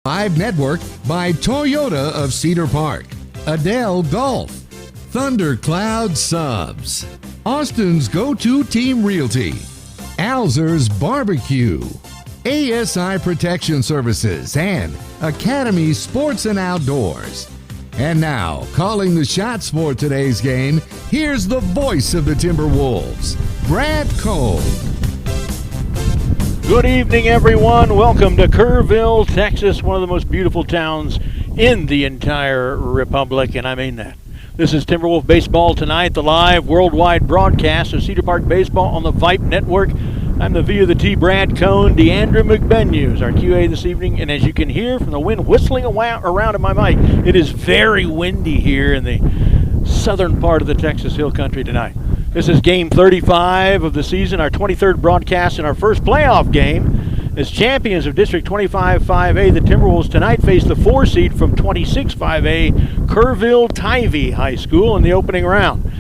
Vype Network by Toyota of Cedar Park, Adele Golf, Thundercloud Subs, Austin's go-to team realty, Alzer's Barbecue, ASI Protection Services, and Academy Sports and Outdoors. And now, calling the shots for today's game, here's the voice of the Timberwolves, Brad Cole. Good evening, everyone. Welcome to Kerrville, Texas, one of the most beautiful towns in the entire republic, and I mean that. This is Timberwolf Baseball Tonight, the live worldwide broadcast of Cedar Park Baseball on the Vype Network. I'm the V of the T, Brad Cone. Deandra McBenyus is our QA this evening, and as you can hear from the wind whistling around in my mic, it is very windy here in the southern part of the Texas Hill Country tonight. This is game 35 of the season, our 23rd broadcast and our first playoff game. As champions of District 25-5A, the Timberwolves tonight face the 4 seed from 26-5A, Kerrville Tivy High School in the opening round.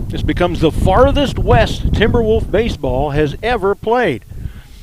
This becomes the farthest west Timberwolf baseball has ever played.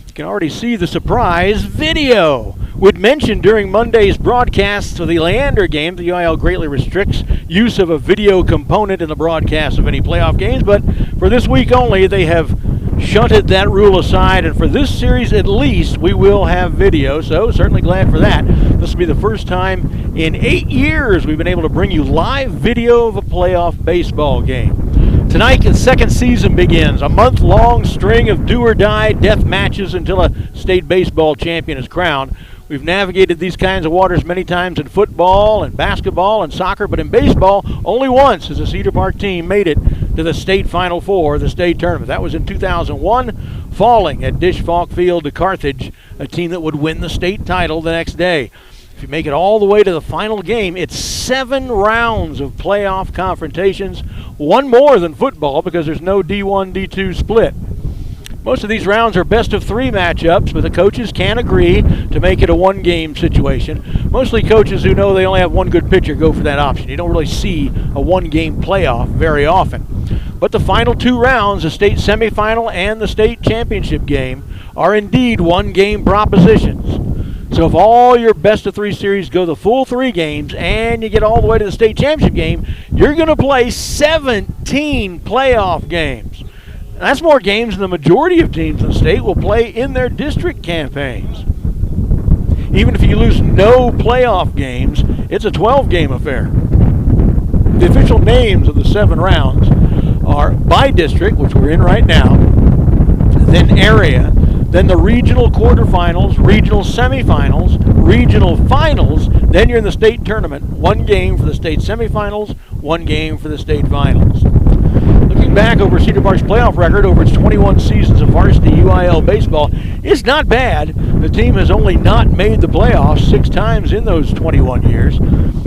You can already see the surprise video. We'd mentioned during Monday's broadcast of the Leander game, the UIL greatly restricts use of a video component in the broadcast of any playoff games, but for this week only, they have shunted that rule aside, and for this series at least, we will have video, so certainly glad for that. This will be the first time in 8 years we've been able to bring you live video of a playoff baseball game. Tonight, the second season begins, a month-long string of do-or-die death matches until a state baseball champion is crowned. We've navigated these kinds of waters many times in football and basketball and soccer, but in baseball, only once has a Cedar Park team made it to the state Final Four, the state tournament. That was in 2001, falling at Dish Falk Field to Carthage, a team that would win the state title the next day. If you make it all the way to the final game, it's 7 rounds of playoff confrontations, one more than football because there's no D1, D2 split. Most of these rounds are best of 3 matchups, but the coaches can agree to make it a one-game situation. Mostly coaches who know they only have one good pitcher go for that option. You don't really see a one-game playoff very often. But the final 2 rounds, the state semifinal and the state championship game, are indeed one-game propositions. So if all your best of 3 series go the full 3 games and you get all the way to the state championship game, you're going to play 17 playoff games. That's more games than the majority of teams in the state will play in their district campaigns. Even if you lose no playoff games, it's a 12-game affair. The official names of the 7 rounds are Bi-dist, which we're in right now, then area, then the regional quarterfinals, regional semifinals, regional finals, then you're in the state tournament. 1 game for the state semifinals, 1 game for the state finals. Looking back over Cedar Park's playoff record over its 21 seasons of varsity UIL baseball, it's not bad. The team has only not made the playoffs 6 times in those 21 years.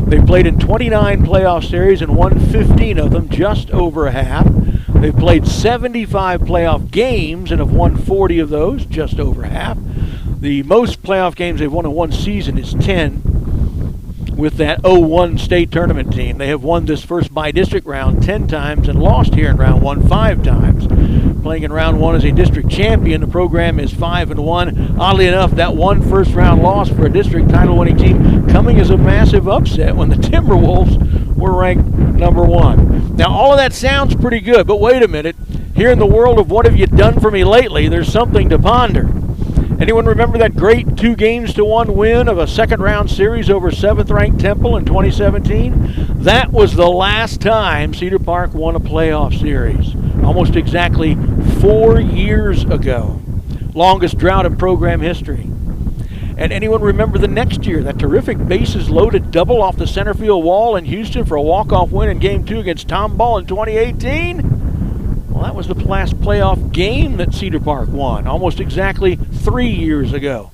They've played in 29 playoff series and won 15 of them, just over half. They've played 75 playoff games and have won 40 of those, just over half. The most playoff games they've won in one season is 10. With that 0-1 state tournament team, they have won this first bi-district round 10 times and lost here in round 1 5 times. Playing in round 1 as a district champion, the program is 5-1. Oddly enough, that one first-round loss for a district title-winning team coming as a massive upset when the Timberwolves were ranked number 1. Now, all of that sounds pretty good, but wait a minute. Here in the world of what have you done for me lately, there's something to ponder. Anyone remember that great 2-1 win of a second-round series over 7th-ranked Temple in 2017? That was the last time Cedar Park won a playoff series, almost exactly 4 years ago. Longest drought in program history. And anyone remember the next year, that terrific bases-loaded double off the center field wall in Houston for a walk-off win in Game 2 against Tom Ball in 2018? Well, that was the last playoff game that Cedar Park won, almost exactly 3 years ago.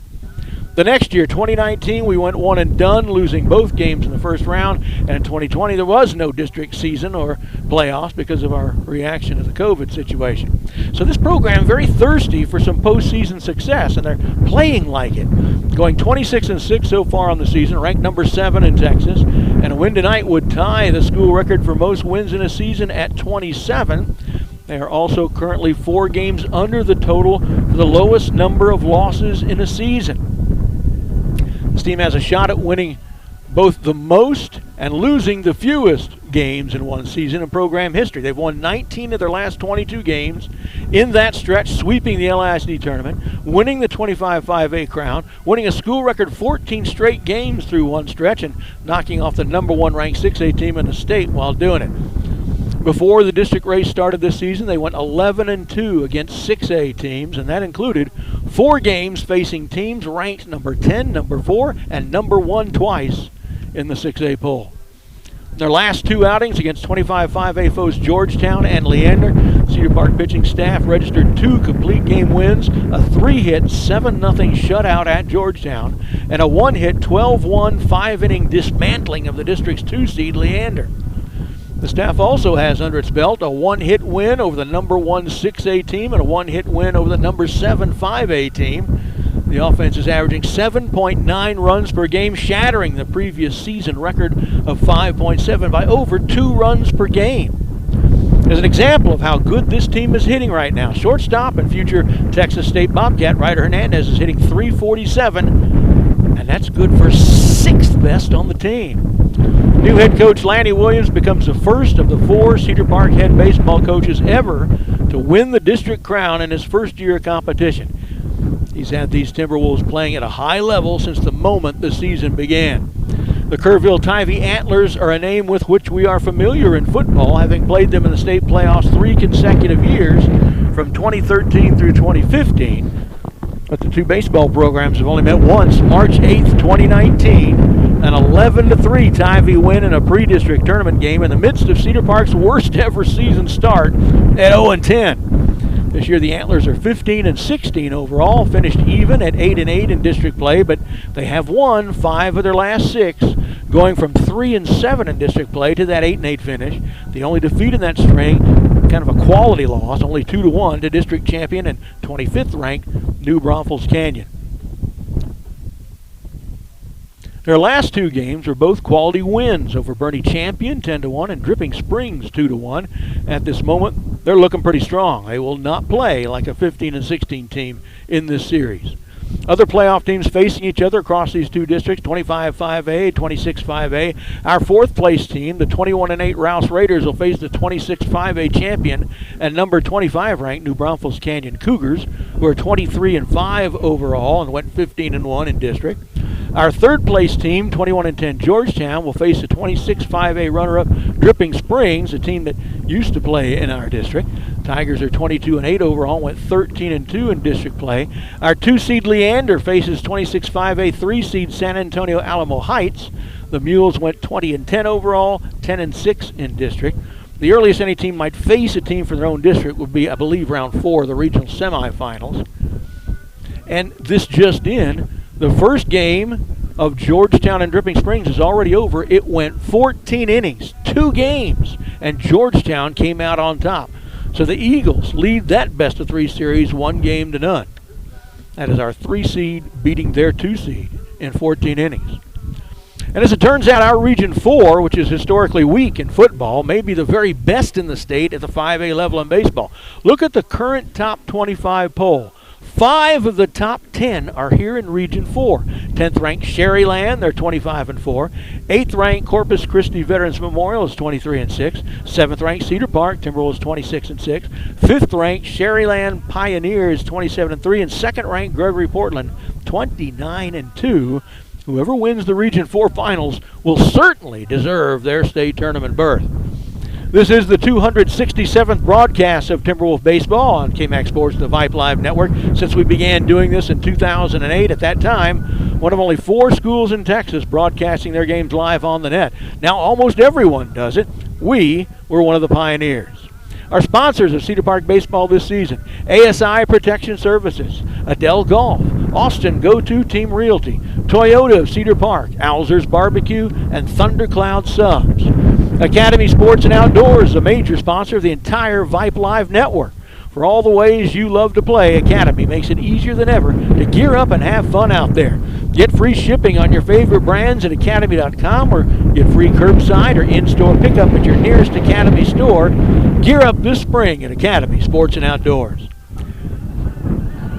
The next year, 2019, we went one and done, losing both games in the first round. And in 2020, there was no district season or playoffs because of our reaction to the COVID situation. So this program very thirsty for some postseason success, and they're playing like it. Going 26-6 so far on the season, ranked number 7 in Texas. And a win tonight would tie the school record for most wins in a season at 27. They are also currently 4 games under the total for the lowest number of losses in a season. This team has a shot at winning both the most and losing the fewest games in one season in program history. They've won 19 of their last 22 games in that stretch, sweeping the LISD tournament, winning the 25-5A crown, winning a school record 14 straight games through one stretch, and knocking off the number one ranked 6A team in the state while doing it. Before the district race started this season, they went 11-2 against 6A teams, and that included 4 games facing teams ranked number 10, number 4, and number 1 twice in the 6A poll. Their last 2 outings against 25-5A foes Georgetown and Leander, Cedar Park pitching staff registered 2 complete game wins, a 3-hit 7-0 shutout at Georgetown, and a 1-hit 12-1 5-inning dismantling of the district's 2-seed Leander. The staff also has under its belt a 1-hit win over the number 1 6A team and a 1-hit win over the number 7 5A team. The offense is averaging 7.9 runs per game, shattering the previous season record of 5.7 by over 2 runs per game. As an example of how good this team is hitting right now, shortstop and future Texas State Bobcat Ryder Hernandez is hitting .347, and that's good for 6th best on the team. New head coach Lanny Williams becomes the first of the 4 Cedar Park head baseball coaches ever to win the district crown in his first year of competition. He's had these Timberwolves playing at a high level since the moment the season began. The Kerrville Tivy Antlers are a name with which we are familiar in football, having played them in the state playoffs 3 consecutive years from 2013 through 2015. But the 2 baseball programs have only met once, March 8th, 2019, an 11-3 Tivy win in a pre-district tournament game in the midst of Cedar Park's worst ever season start at 0-10. This year the Antlers are 15-16 overall, finished even at 8-8 in district play, but they have won 5 of their last 6, going from 3-7 in district play to that 8-8 finish. The only defeat in that string, kind of a quality loss, only 2-1 to district champion and 25th ranked New Braunfels Canyon. Their last 2 games were both quality wins over Bernie Champion 10-1 and Dripping Springs 2-1. At this moment, they're looking pretty strong. They will not play like a 15-16 team in this series. Other playoff teams facing each other across these 2 districts, 25-5A, 26-5A. Our 4th place team, the 21-8 Rouse Raiders, will face the 26-5A champion and number 25 ranked New Braunfels Canyon Cougars, who are 23-5 overall and went 15-1 in district. Our 3rd place team, 21-10 Georgetown, will face the 26-5A runner-up Dripping Springs, a team that used to play in our district. Tigers are 22-8 overall, went 13-2 in district play. Our 2-seed Leander faces 26-5A 3-seed San Antonio Alamo Heights. The Mules went 20-10 overall, 10-6 in district. The earliest any team might face a team from their own district would be, I believe, round 4 of the regional semifinals. And this just in, the first game of Georgetown and Dripping Springs is already over. It went 14 innings, 2 games, and Georgetown came out on top. So the Eagles lead that best-of-3 series 1-0. That is our 3-seed beating their 2-seed in 14 innings. And as it turns out, our Region 4, which is historically weak in football, may be the very best in the state at the 5A level in baseball. Look at the current top 25 poll. 5 of the top 10 are here in Region 4. 10th ranked Sherryland, they're 25-4. 8th ranked Corpus Christi Veterans Memorial is 23-6. 7th ranked Cedar Park Timberwolves 26-6. 5th ranked Sherryland Pioneers 27-3, and 2nd ranked Gregory Portland 29-2. Whoever wins the Region 4 finals will certainly deserve their state tournament berth. This is the 267th broadcast of Timberwolf Baseball on KMAX Sports, the Vype Live Network. Since we began doing this in 2008, at that time, one of only 4 schools in Texas broadcasting their games live on the net. Now almost everyone does it. We were one of the pioneers. Our sponsors of Cedar Park Baseball this season: ASI Protection Services, Adele Golf, Austin Go-To Team Realty, Toyota of Cedar Park, Alzer's Barbecue, and Thundercloud Subs. Academy Sports and Outdoors, a major sponsor of the entire Vype Live Network. For all the ways you love to play, Academy makes it easier than ever to gear up and have fun out there. Get free shipping on your favorite brands at academy.com, or get free curbside or in-store pickup at your nearest Academy store. Gear up this spring at Academy Sports and Outdoors.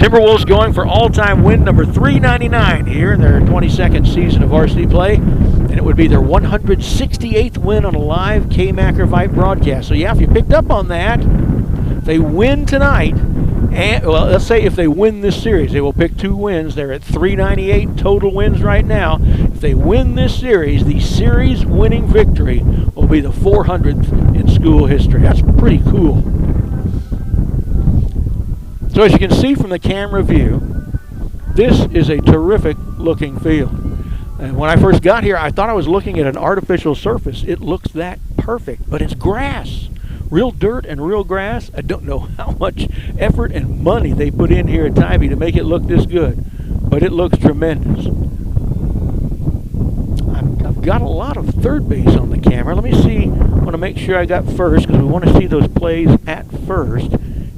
Timberwolves going for all-time win number 399 here in their 22nd season of varsity play. And it would be their 168th win on a live K-Macker Vype broadcast. So, yeah, if you picked up on that, if they win tonight, and, well, let's say if they win this series, they will pick 2 wins. They're at 398 total wins right now. If they win this series, the series-winning victory will be the 400th in school history. That's pretty cool. So as you can see from the camera view, this is a terrific-looking field. And when I first got here, I thought I was looking at an artificial surface. It looks that perfect, but it's grass. Real dirt and real grass. I don't know how much effort and money they put in here at Tivy to make it look this good, but it looks tremendous. I've got a lot of third base on the camera. Let me see. I want to make sure I got first because we want to see those plays at first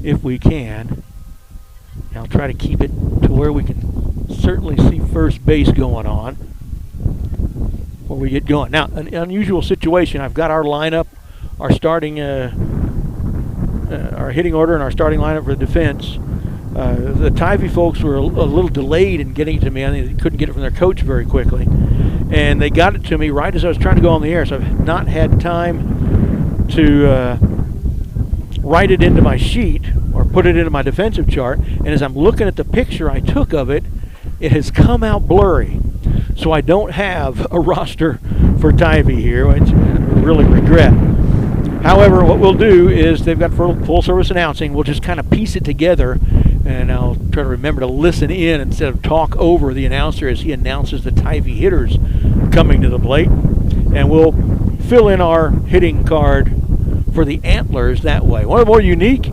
if we can. And I'll try to keep it to where we can certainly see first base going on before we get going. Now, an unusual situation. I've got our lineup, our starting, our hitting order and our starting lineup for defense. The Tivy folks were a little delayed in getting it to me. I think they couldn't get it from their coach very quickly. And they got it to me right as I was trying to go on the air, so I've not had time to write it into my sheet or put it into my defensive chart. And as I'm looking at the picture I took of it, it has come out blurry. So I don't have a roster for Tivy here, which I really regret. However, what we'll do is they've got full service announcing. We'll just kind of piece it together, and I'll try to remember to listen in instead of talk over the announcer as he announces the Tivy hitters coming to the plate. And we'll fill in our hitting card for the Antlers that way. One of the more unique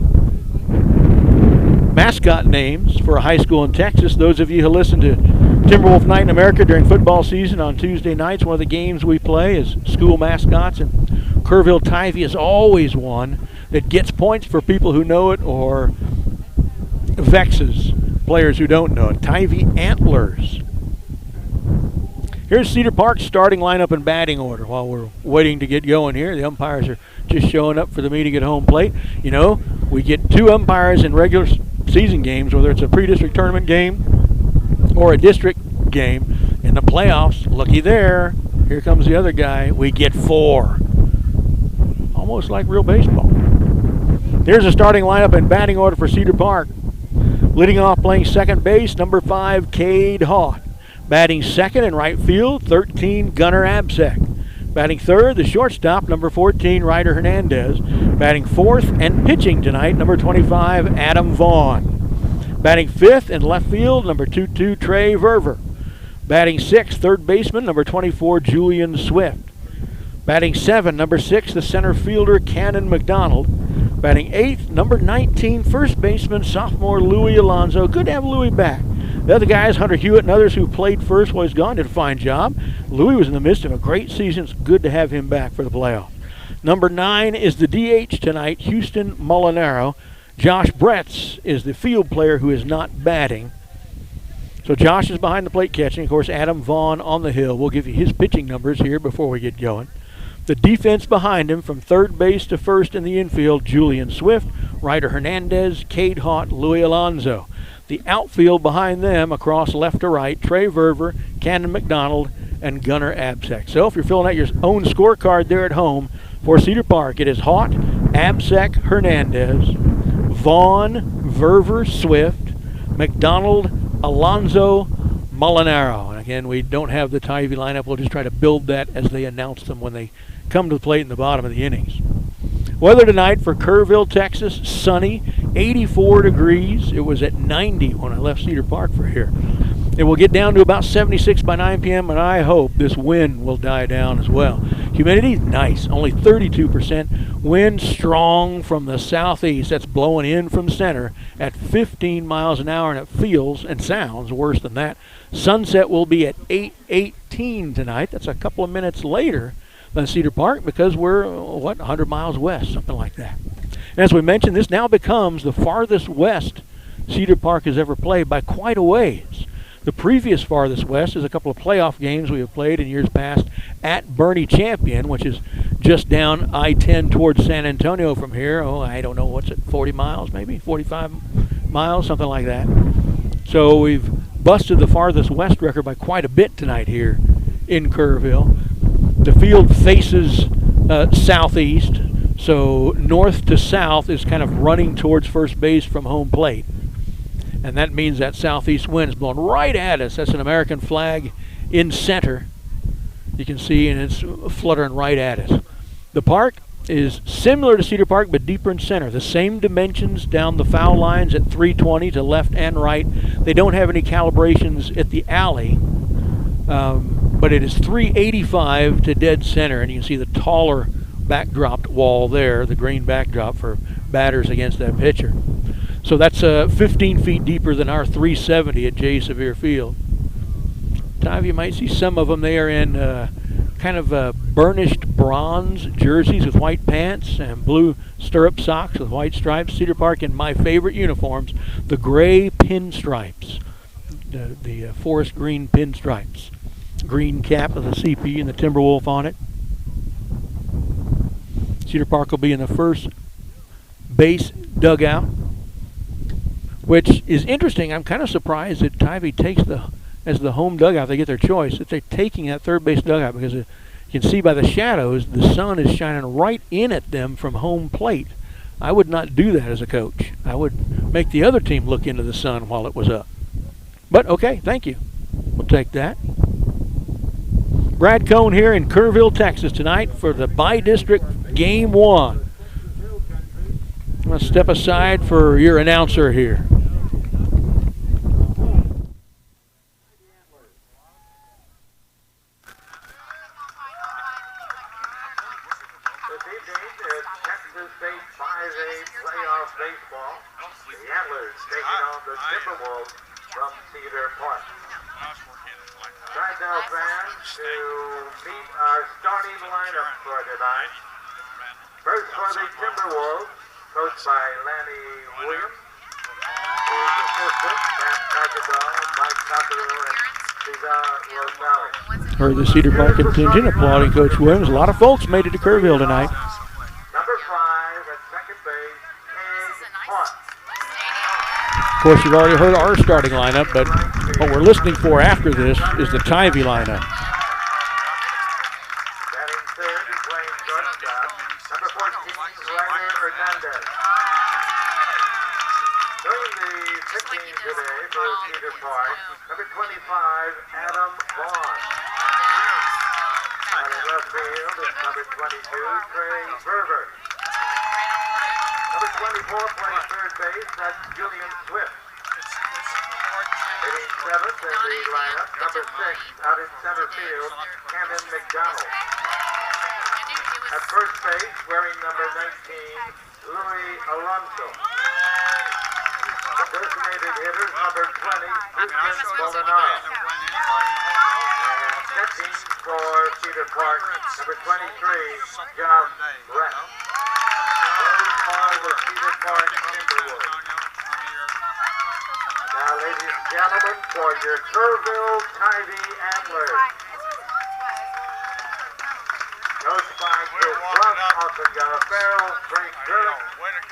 mascot names for a high school in Texas. Those of you who listen to Timberwolf Night in America during football season on Tuesday nights, one of the games we play is school mascots, and Kerrville Tivy is always one that gets points for people who know it or vexes players who don't know it. Tivy Antlers. Here's Cedar Park's starting lineup and batting order while we're waiting to get going here. The umpires are just showing up for the meeting at home plate. You know, we get 2 umpires in regular season games, whether it's a pre-district tournament game or a district game. In the playoffs, looky there, here comes the other guy, we get 4. Almost like real baseball. Here's the starting lineup and batting order for Cedar Park. Leading off playing second base, number 5, Cade Haught. Batting second in right field, 13, Gunnar Absek. Batting third, the shortstop, number 14, Ryder Hernandez. Batting fourth and pitching tonight, number 25, Adam Vaughn. Batting fifth in left field, number 22, Trey Verver. Batting sixth, third baseman, number 24, Julian Swift. Batting 7, number 6, the center fielder, Cannon McDonald. Batting 8th, number 19, first baseman, sophomore Louis Alonzo. Good to have Louis back. The other guys, Hunter Hewitt and others who played first while he's gone, did a fine job. Louis was in the midst of a great season. It's good to have him back for the playoffs. Number 9 is the DH tonight, Houston Molinaro. Josh Bretz is the field player who is not batting. So Josh is behind the plate catching. Of course, Adam Vaughn on the hill. We'll give you his pitching numbers here before we get going. The defense behind him from third base to first in the infield, Julian Swift, Ryder Hernandez, Cade Haught, Louis Alonzo. The outfield behind them across left to right, Trey Verver, Cannon McDonald, and Gunnar Absek. So if you're filling out your own scorecard there at home for Cedar Park, it is Haught, Absek, Hernandez, Vaughn, Verver, Swift, McDonald, Alonzo, Molinaro. And again, we don't have the Tivy lineup. We'll just try to build that as they announce them when they come to the plate in the bottom of the innings. Weather tonight for Kerrville, Texas, sunny, 84 degrees. It was at 90 when I left Cedar Park for here. It will get down to about 76 by 9 p.m., and I hope this wind will die down as well. Humidity, nice, only 32%. Wind strong from the southeast. That's blowing in from center at 15 miles an hour, and it feels and sounds worse than that. Sunset will be at 8:18 tonight. That's a couple of minutes later than Cedar Park because we're, 100 miles west, something like that. And as we mentioned, this now becomes the farthest west Cedar Park has ever played by quite a ways. The previous farthest west is a couple of playoff games we have played in years past at Bernie Champion, which is just down I-10 towards San Antonio from here. Oh, I don't know, what's it, 40 miles maybe? 45 miles, something like that. So we've busted the farthest west record by quite a bit tonight here in Kerrville. The field faces southeast, so north to south is kind of running towards first base from home plate. And that means that southeast wind is blowing right at us. That's an American flag in center. You can see, and it's fluttering right at us. The park is similar to Cedar Park, but deeper in center. The same dimensions down the foul lines at 320 to left and right. They don't have any calibrations at the alley, but it is 385 to dead center, and you can see the taller backdropped wall there, the green backdrop for batters against that pitcher. So that's 15 feet deeper than our 370 at J. Sevier Field. Tivy, you might see some of them. They are in kind of burnished bronze jerseys with white pants and blue stirrup socks with white stripes. Cedar Park in my favorite uniforms, the gray pinstripes, the forest green pinstripes. Green cap with the CP and the Timberwolf on it. Cedar Park will be in the first base dugout, which is interesting. I'm kind of surprised that Tivy takes as the home dugout. They get their choice. That they're taking that third base dugout because you can see by the shadows the sun is shining right in at them from home plate. I would not do that as a coach. I would make the other team look into the sun while it was up. But okay, thank you. We'll take that. Brad Cohn here in Kerrville, Texas tonight for the Bi-District Game 1. I'm going to step aside for your announcer here. Baseball. The Antlers taking on the Timberwolves from Cedar Park. Tridell fans to meet our starting lineup for tonight. First for the Timberwolves, coached by Lanny Williams. His assistant, Matt Carcadal, Mike Cockerell, and CEDAR Rosales. Heard the Cedar Park contingent applauding Coach Williams. A lot of folks made it to Kerrville tonight. Number 5 at second base, of course, you've already heard our starting lineup, but what we're listening for after this is the Tivy lineup. Batting third and playing shortstop, number 14, Ryder Hernandez. Doing the pitching today for Cedar Park, number 25, Adam Vaughn. On the left field is number 22, Trey Verver. Number 24 plays third base, that's Julian Swift. Hitting seventh in the lineup, number 6, out in center field, Cannon McDonald. At first base, wearing number 19, Louis Alonso. The designated hitter, number 20, Houston Molinaro. And catching for Cedar Park, number 23, Josh Brett. Those are the Cedar Park Timberwolves. Now, ladies and gentlemen, for your Kerrville Tivy Antlers. Coached by Chris Ruff, also got a Farrell, Frank Durk,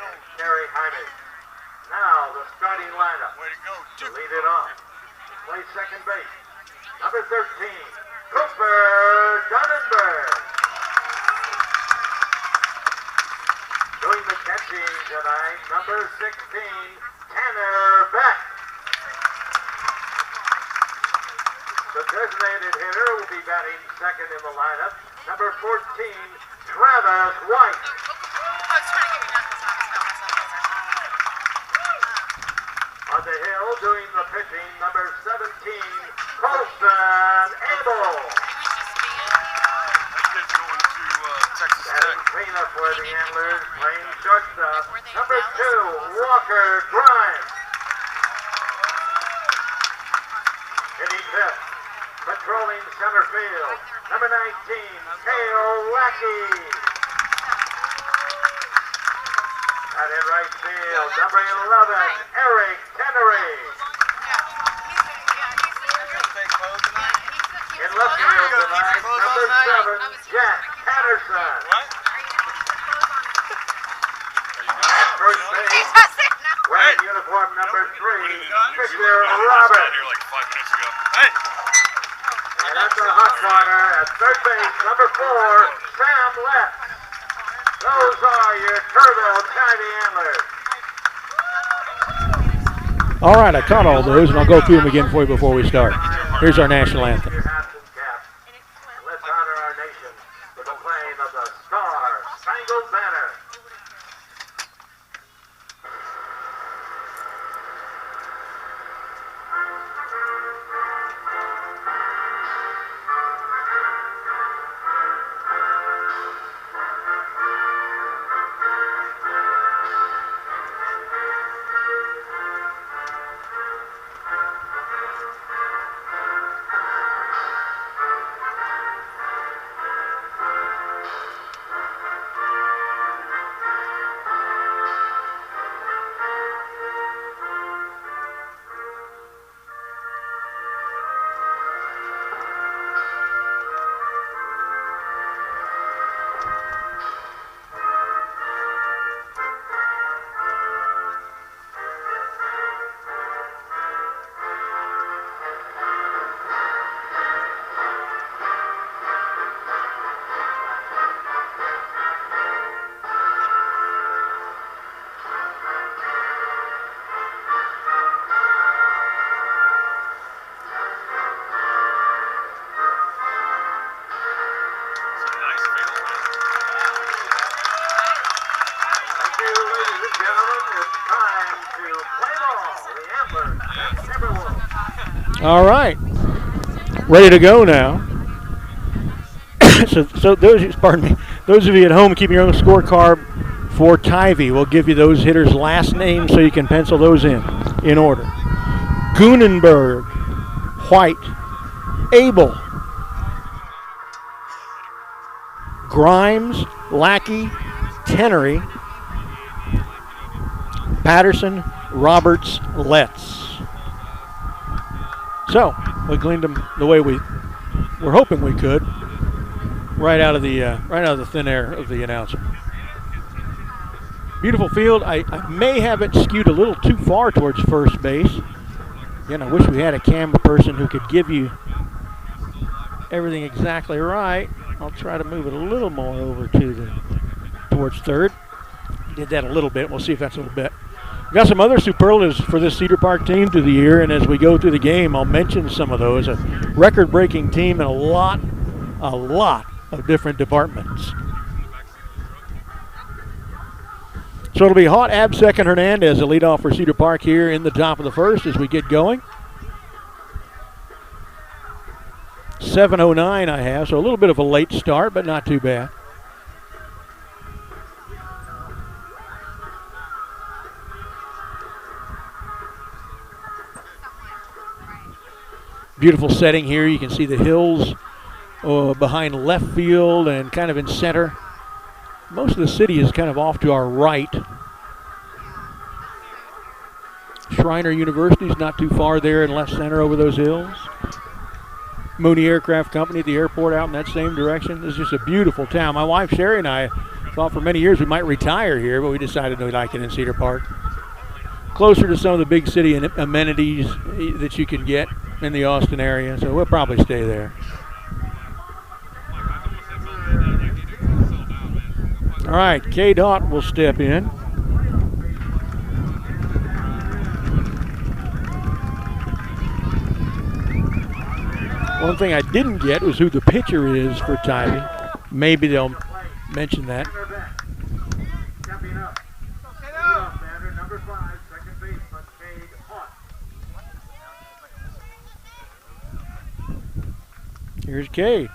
and Terry Hyman. Now, the starting lineup. To lead it off. Play second base. Number 13, Cooper Dunnenberg. Doing the catching tonight, number 16, Tanner Beck. The designated hitter will be batting second in the lineup, number 14, Travis White. On the hill, doing the pitching, number 17, Colson Abel. Batting cleanup for the Antlers, playing shortstop, number 2, Walker Grimes. Hitting fifth, patrolling center field, number 19, Kale Lackey. And in right field, number 11, Eric Tennery. In left field tonight, number 7, Jack Patterson. At first base, wearing uniform uniform number 3, Victor Roberts. And at the hot corner, at third base, number 4, Sam Lett. Those are your Kerrville Tivy Antlers. All right, I caught all those, and I'll go through them again for you before we start. Here's our national anthem. Let's honor our nation with the playing of the Star Spangled Banner. All right, ready to go now. so those, pardon me, those of you at home keeping your own scorecard for Tivy, we'll give you those hitters' last names so you can pencil those in order. Gunenberg, White, Abel, Grimes, Lackey, Tenery, Patterson, Roberts, Letts. So we gleaned them the way we were hoping we could, right out of the thin air of the announcer. Beautiful field. I may have it skewed a little too far towards first base. Again, I wish we had a camera person who could give you everything exactly right. I'll try to move it a little more over towards third. Did that a little bit. We'll see if that's a little bit. We've got some other superlatives for this Cedar Park team through the year, and as we go through the game, I'll mention some of those. A record-breaking team in a lot of different departments. So it'll be Haught, Absek, and Hernandez to lead off for Cedar Park here in the top of the first as we get going. 7:09 I have, so a little bit of a late start, but not too bad. Beautiful setting here. You can see the hills behind left field and kind of in center. Most of the city is kind of off to our right. Schreiner University is not too far there in left center over those hills. Mooney Aircraft Company at the airport out in that same direction. This is just a beautiful town. My wife Sherry and I thought for many years we might retire here, but we decided we like it in Cedar Park. Closer to some of the big city amenities that you can get in the Austin area, so we'll probably stay there. All right, K-Dot will step in. One thing I didn't get was who the pitcher is for Tivy. Maybe they'll mention that. Here's Cade.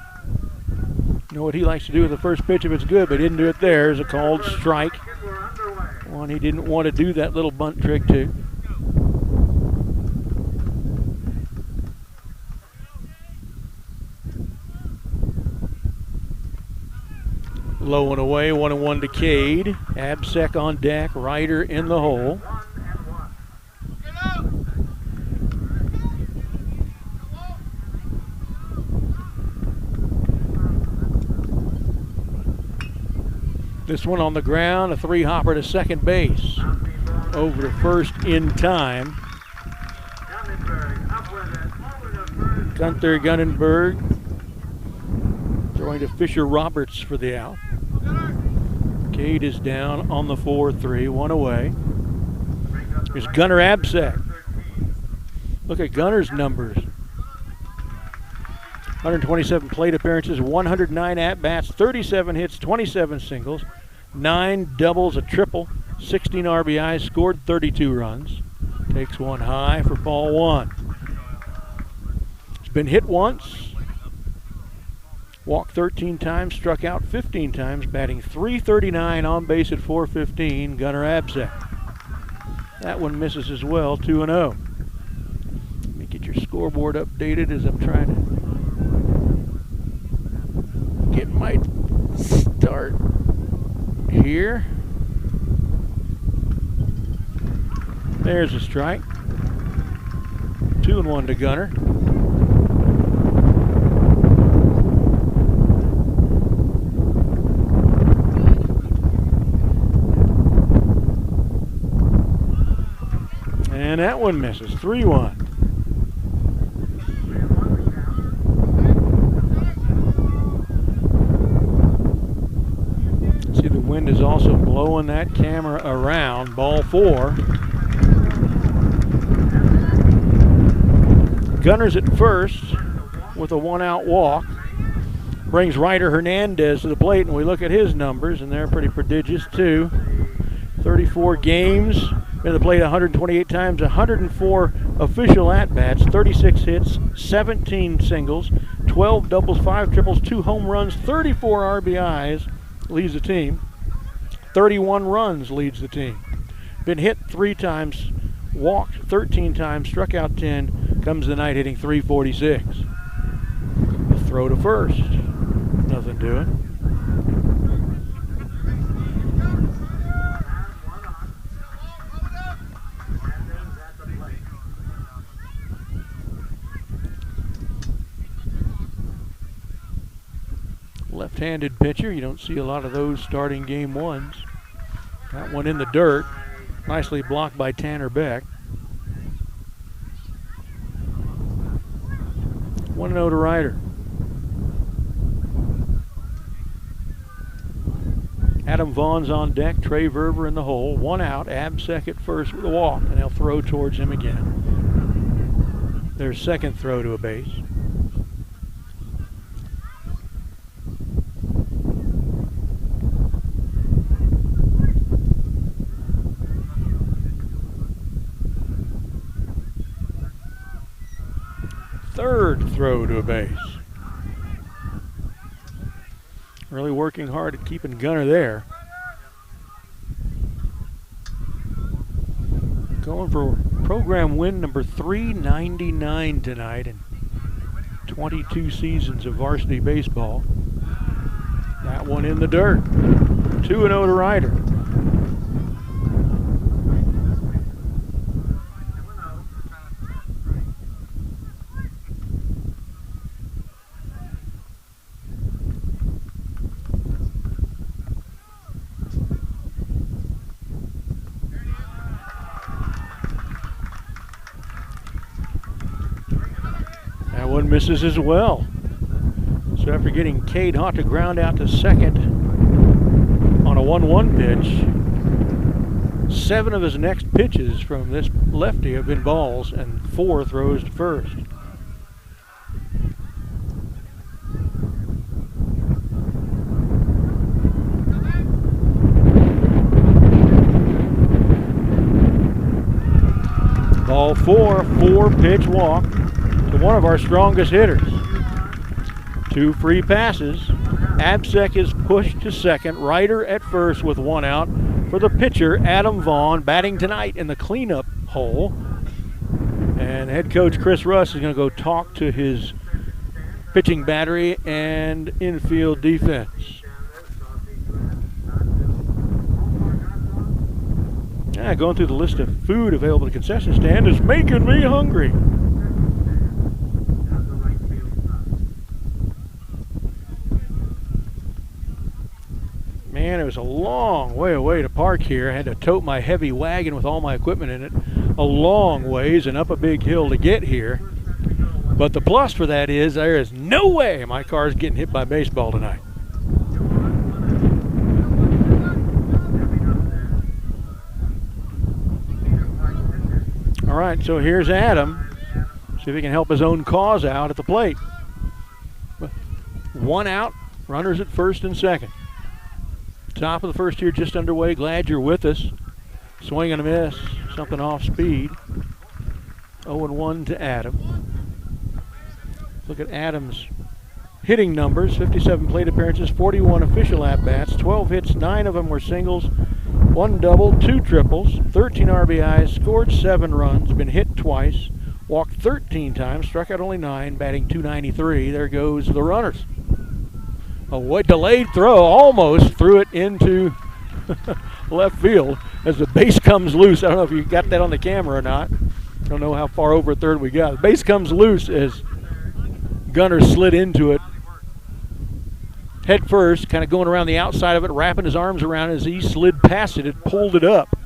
You know what he likes to do with the first pitch if it's good, but he didn't do it there. It's a called strike. One he didn't want to do that little bunt trick to. Low and away, 1-1 to Cade. Absek on deck, Ryder in the hole. This one on the ground, a three-hopper to second base. over to first in time. Gunther Gunnenberg throwing to Fisher Roberts for the out. Cade is down on the 4-3, one away. Here's Gunnar Absack. Look at Gunner's numbers. 127 plate appearances, 109 at-bats, 37 hits, 27 singles, 9 doubles, a triple, 16 RBIs, scored 32 runs. Takes one high for ball one. He's been hit once, walked 13 times, struck out 15 times, batting .339, on base at .415, Gunnar Absack. That one misses as well, 2-0. Let me get your scoreboard updated as I'm trying to get my start here. There's a strike. 2-1 to Gunnar. And that one misses, 3-1. See, the wind is also blowing that camera around. Ball four. Gunner's at first with a one-out walk. Brings Ryder Hernandez to the plate, and we look at his numbers, and they're pretty prodigious too. 34 games, been to the plate 128 times, 104 official at-bats, 36 hits, 17 singles, 12 doubles, 5 triples, 2 home runs, 34 RBIs, leads the team. 31 runs leads the team. Been hit 3 times, walked 13 times, struck out 10, comes the night hitting .346. A throw to first, nothing doing. Left-handed pitcher, you don't see a lot of those starting game ones. That one in the dirt, nicely blocked by Tanner Beck. 1-0 to Ryder. Adam Vaughn's on deck, Trey Verber in the hole. One out, Absack at first with a walk, and they'll throw towards him again. Their second throw to a base. Third throw to a base. Really working hard at keeping Gunner there. Going for program win number 399 tonight in 22 seasons of varsity baseball. That one in the dirt. 2-0 to Ryder. One misses as well. So after getting Cade Haught to ground out to second on a 1-1 pitch, 7 of his next pitches from this lefty have been balls and 4 throws to first. Ball 4, 4-pitch walk to one of our strongest hitters. 2 free passes. Absack is pushed to second. Ryder at first with 1 out for the pitcher, Adam Vaughn, batting tonight in the cleanup hole. And head coach Chris Russ is going to go talk to his pitching battery and infield defense. Going through the list of food available at the concession stand is making me hungry. Man, it was a long way away to park here. I had to tote my heavy wagon with all my equipment in it a long ways and up a big hill to get here. But the plus for that is there is no way my car is getting hit by baseball tonight. All right, so here's Adam. See if he can help his own cause out at the plate. 1 out, runners at first and second. Top of the first here just underway. Glad you're with us. Swing and a miss. Something off speed. 0-1 to Adam. Look at Adam's hitting numbers. 57 plate appearances, 41 official at-bats, 12 hits, 9 of them were singles, 1 double, 2 triples, 13 RBIs, scored 7 runs, been hit twice, walked 13 times, struck out only 9, batting .293. There goes the runners. A delayed throw, almost threw it into left field as the base comes loose. I don't know if you got that on the camera or not. I don't know how far over third we got. The base comes loose as Gunner slid into it head first, kind of going around the outside of it, wrapping his arms around it. As he slid past it, it pulled it up.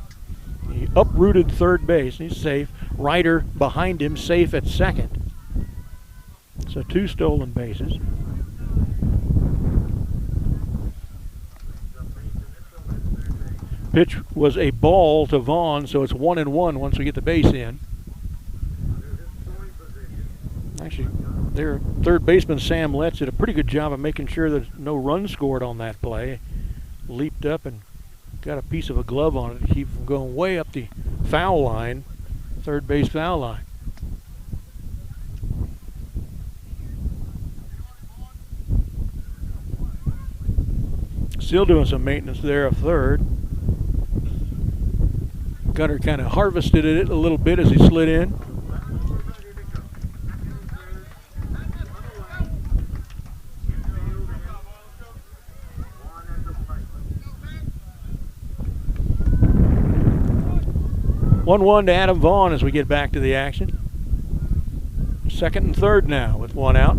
He uprooted third base, and he's safe. Ryder behind him, safe at second. So 2 stolen bases. Pitch was a ball to Vaughn, so it's 1-1 once we get the base in. Actually, their third baseman, Sam Letts, did a pretty good job of making sure there's no run scored on that play. Leaped up and got a piece of a glove on it to keep from going way up the foul line, third base foul line. Still doing some maintenance there of third. Gunner kind of harvested it a little bit as he slid in. One to Adam Vaughn as we get back to the action. Second and third now with 1 out.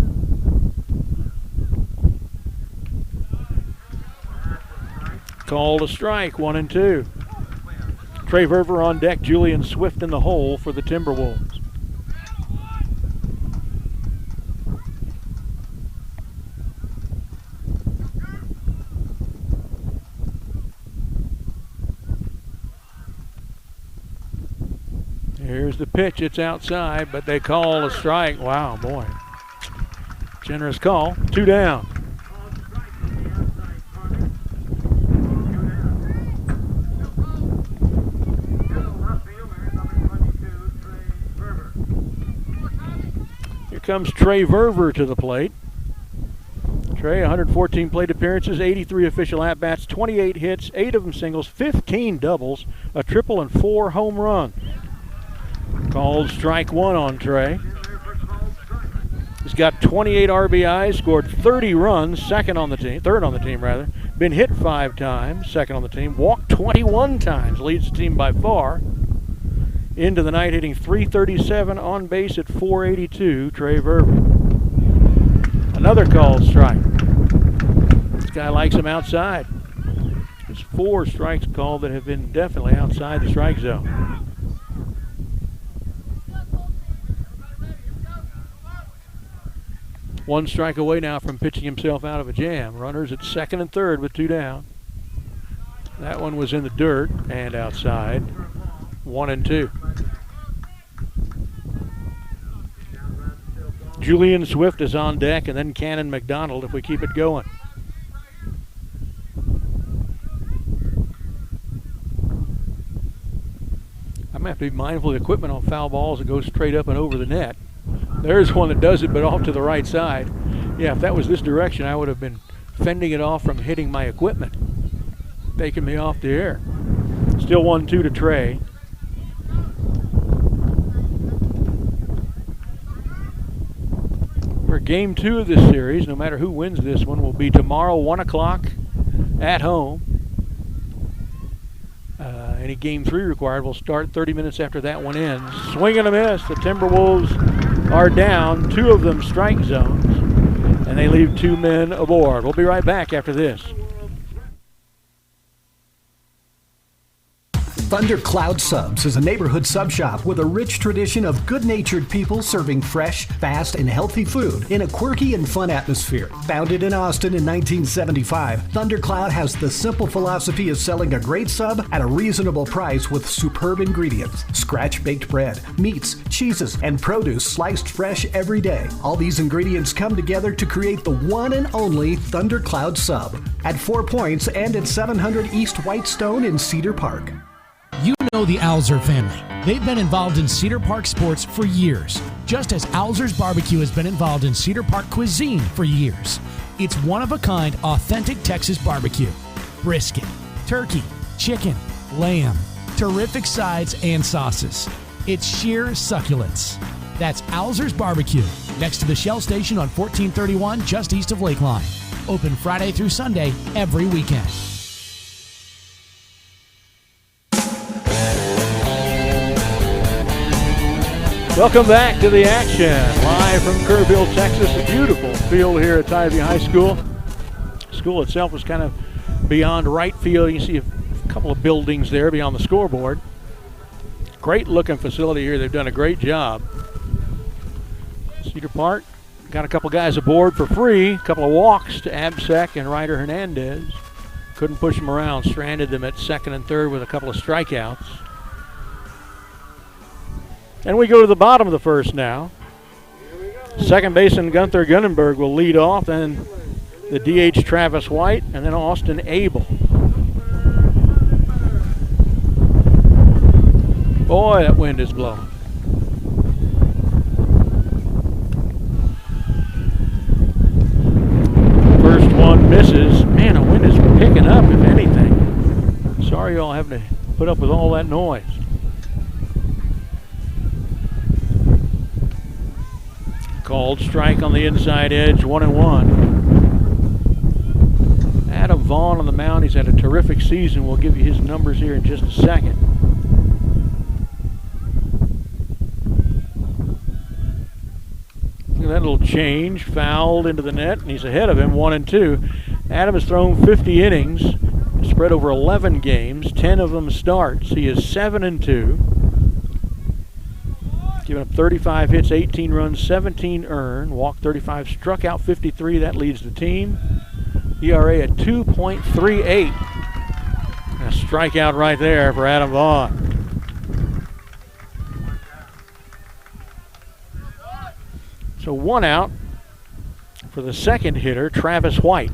Called a strike, 1-2. Trey Verver on deck, Julian Swift in the hole for the Timberwolves. Here's the pitch, it's outside, but they call a strike. Wow, boy. Generous call, 2 down. Comes Trey Verver to the plate. Trey, 114 plate appearances, 83 official at-bats, 28 hits, 8 of them singles, 15 doubles, a triple, and 4 home runs. Called strike 1 on Trey. He's got 28 RBIs, scored 30 runs, third on the team. Been hit 5 times, second on the team. Walked 21 times, leads the team by far. Into the night, hitting .337, on base at .482, Trey Verver. Another called strike. This guy likes him outside. There's 4 strikes called that have been definitely outside the strike zone. One strike away now from pitching himself out of a jam. Runners at second and third with 2 down. That one was in the dirt and outside. 1-2. Julian Swift is on deck, and then Cannon McDonald if we keep it going. I'm going to have to be mindful of the equipment on foul balls that go straight up and over the net. There's one that does it, but off to the right side. Yeah, if that was this direction, I would have been fending it off from hitting my equipment, taking me off the air. Still 1-2 to Trey. For game 2 of this series, no matter who wins this one, will be tomorrow, 1 o'clock at home. Any game 3 required will start 30 minutes after that one ends. Swing and a miss. The Timberwolves are down, 2 of them strike zones, and they leave 2 men aboard. We'll be right back after this. Thundercloud Subs is a neighborhood sub shop with a rich tradition of good-natured people serving fresh, fast, and healthy food in a quirky and fun atmosphere. Founded in Austin in 1975, Thundercloud has the simple philosophy of selling a great sub at a reasonable price with superb ingredients. Scratch-baked bread, meats, cheeses, and produce sliced fresh every day. All these ingredients come together to create the one and only Thundercloud Sub at 4 Points and at 700 East Whitestone in Cedar Park. You know the Alzer family. They've been involved in Cedar Park sports for years, just as Alzer's Barbecue has been involved in Cedar Park cuisine for years. It's one-of-a-kind, authentic Texas barbecue. Brisket, turkey, chicken, lamb, terrific sides and sauces. It's sheer succulence. That's Alzer's Barbecue, next to the Shell Station on 1431, just east of Lakeline. Open Friday through Sunday, every weekend. Welcome back to the action, live from Kerrville, Texas. A beautiful field here at Tivy High School. School itself was kind of beyond right field. You can see a couple of buildings there beyond the scoreboard. Great looking facility here. They've done a great job. Cedar Park got a couple guys aboard for free. A couple of walks to Absec and Ryder Hernandez. Couldn't push them around. Stranded them at second and third with a couple of strikeouts. And we go to the bottom of the first now. Second baseman Gunther Gunnenberg will lead off, then the DH Travis White, and then Austin Abel. Boy, that wind is blowing. First one misses. Man, the wind is picking up, if anything. Sorry y'all having to put up with all that noise. Called strike on the inside edge, 1-1. Adam Vaughn on the mound. He's had a terrific season. We'll give you his numbers here in just a second. Look at that little change. Fouled into the net, and he's ahead of him, 1-2. Adam has thrown 50 innings, spread over 11 games, 10 of them starts. He is 7-2. Given up 35 hits, 18 runs, 17 earned, walked 35, struck out 53. That leads the team. ERA at 2.38. A strikeout right there for Adam Vaughn. So one out for the second hitter, Travis White.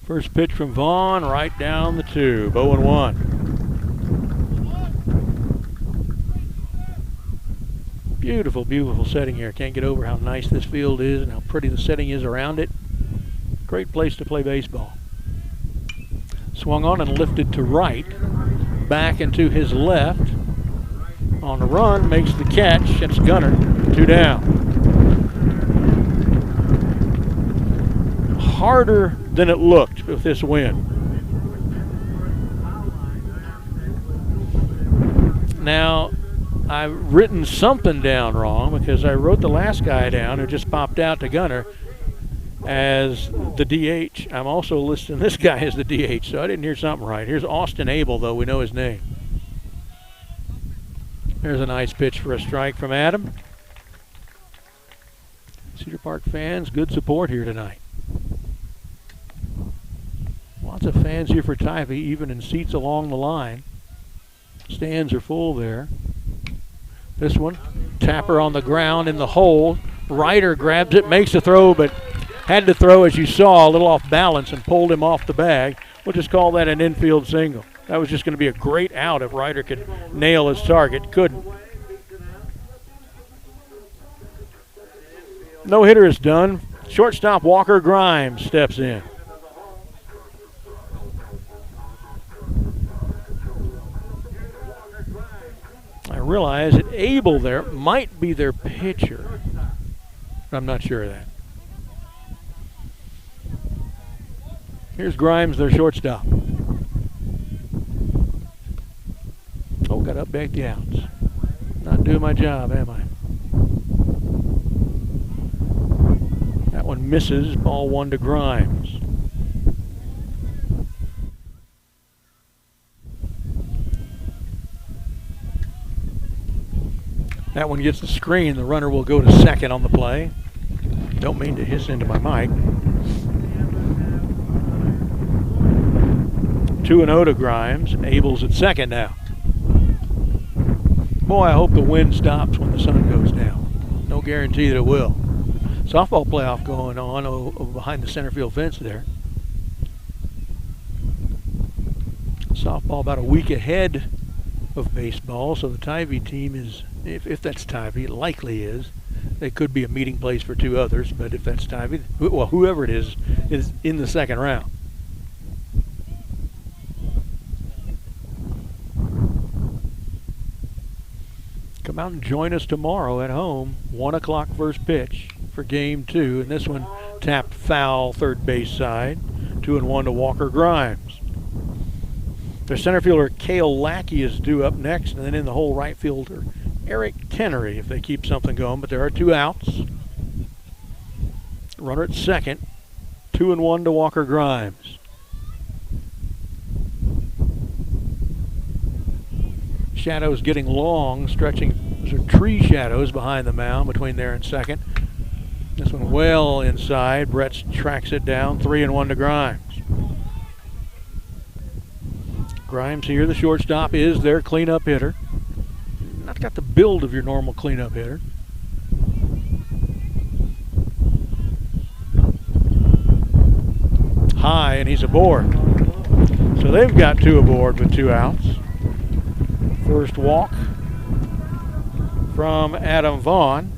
First pitch from Vaughn, right down the tube, 0-1. Beautiful, beautiful setting here. Can't get over how nice this field is and how pretty the setting is around it. Great place to play baseball. Swung on and lifted to right, back into his left. On the run, makes the catch. It's Gunner, 2 down. Harder than it looked with this wind. Now, I've written something down wrong because I wrote the last guy down who just popped out to Gunner as the DH. I'm also listing this guy as the DH, so I didn't hear something right. Here's Austin Abel, though. We know his name. There's a nice pitch for a strike from Adam. Cedar Park fans, good support here tonight. Lots of fans here for Tivy, even in seats along the line. Stands are full there. This one, Tapper on the ground in the hole. Ryder grabs it, makes the throw, but had to throw, as you saw, a little off balance and pulled him off the bag. We'll just call that an infield single. That was just going to be a great out if Ryder could nail his target. Couldn't. No hitter is done. Shortstop Walker Grimes steps in. I realize that Abel there might be their pitcher. I'm not sure of that. Here's Grimes, their shortstop. got to upback the outs. Not doing my job, am I? That one misses. Ball 1 to Grimes. That one gets the screen. The runner will go to second on the play. Don't mean to hiss into my mic. 2-0 to Grimes. Abel's at second now. Boy, I hope the wind stops when the sun goes down. No guarantee that it will. Softball playoff going on behind the center field fence there. Softball about a week ahead of baseball, so the Tivy team is, if that's Tivy, it likely is. They could be a meeting place for two others, but if that's Tivy, well, whoever it is in the second round. Come out and join us tomorrow at home, 1 o'clock first pitch for game 2, and this one tapped foul third base side, 2-1 to Walker Grimes. Their center fielder Cale Lackey is due up next, and then in the hole right fielder Eric Tenery if they keep something going, but there are 2 outs. Runner at second, 2-1 to Walker Grimes. Shadows getting long, stretching. Those are tree shadows behind the mound between there and second. This one well inside. Brett tracks it down. 3-1 to Grimes. Grimes here, the shortstop, is their cleanup hitter. Not got the build of your normal cleanup hitter. High, and he's aboard. So they've got 2 aboard with 2 outs. First walk from Adam Vaughn.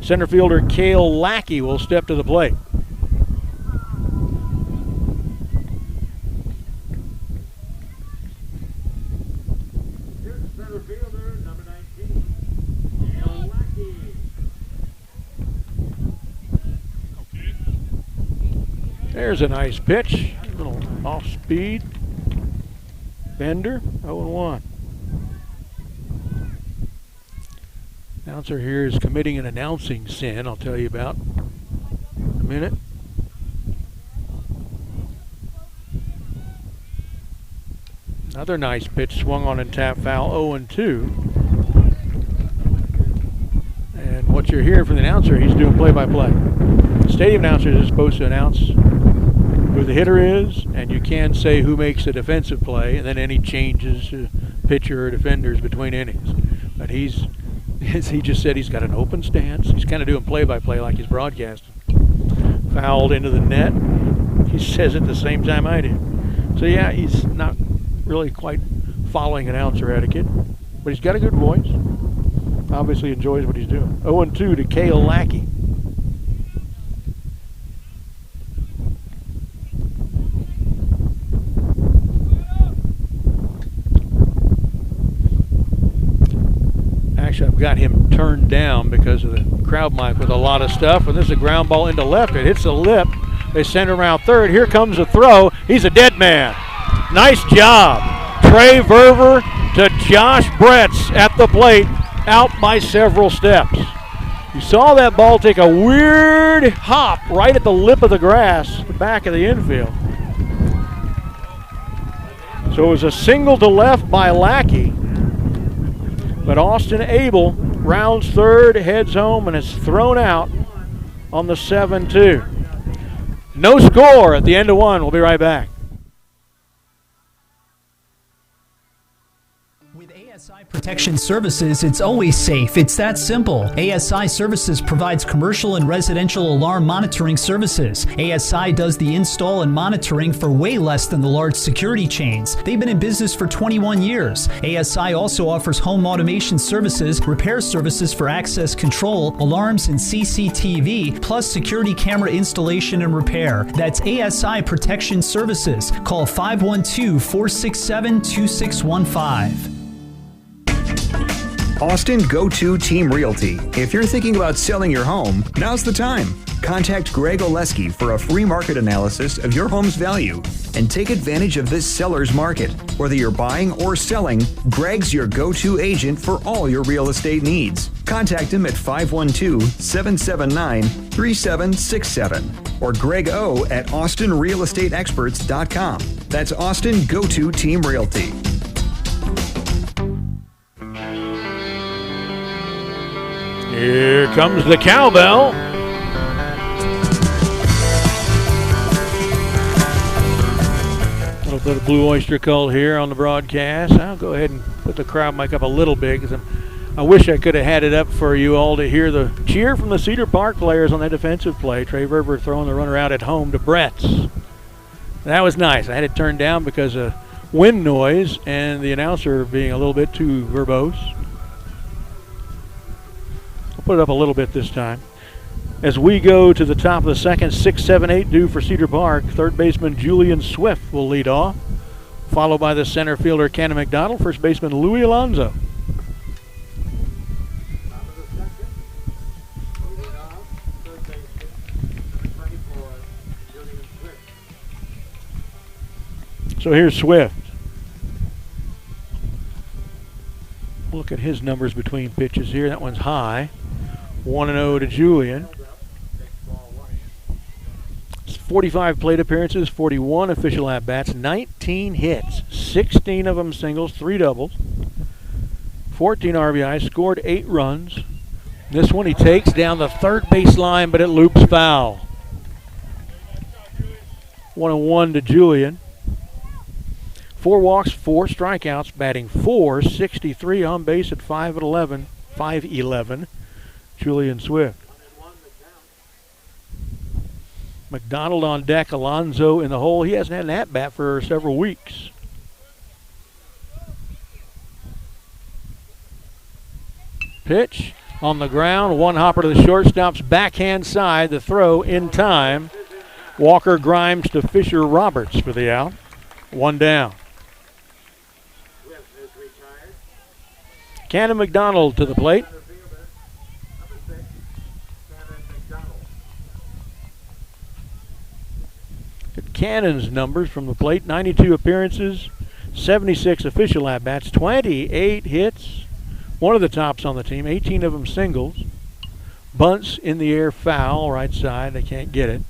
Center fielder Cale Lackey will step to the plate. Here's the center fielder, number 19, Cale Lackey. There's a nice pitch. A little off speed. Bender, 0-1. Announcer here is committing an announcing sin I'll tell you about in a minute. Another nice pitch swung on and tapped foul, 0-2. And what you're hearing from the announcer, he's doing play-by-play. The stadium announcer is supposed to announce who the hitter is, and you can say who makes a defensive play, and then any changes to pitcher or defenders between innings. But he just said he's got an open stance. He's kind of doing play-by-play like he's broadcasting. Fouled into the net. He says it the same time I do. So yeah, he's not really quite following announcer etiquette, but he's got a good voice. Obviously enjoys what he's doing. 0-2 to Cale Lackey. Actually, I've got him turned down because of the crowd mic with a lot of stuff. And this is a ground ball into left. It hits the lip. They send him around third. Here comes a throw. He's a dead man. Nice job. Trey Verver to Josh Bretz at the plate, out by several steps. You saw that ball take a weird hop right at the lip of the grass, the back of the infield. So it was a single to left by Lackey. But Austin Abel rounds third, heads home, and is thrown out on the 7-2. No score at the end of 1. We'll be right back. ASI Protection Services, it's always safe. It's that simple. ASI Services provides commercial and residential alarm monitoring services. ASI does the install and monitoring for way less than the large security chains. They've been in business for 21 years. ASI also offers home automation services, repair services for access control, alarms and CCTV, plus security camera installation and repair. That's ASI Protection Services. Call 512-467-2615. Austin Go-To Team Realty. If you're thinking about selling your home, now's the time. Contact Greg Oleski for a free market analysis of your home's value and take advantage of this seller's market. Whether you're buying or selling, Greg's your go-to agent for all your real estate needs. Contact him at 512-779-3767 or Greg O at AustinRealEstateExperts.com. That's Austin Go-To Team Realty. Here comes the cowbell. A little bit of Blue Oyster Cult here on the broadcast. I'll go ahead and put the crowd mic up a little bit because I wish I could have had it up for you all to hear the cheer from the Cedar Park players on that defensive play. Trey Verber throwing the runner out at home to Bretts. That was nice. I had it turned down because of wind noise and the announcer being a little bit too verbose. I'll put it up a little bit this time. As we go to the top of the second, 6-7-8 due for Cedar Park. Third baseman Julian Swift will lead off, followed by the center fielder Cannon McDonald, first baseman Louis Alonso. So here's Swift. Look at his numbers between pitches here. That one's high. 1-0 to Julian. 45 plate appearances, 41 official at-bats, 19 hits, 16 of them singles, 3 doubles, 14 RBIs, scored 8 runs. This one he takes down the third base line, but it loops foul. 1-1 to Julian. 4 walks, 4 strikeouts, batting .463 on base at 5'11", Julian Swift. McDonald on deck, Alonso in the hole. He hasn't had an at-bat for several weeks. Pitch on the ground, one hopper to the shortstop's backhand side. The throw in time. Walker Grimes to Fisher Roberts for the out. 1 down. Cannon McDonald to the plate. Cannon's numbers from the plate: 92 appearances, 76 official at-bats, 28 hits, one of the tops on the team, 18 of them singles. Bunts in the air, foul, right side, they can't get it.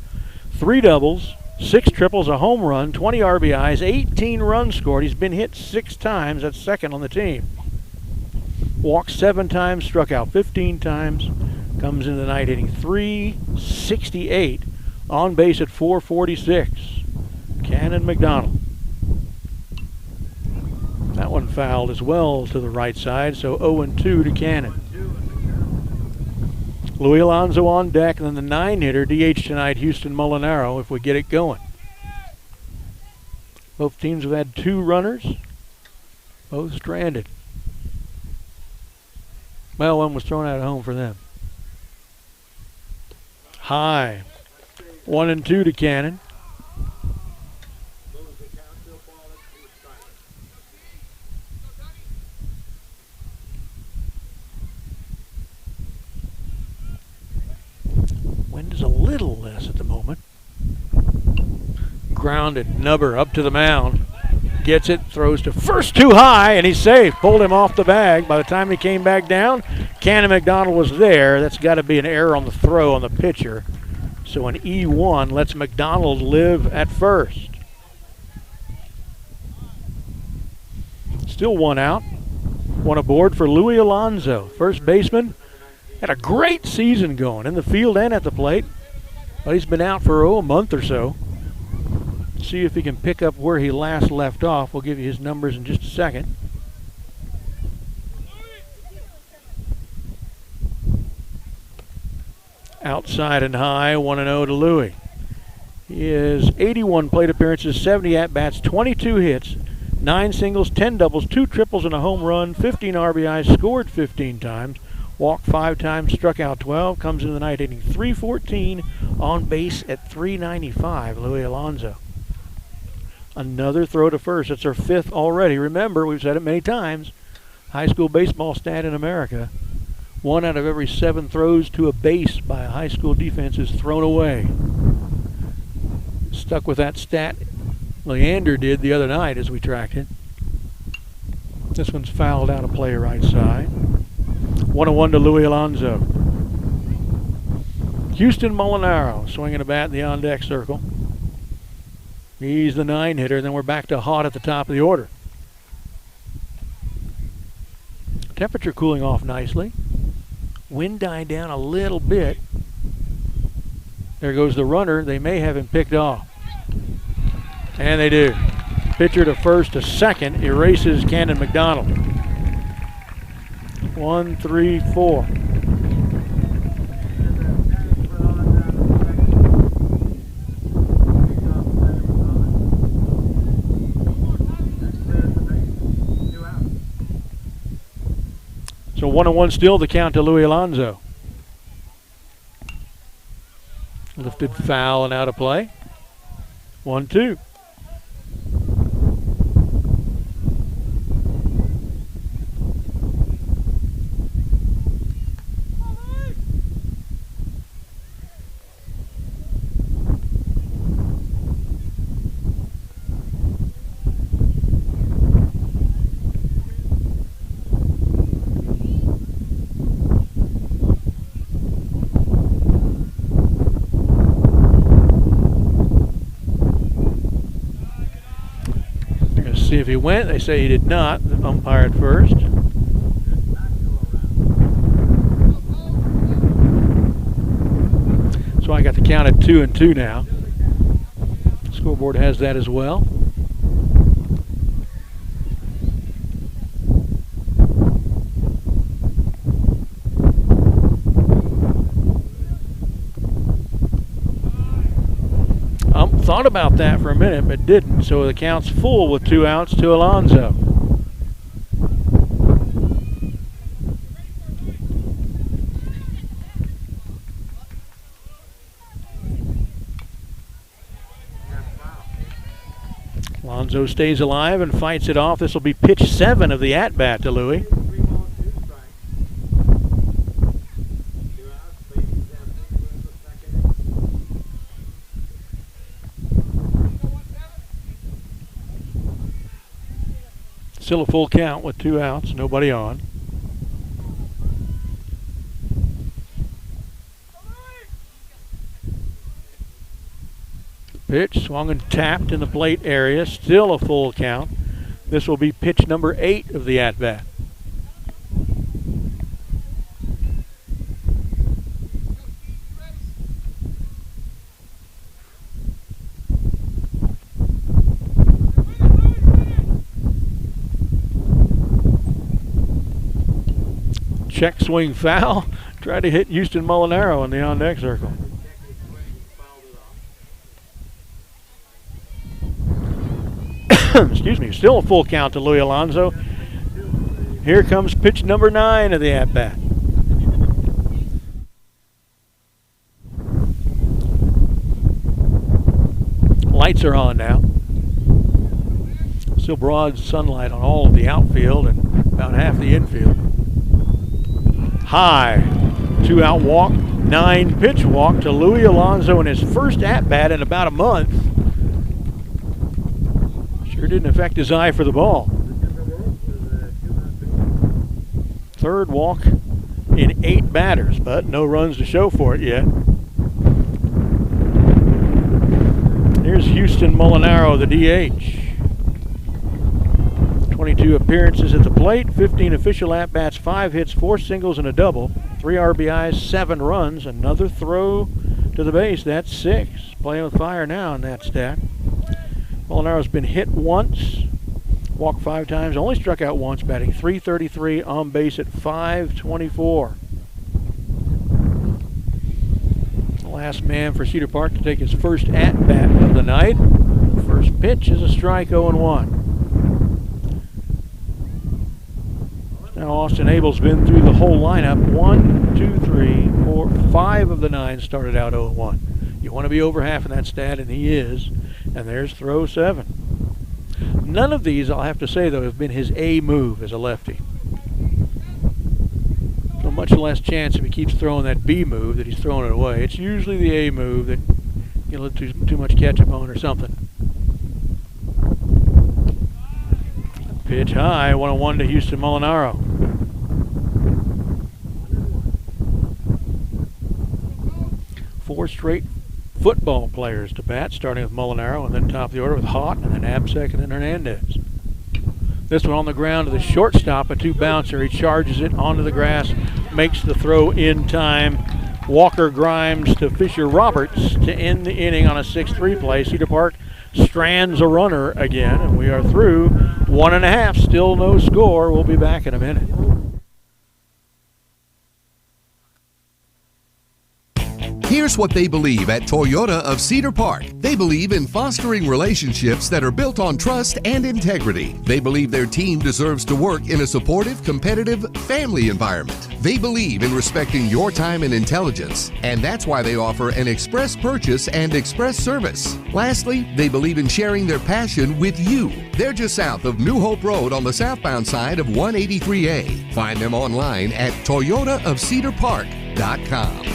3 doubles, 6 triples, a home run, 20 RBIs, 18 runs scored. He's been hit 6 times, that's second on the team. Walked 7 times, struck out 15 times, comes into the night hitting .368, on base at .446. Cannon McDonald. That one fouled as well to the right side, so 0-2 to Cannon. Louis Alonso on deck, and then the 9-hitter, DH tonight, Houston Molinaro, if we get it going. Both teams have had 2 runners, both stranded. Well, one was thrown out at home for them. High. 1-2 to Cannon. Wind is a little less at the moment. Grounded, Nubber up to the mound. Gets it, throws to first too high, and he's safe. Pulled him off the bag. By the time he came back down, Cannon McDonald was there. That's got to be an error on the throw on the pitcher. So an E1 lets McDonald live at first. Still 1 out. 1 aboard for Louis Alonso. First baseman. Had a great season going in the field and at the plate. But he's been out for a month or so. See if he can pick up where he last left off. We'll give you his numbers in just a second. Outside and high, 1-0 to Louis. He has 81 plate appearances, 70 at-bats, 22 hits, 9 singles, 10 doubles, 2 triples, and a home run, 15 RBIs, scored 15 times, walked 5 times, struck out 12, comes into the night hitting .314, on base at .395, Louis Alonso. Another throw to first. It's our 5th already. Remember, we've said it many times, high school baseball stat in America. 1 out of every 7 throws to a base by a high school defense is thrown away. Stuck with that stat Leander did the other night as we tracked it. This one's fouled out of play right side. 1-1 to Louis Alonso. Houston Molinaro swinging a bat in the on-deck circle. He's the 9 hitter. Then we're back to Haught at the top of the order. Temperature cooling off nicely. Wind died down a little bit. There goes the runner. They may have him picked off. And they do. Pitcher to first to second erases Cannon McDonald. 1, 3, 4. So 1-1 still, the count to Louis Alonso. Lifted foul and out of play. 1-2. See if he went. They say he did not. The umpire at first. So I got the count at 2-2 now. Scoreboard has that as well. Thought about that for a minute, but didn't. So the count's full with 2 outs to Alonso. Alonso stays alive and fights it off. This will be pitch 7 of the at-bat to Louis. Still a full count with 2 outs, nobody on. Pitch swung and tapped in the plate area. Still a full count. This will be pitch number 8 of the at-bat. Check swing foul. Tried to hit Houston Molinaro in the on-deck circle. Excuse me. Still a full count to Louis Alonso. Here comes pitch number 9 of the at-bat. Lights are on now. Still broad sunlight on all of the outfield and about half the infield. High, 2-out walk, 9-pitch walk to Louis Alonso in his first at-bat in about a month. Sure didn't affect his eye for the ball. 3rd walk in 8 batters, but no runs to show for it yet. Here's Houston Molinaro, the DH. 22 appearances at the plate, 15 official at-bats, 5 hits, 4 singles and a double, 3 RBIs, 7 runs, another throw to the base. That's 6. Playing with fire now in that stat. Molinaro's been hit once, walked 5 times, only struck out once, batting .333, on base at .524. The last man for Cedar Park to take his first at-bat of the night. First pitch is a strike, 0-1. Now Austin Abel's been through the whole lineup. 1, 2, 3, 4, 5 of the 9 started out 0-1. You want to be over half in that stat, and he is. And there's throw 7. None of these, I'll have to say, though, have been his A move as a lefty. So much less chance if he keeps throwing that B move that he's throwing it away. It's usually the A move that you know too much catch-up on or something. Pitch high, 1-1 to Houston Molinaro. Four straight football players to bat, starting with Molinaro and then top of the order with Haught and then Absek and then Hernandez. This one on the ground to the shortstop, a two-bouncer. He charges it onto the grass, makes the throw in time. Walker Grimes to Fisher Roberts to end the inning on a 6-3 play. Cedar Park strands a runner again, and we are through 1.5. Still no score. We'll be back in a minute. Here's what they believe at Toyota of Cedar Park. They believe in fostering relationships that are built on trust and integrity. They believe their team deserves to work in a supportive, competitive, family environment. They believe in respecting your time and intelligence, and that's why they offer an express purchase and express service. Lastly, they believe in sharing their passion with you. They're just south of New Hope Road on the southbound side of 183A. Find them online at toyotaofcedarpark.com.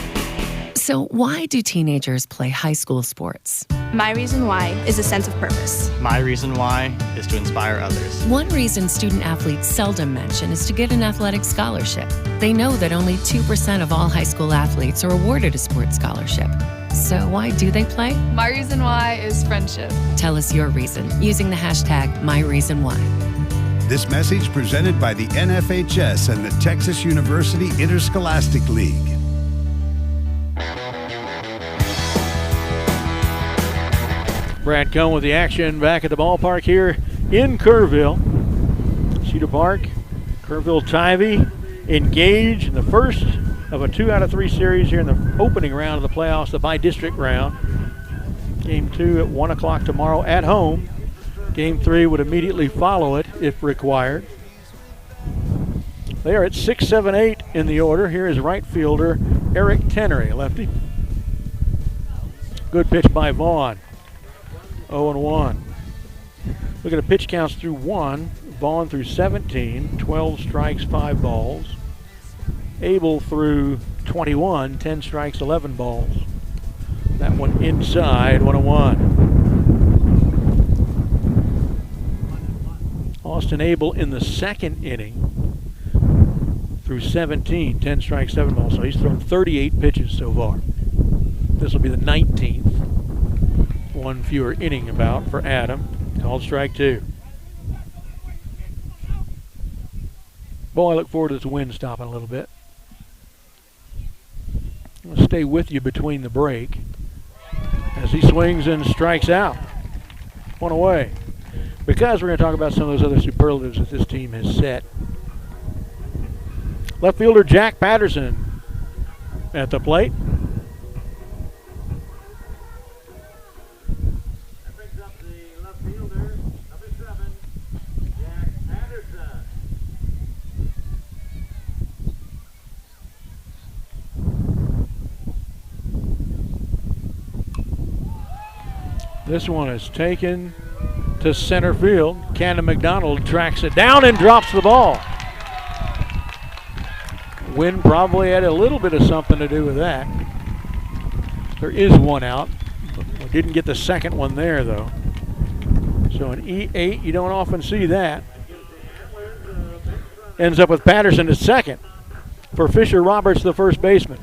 So why do teenagers play high school sports? My reason why is a sense of purpose. My reason why is to inspire others. One reason student athletes seldom mention is to get an athletic scholarship. They know that only 2% of all high school athletes are awarded a sports scholarship. So why do they play? My reason why is friendship. Tell us your reason using the hashtag #MyReasonWhy. This message presented by the NFHS and the Texas University Interscholastic League. Brad Cohn with the action back at the ballpark here in Kerrville. Cedar Park, Kerrville Tivy engaged in the first of a 2 out of 3 series here in the opening round of the playoffs, the Bi-district round. Game 2 at 1 o'clock tomorrow at home. Game 3 would immediately follow it if required. They are at 6, 7, 8 in the order. Here is right fielder Eric Tenery, lefty. Good pitch by Vaughn. 0-1. Look at the pitch counts through 1. Vaughn through 17, 12 strikes, 5 balls. Abel through 21, 10 strikes, 11 balls. That one inside, 1-1. Austin Abel in the second inning through 17, 10 strikes, 7 balls. So he's thrown 38 pitches so far. This will be the 19th. One fewer inning about for Adam. Called strike 2. Boy, I look forward to this wind stopping a little bit. I'm going to stay with you between the break as he swings and strikes out. One away. Because we're going to talk about some of those other superlatives that this team has set. Left fielder Jack Patterson at the plate. This one is taken to center field. Cannon McDonald tracks it down and drops the ball. Wind probably had a little bit of something to do with that. There is one out. We didn't get the second one there, though. So an E8, you don't often see that. Ends up with Patterson at second for Fisher Roberts, the first baseman.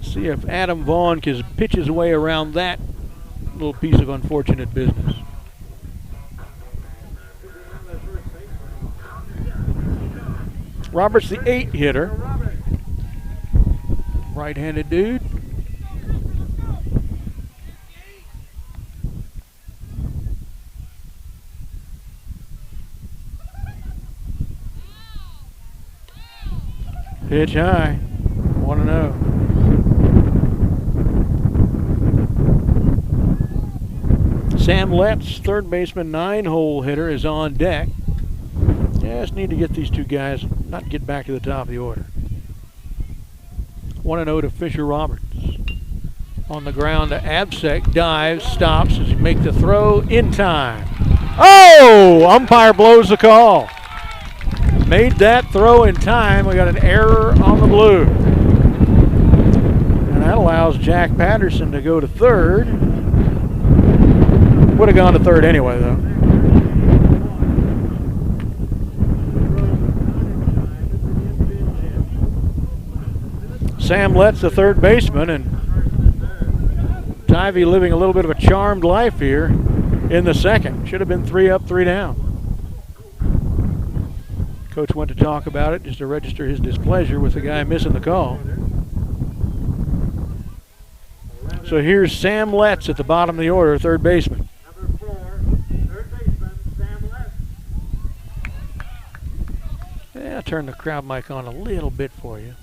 See if Adam Vaughn can pitch his way around that little piece of unfortunate business. Roberts, the 8 hitter. Right-handed dude. Pitch high. 1-0. Sam Letts, third baseman, 9-hole hitter, is on deck. Just need to get these two guys, not get back to the top of the order. 1-0 to Fisher Roberts. On the ground to Absek, dives, stops as he makes the throw in time. Oh, umpire blows the call. Made that throw in time. We got an error on the blue. And that allows Jack Patterson to go to third. Would have gone to third anyway, though. Sam Letts, the third baseman, and Tivy living a little bit of a charmed life here in the second. Should have been 3 up, 3 down. Coach went to talk about it just to register his displeasure with the guy missing the call. So here's Sam Letts at the bottom of the order, third baseman. Number 4, third baseman, Sam Letts. Yeah, I'll turn the crowd mic on a little bit for you.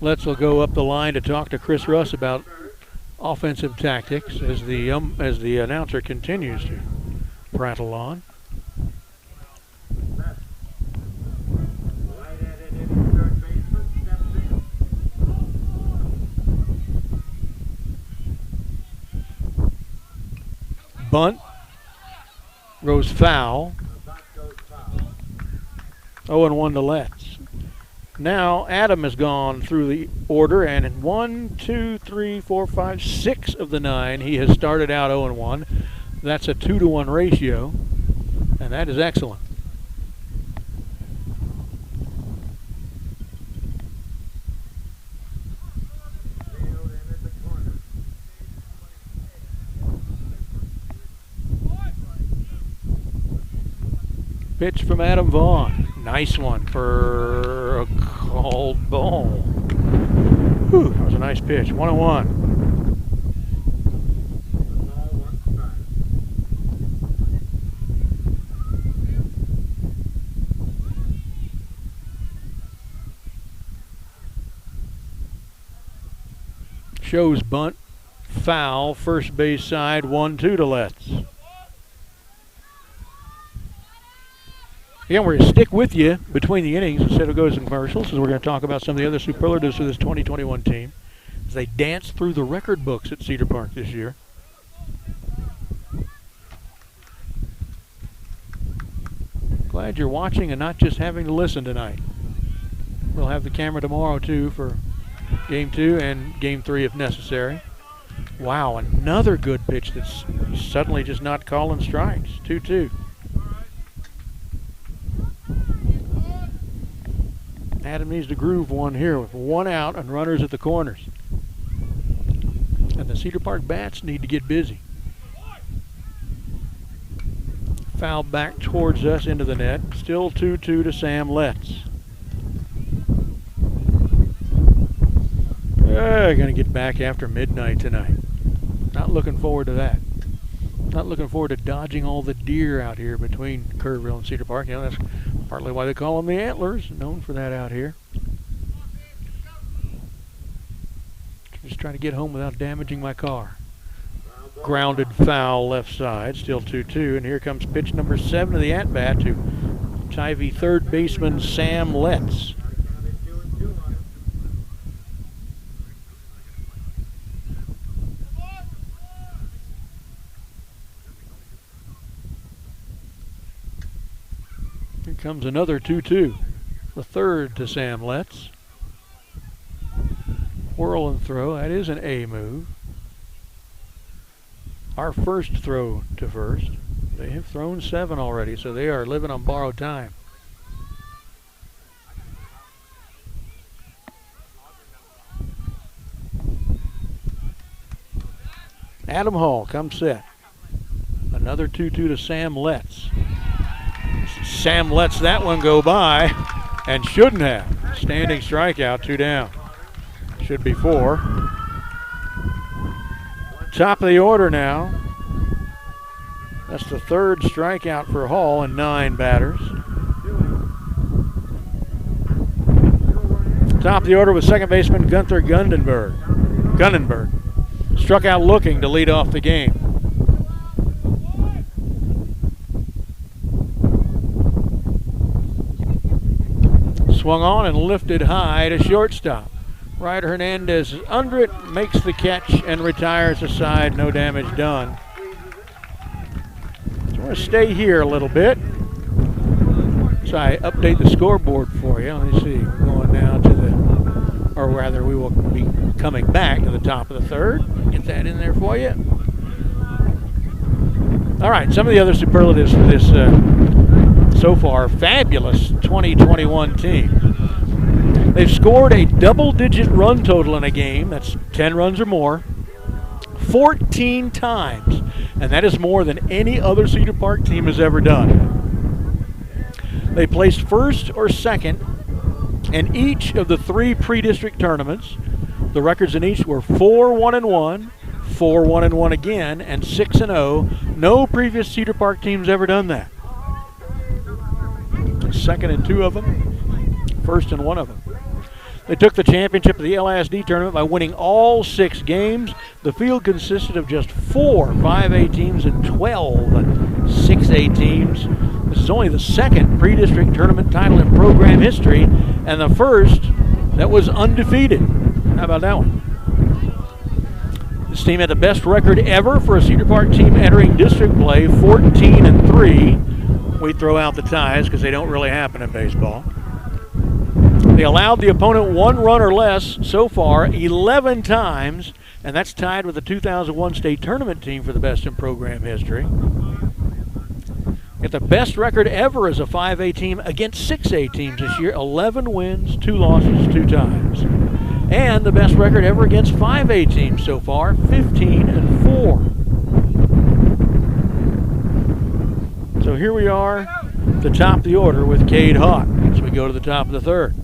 Letts will go up the line to talk to Chris Russ about offensive tactics as the announcer continues to prattle on. Bunt goes foul. 0-1 to Letts. Now Adam has gone through the order, and in 1, 2, 3, 4, 5, 6 of the 9, he has started out 0-1. That's a 2-to-1 ratio, and that is excellent. Pitch from Adam Vaughn. Nice one for a called ball. Whew, that was a nice pitch. 1-1. Shows bunt, foul, first base side, 1-2 to Letts. Again, we're going to stick with you between the innings instead of going to commercials, because we're going to talk about some of the other superlatives for this 2021 team as they dance through the record books at Cedar Park this year. Glad you're watching and not just having to listen tonight. We'll have the camera tomorrow, too, for Game 2 and Game 3 if necessary. Wow, another good pitch that's suddenly just not calling strikes. 2-2. Adam needs to groove one here with 1 out and runners at the corners. And the Cedar Park bats need to get busy. Foul back towards us into the net. Still 2-2 to Sam Letts. Going to get back after midnight tonight. Not looking forward to that. Not looking forward to dodging all the deer out here between Kerrville and Cedar Park. You know, that's partly why they call them the Antlers, known for that out here. Just trying to get home without damaging my car. Grounded foul left side, still 2-2, and here comes pitch number 7 of the at-bat to Tivy third baseman Sam Letts. Here comes another 2-2. The third to Sam Letts. Whirl and throw, that is an A move. Our first throw to first. They have thrown 7 already, so they are living on borrowed time. Adam Hall comes set. Another 2-2 to Sam Letts. Sam lets that one go by and shouldn't have. Standing strikeout, 2 down. Should be 4. Top of the order now. That's the third strikeout for Hall and 9 batters. Top of the order with second baseman Gunther Gunnenberg. Struck out looking to lead off the game. Swung on and lifted high to shortstop. Ryder Hernandez is under it, makes the catch, and retires aside. No damage done. So we're going to stay here a little bit. So I update the scoreboard for you. Let me see. We're going now to the, or rather, we will be coming back to the top of the third. Get that in there for you. All right, some of the other superlatives for this so far, fabulous 2021 team. They've scored a double-digit run total in a game, that's 10 runs or more, 14 times, and that is more than any other Cedar Park team has ever done. They placed first or second in each of the 3 pre-district tournaments. The records in each were 4-1-1, 4-1-1 again, and 6-0. No previous Cedar Park team's ever done that. Second in 2 of them, first in 1 of them. They took the championship of the LISD tournament by winning all 6 games. The field consisted of just 4 5A teams and 12 6A teams. This is only the second pre-district tournament title in program history, and the first that was undefeated. How about that one? This team had the best record ever for a Cedar Park team entering district play, 14-3. We throw out the ties because they don't really happen in baseball. They allowed the opponent 1 run or less so far 11 times, and that's tied with the 2001 state tournament team for the best in program history. Get the best record ever as a 5A team against 6A teams this year, 11 wins, 2 losses, 2 ties. And the best record ever against 5A teams so far, 15-4. So here we are, the top of the order with Cade Hott as we go to the top of the third.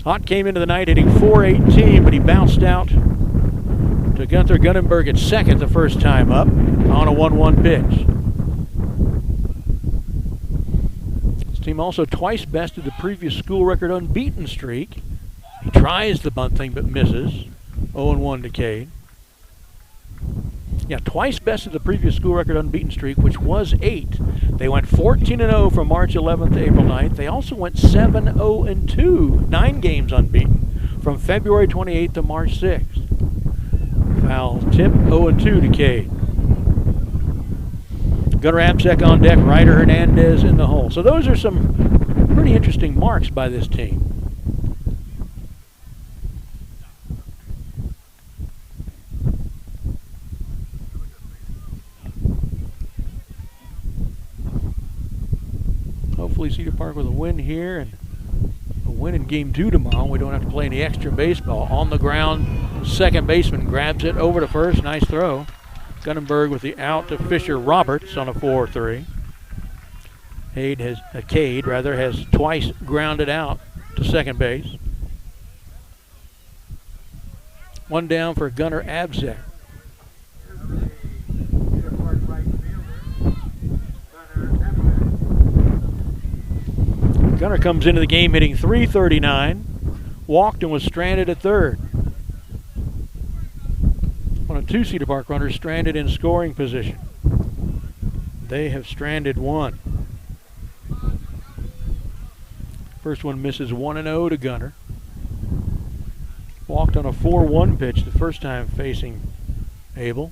Hott came into the night hitting .418, but he bounced out to Gunther Gunnenberg at second the first time up on a 1-1 pitch. This team also twice bested the previous school record unbeaten streak. He tries the bunt thing but misses. 0-1 to Cade. Yeah, twice bested the previous school record unbeaten streak, which was 8. They went 14-0 from March 11th to April 9th. They also went 7-0-2, 9 games unbeaten, from February 28th to March 6th. Foul tip, 0-2 to Cade. Gunnar Absek on deck, Ryder Hernandez in the hole. So those are some pretty interesting marks by this team. Hopefully Cedar Park with a win here and a win in game 2 tomorrow. We don't have to play any extra baseball. On the ground, second baseman grabs it over to first. Nice throw. Gunnenberg with the out to Fisher Roberts on a 4-3. Cade has twice grounded out to second base. 1 down for Gunnar Abzek. Gunnar comes into the game hitting .339, walked and was stranded at third. One of 2 Cedar Park runners stranded in scoring position. They have stranded 1. First one misses 1-0 to Gunnar. Walked on a 4-1 pitch the first time facing Abel.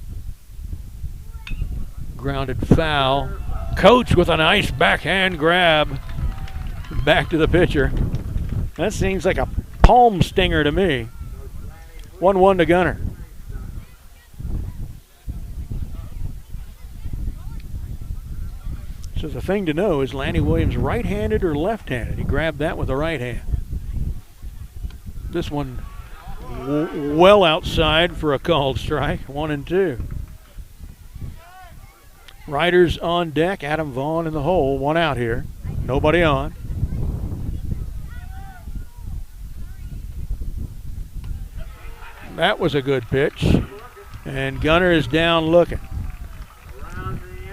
Grounded foul. Coach with a nice backhand grab. Back to the pitcher. That seems like a palm stinger to me. 1-1 to Gunnar. So the thing to know is Lanny Williams right-handed or left-handed? He grabbed that with the right hand. This one well outside for a called strike. 1-2. Riders on deck. Adam Vaughn in the hole. 1 out here. Nobody on. That was a good pitch. And Gunnar is down looking.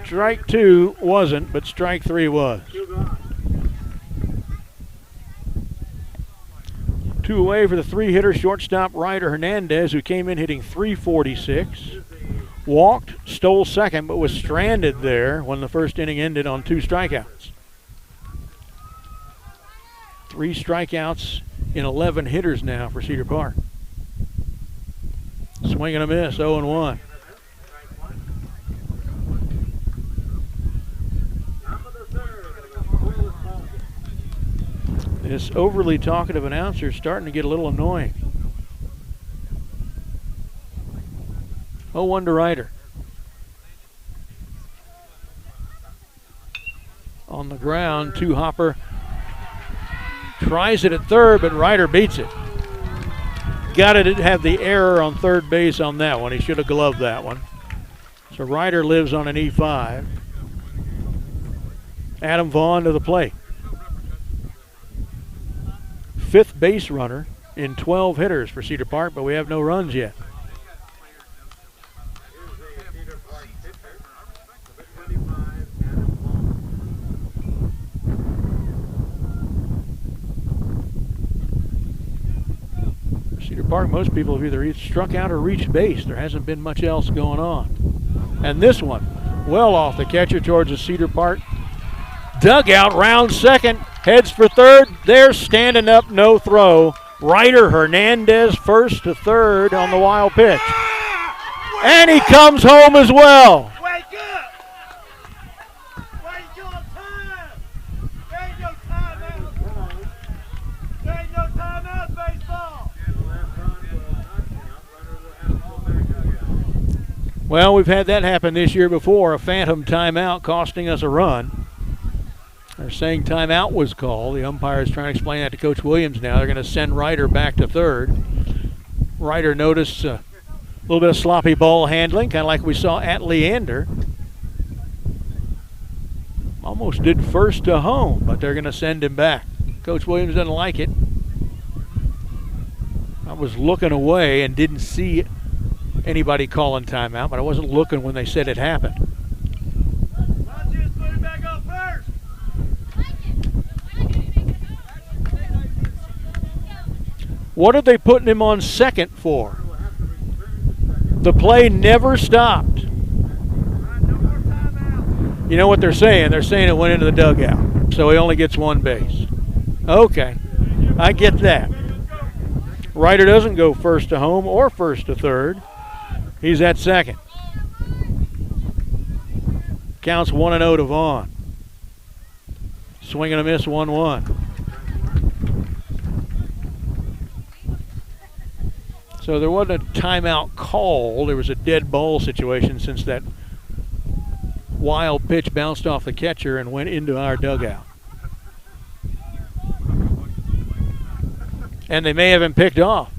Strike 2 wasn't, but strike 3 was. 2 away for the 3-hitter shortstop Ryder Hernandez, who came in hitting .346. Walked, stole second, but was stranded there when the first inning ended on 2 strikeouts. 3 strikeouts in 11 hitters now for Cedar Park. Swing and a miss, 0-1. This overly talkative announcer is starting to get a little annoying. 0-1 to Ryder. On the ground, two-hopper. Tries it at third, but Ryder beats it. Got to have the error on third base on that one. He should have gloved that one. So Ryder lives on an E5. Adam Vaughn to the plate. Fifth base runner in 12 hitters for Cedar Park, but we have no runs yet. Cedar Park, most people have either struck out or reached base. There hasn't been much else going on. And this one, well off the catcher towards the Cedar Park dugout, round second, heads for third. They're standing up, no throw. Ryder Hernandez first to third on the wild pitch. And he comes home as well. Wake up! Wait your time! There ain't no timeout. There ain't no timeout, baseball. Well, we've had that happen this year before, a phantom timeout costing us a run. They're saying timeout was called. The umpire is trying to explain that to Coach Williams now. They're going to send Ryder back to third. Ryder noticed a little bit of sloppy ball handling, kind of like we saw at Leander. Almost did first to home, but they're going to send him back. Coach Williams doesn't like it. I was looking away and didn't see anybody calling timeout, but I wasn't looking when they said it happened. What are they putting him on second for? The play never stopped. You know what they're saying? They're saying it went into the dugout, so he only gets one base. Okay, I get that. Ryder doesn't go first to home or first to third. He's at second. Counts 1-0 to Vaughn. Swing and a miss, 1-1. So there wasn't a timeout call. There was a dead ball situation since that wild pitch bounced off the catcher and went into our dugout. And they may have been picked off.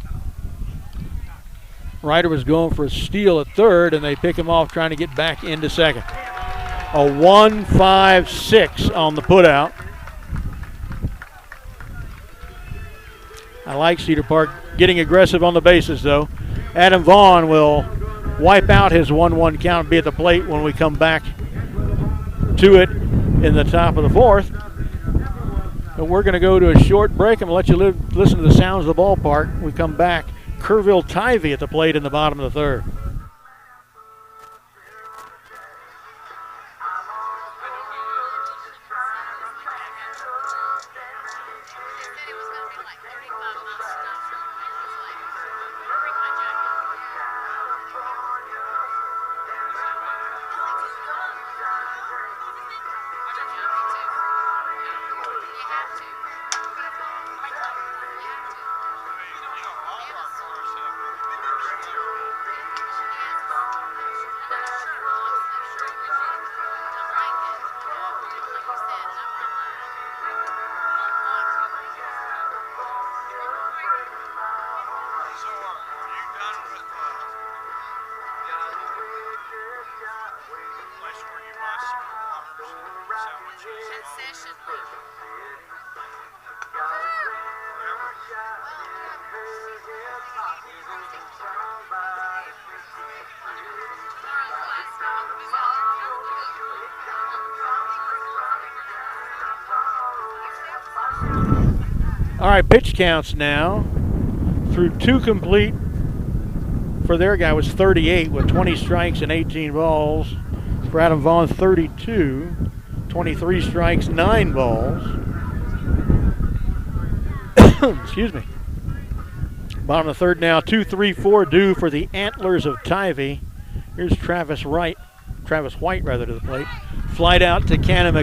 Ryder was going for a steal at third, and they pick him off trying to get back into second. A 1-5-6 on the putout. I like Cedar Park getting aggressive on the bases, though. Adam Vaughn will wipe out his 1-1 count and be at the plate when we come back to it in the top of the fourth. But we're going to go to a short break and let you listen to the sounds of the ballpark. We come back. Kerrville Tivy at the plate in the bottom of the third. All right, pitch counts now through two complete for their guy was 38 with 20 strikes and 18 balls. For Adam Vaughn, 32, 23 strikes, 9 balls. Excuse me. Bottom of the third now, 2-3-4 due for the Antlers of Tivy. Here's Travis White to the plate. Flight out to Gunnar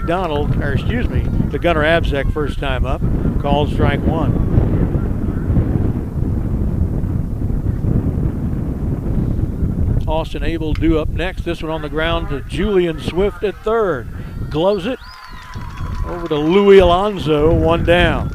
Abzek first time up. Called strike one. Austin Abel due up next. This one on the ground to Julian Swift at third. Gloves it over to Louis Alonso, one down.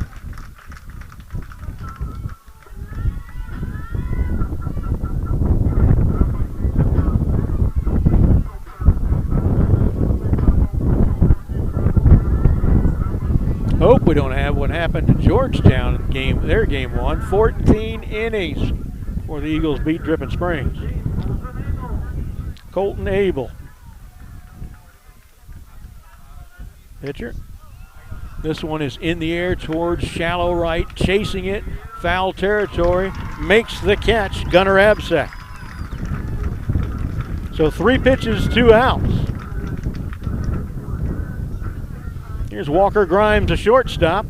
Hope we don't have what happened to Georgetown in their game one. 14 innings for the Eagles beat Dripping Springs. Colton Abel. Pitcher. This one is in the air towards shallow right, chasing it, foul territory, makes the catch, Gunnar Abzek. So 3 pitches, 2 outs. Here's Walker Grimes, a shortstop.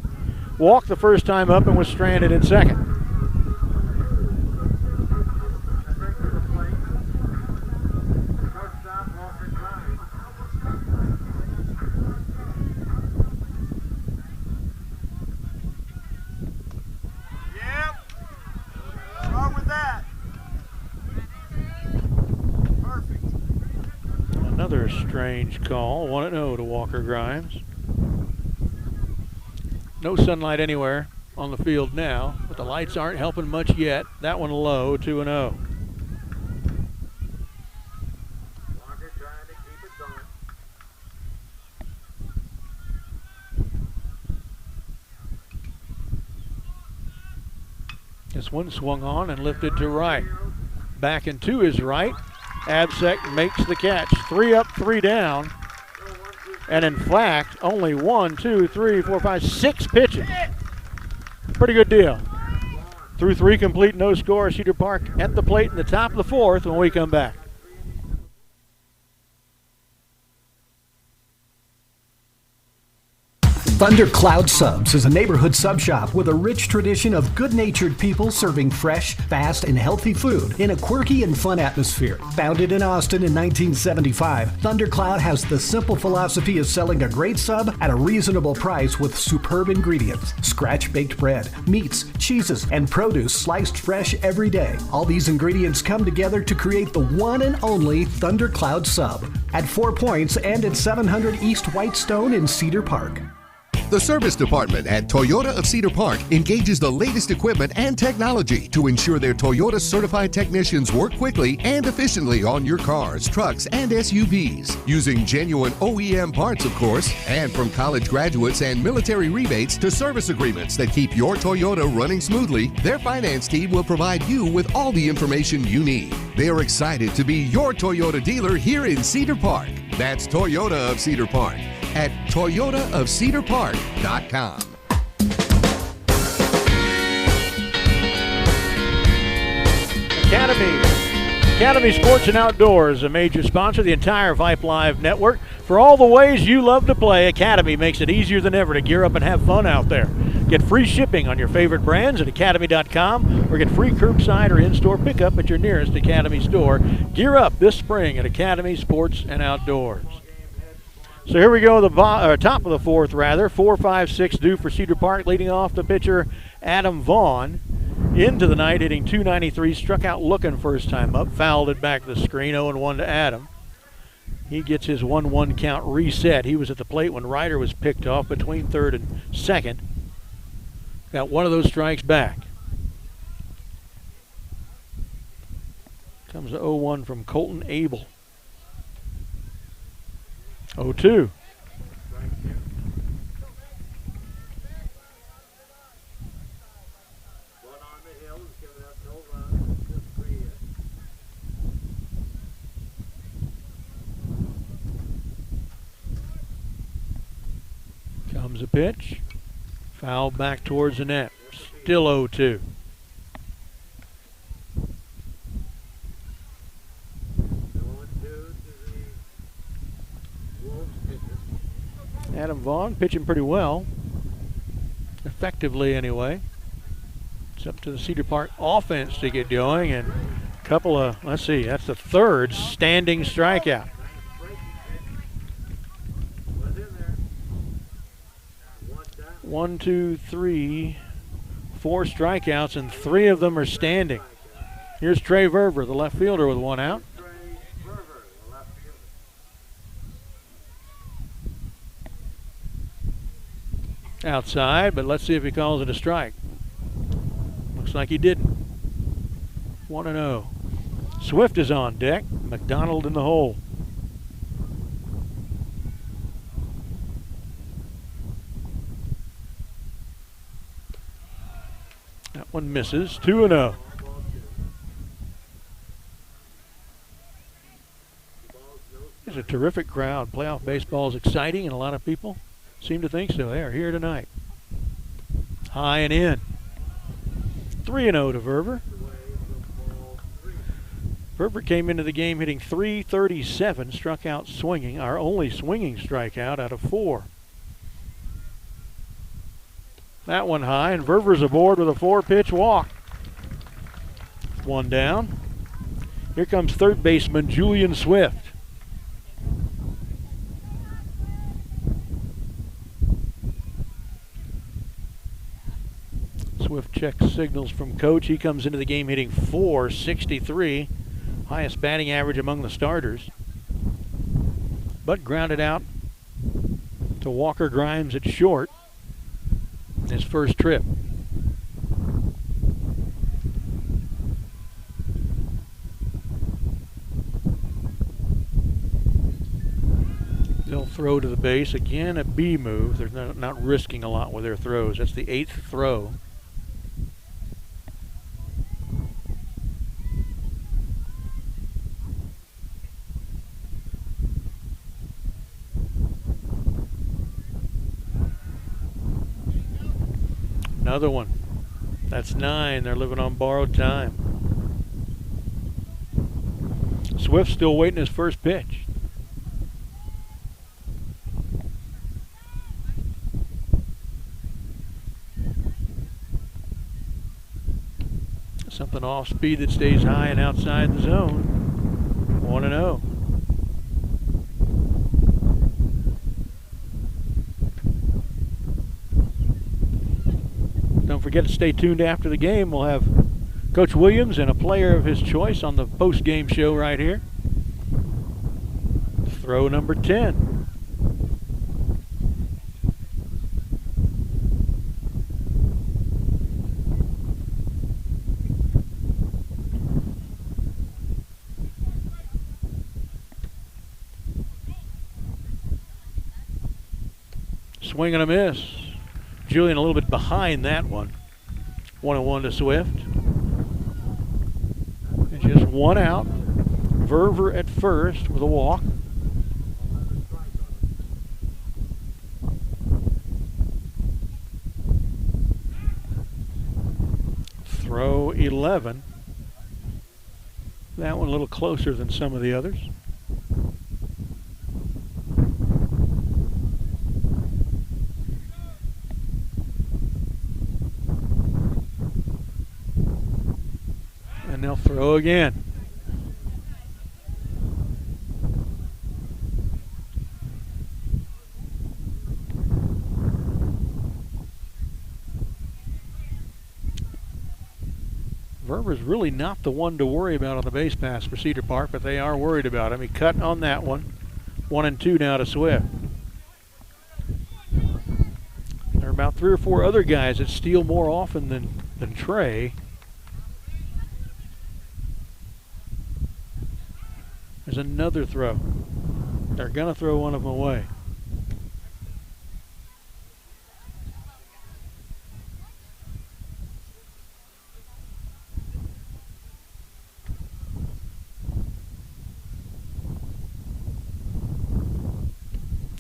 Walked the first time up and was stranded in second. Another strange call, 1-0 to Walker Grimes. No sunlight anywhere on the field now, but the lights aren't helping much yet. That one low, 2-0. This one swung on and lifted to right. Back and to his right. Abzek makes the catch. 3 up, 3 down. And in fact, only 1, 2, 3, 4, 5, 6 pitches. Pretty good deal. Through 3 complete, no score. Cedar Park at the plate in the top of the 4th when we come back. Thundercloud Subs is a neighborhood sub shop with a rich tradition of good-natured people serving fresh, fast, and healthy food in a quirky and fun atmosphere. Founded in Austin in 1975, Thundercloud has the simple philosophy of selling a great sub at a reasonable price with superb ingredients. Scratch-baked bread, meats, cheeses, and produce sliced fresh every day. All these ingredients come together to create the one and only Thundercloud Sub at 4 Points and at 700 East Whitestone in Cedar Park. The service department at Toyota of Cedar Park engages the latest equipment and technology to ensure their Toyota certified technicians work quickly and efficiently on your cars, trucks, and SUVs. Using genuine OEM parts, of course, and from college graduates and military rebates to service agreements that keep your Toyota running smoothly, their finance team will provide you with all the information you need. They are excited to be your Toyota dealer here in Cedar Park. That's Toyota of Cedar Park at toyotaofcedarpark.com. Academy Sports and Outdoors, a major sponsor of the entire Vype Live network. For all the ways you love to play, Academy makes it easier than ever to gear up and have fun out there. Get free shipping on your favorite brands at academy.com or get free curbside or in-store pickup at your nearest Academy store. Gear up this spring at Academy Sports and Outdoors. So here we go, the top of the 4th, rather. 4, 5, 6 due for Cedar Park, leading off the pitcher Adam Vaughn. Into the night, hitting .293, struck out looking first time up, fouled it back to the screen, 0-1 to Adam. He gets his 1-1 count reset. He was at the plate when Ryder was picked off between third and second. Got one of those strikes back. Comes the 0-1 from Colton Abel. 0-2. Comes a pitch. Foul back towards the net. Still 0-2. Adam Vaughn pitching pretty well. Effectively, anyway. It's up to the Cedar Park offense to get going, and a couple of, let's see, that's the third standing strikeout. One, two, three, 4 strikeouts, and 3 of them are standing. Here's Trey Verver, the left fielder, with 1 out. Outside, but let's see if he calls it a strike. Looks like he didn't. 1-0. Swift is on deck. McDonald in the hole. That one misses. 2-0. It's a terrific crowd. Playoff baseball is exciting, and a lot of people seem to think so. They are here tonight. High and in. 3-0 to Verver. Verver came into the game hitting .337, struck out swinging, our only swinging strikeout out of 4. That one high, and Verver's aboard with a 4-pitch walk. 1 down. Here comes third baseman Julian Swift. Swift checks signals from coach. He comes into the game hitting .463, highest batting average among the starters, but grounded out to Walker Grimes at short in his first trip. They'll throw to the base. Again, a B move. They're not risking a lot with their throws. That's the 8th throw. Another one. That's 9. They're living on borrowed time. Swift's still waiting his first pitch. Something off speed that stays high and outside the zone. 1-0. Don't forget to stay tuned after the game. We'll have Coach Williams and a player of his choice on the post-game show right here. Throw number 10. Swing and a miss. Julian a little bit behind that one. 1-1 to Swift. And just 1 out. Verver at first with a walk. Throw 11. That one a little closer than some of the others. They'll throw again. Verver's really not the one to worry about on the base pass for Cedar Park, but they are worried about him. He cut on that one. 1-2 now to Swift. There are about 3 or 4 other guys that steal more often than Trey. There's another throw. They're going to throw one of them away.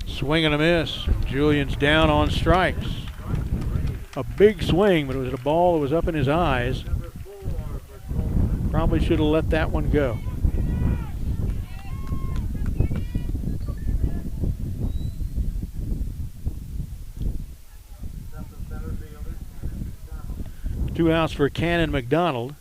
Swing and a miss. Julian's down on strikes. A big swing, but it was a ball that was up in his eyes. Probably should have let that one go. 2 outs for Cannon McDonald.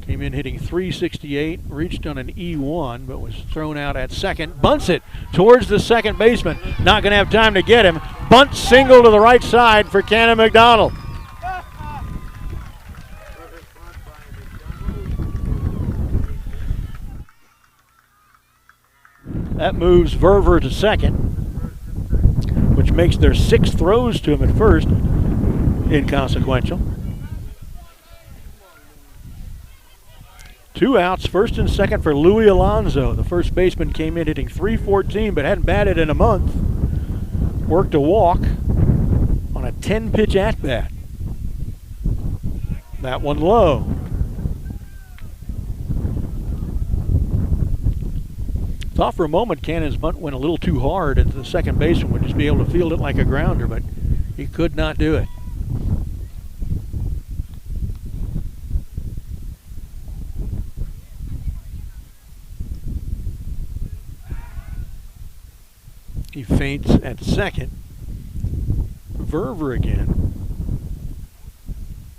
Came in hitting .368, reached on an E1, but was thrown out at second. Bunts it towards the second baseman. Not going to have time to get him. Bunt single to the right side for Cannon McDonald. That moves Verver to second, which makes their 6 throws to him at first inconsequential. 2 outs, first and second for Louis Alonso. The first baseman came in hitting .314, but hadn't batted in a month. Worked a walk on a 10-pitch at-bat. That one low. Thought for a moment Cannon's bunt went a little too hard and the second baseman would just be able to field it like a grounder, but he could not do it. He feints at second. Verver again.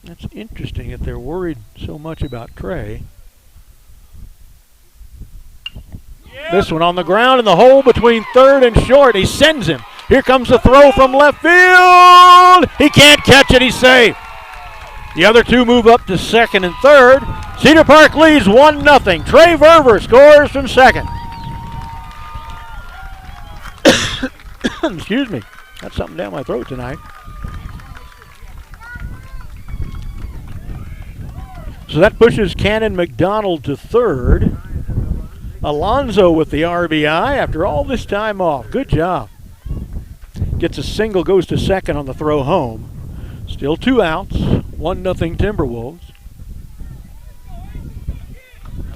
That's interesting that they're worried so much about Trey. This one on the ground in the hole between third and short. He sends him. Here comes the throw from left field. He can't catch it. He's safe. The other two move up to second and third. Cedar Park leads 1-0. Trey Verver scores from second. Excuse me. Got something down my throat tonight. So that pushes Cannon McDonald to third. Alonso with the RBI after all this time off. Good job. Gets a single, goes to second on the throw home. Still 2 outs, 1-0 Timberwolves.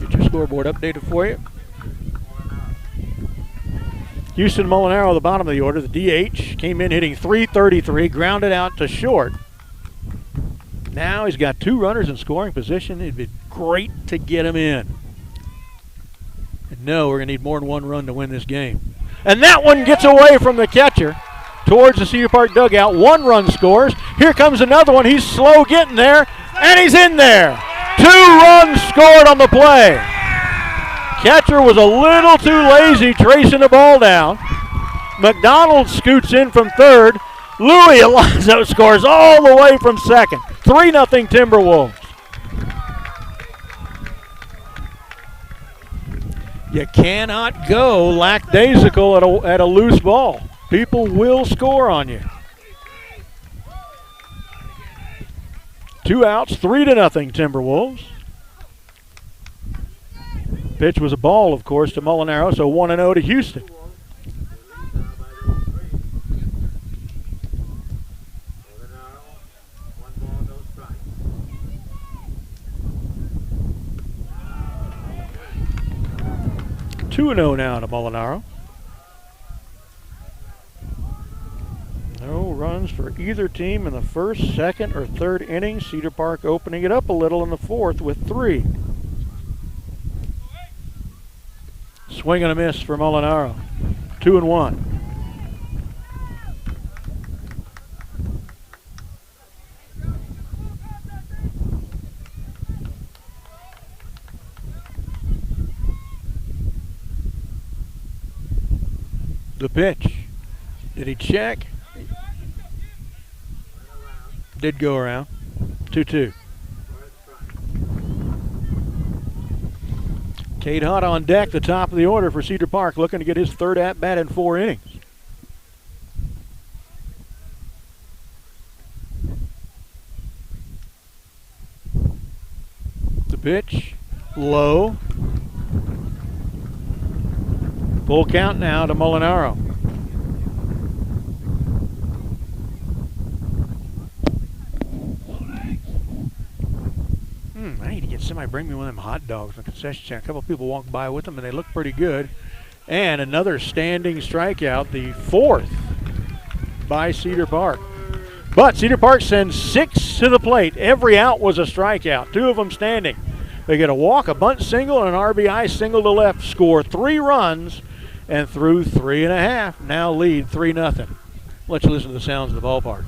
Get your scoreboard updated for you. Houston Molinaro, the bottom of the order, the DH, came in hitting .333, grounded out to short. Now he's got 2 runners in scoring position. It'd be great to get him in. And no, we're going to need more than 1 run to win this game. And that one gets away from the catcher towards the Cedar Park dugout. 1 run scores. Here comes another one. He's slow getting there, and he's in there. 2 runs scored on the play. Catcher was a little too lazy tracing the ball down. McDonald scoots in from third. Louis Alonso scores all the way from second. 3-0 Timberwolves. You cannot go lackadaisical at a loose ball. People will score on you. 2 outs, 3-0 Timberwolves. Pitch was a ball, of course, to Molinaro, so 1-0 to Houston. Two and 0 now to Molinaro. No runs for either team in the first, second, or third innings. Cedar Park opening it up a little in the fourth with 3. Swing and a miss for Molinaro. 2-1. The pitch. Did he check? Did go around. 2-2. Cade Hunt on deck, the top of the order for Cedar Park, looking to get his 3rd at-bat in 4 innings. The pitch, low. Full count now to Molinaro. I need to get somebody bring me one of them hot dogs in the concession stand. A couple of people walked by with them, and they look pretty good. And another standing strikeout, the 4th by Cedar Park. But Cedar Park sends 6 to the plate. Every out was a strikeout, 2 of them standing. They get a walk, a bunt single, and an RBI single to left. Score 3 runs, and through 3.5, now lead 3-0. Let's listen to the sounds of the ballpark.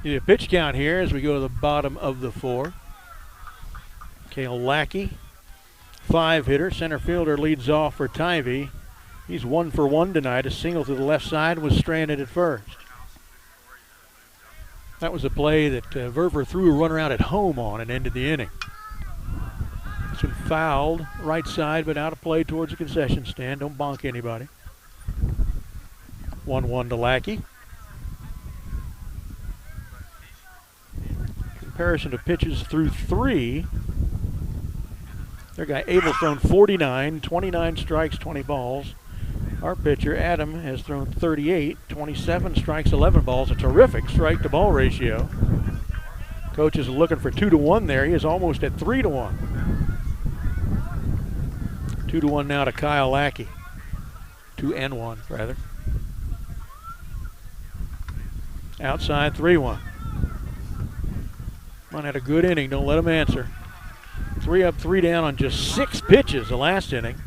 Need a pitch count here as we go to the bottom of the 4. Cale Lackey, 5-hitter. Center fielder leads off for Tivy. He's 1 for 1 tonight. A single to the left side, was stranded at first. That was a play that Verver threw a runner out at home on and ended the inning. This one fouled right side, but out of play towards the concession stand. Don't bonk anybody. 1-1 to Lackey. Comparison to pitches through 3. Their guy Abel's thrown 49, 29 strikes, 20 balls. Our pitcher Adam has thrown 38, 27 strikes, 11 balls. A terrific strike to ball ratio. Coach is looking for 2-1 there. He is almost at 3-1. 2-1 now to Kyle Lackey. 2-1 rather. Outside 3-1. Come on, had a good inning. Don't let him answer. 3 up, 3 down on just 6 pitches the last inning.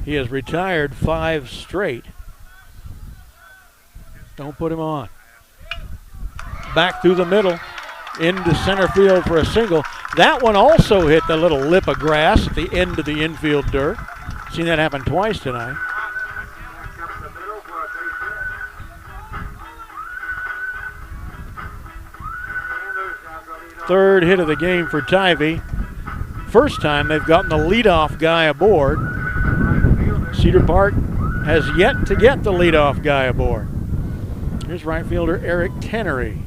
He has retired 5 straight. Don't put him on. Back through the middle into center field for a single. That one also hit the little lip of grass at the end of the infield dirt. Seen that happen twice tonight. Third hit of the game for Tivy. First time they've gotten the leadoff guy aboard. Cedar Park has yet to get the leadoff guy aboard. Here's right fielder Eric Tenery.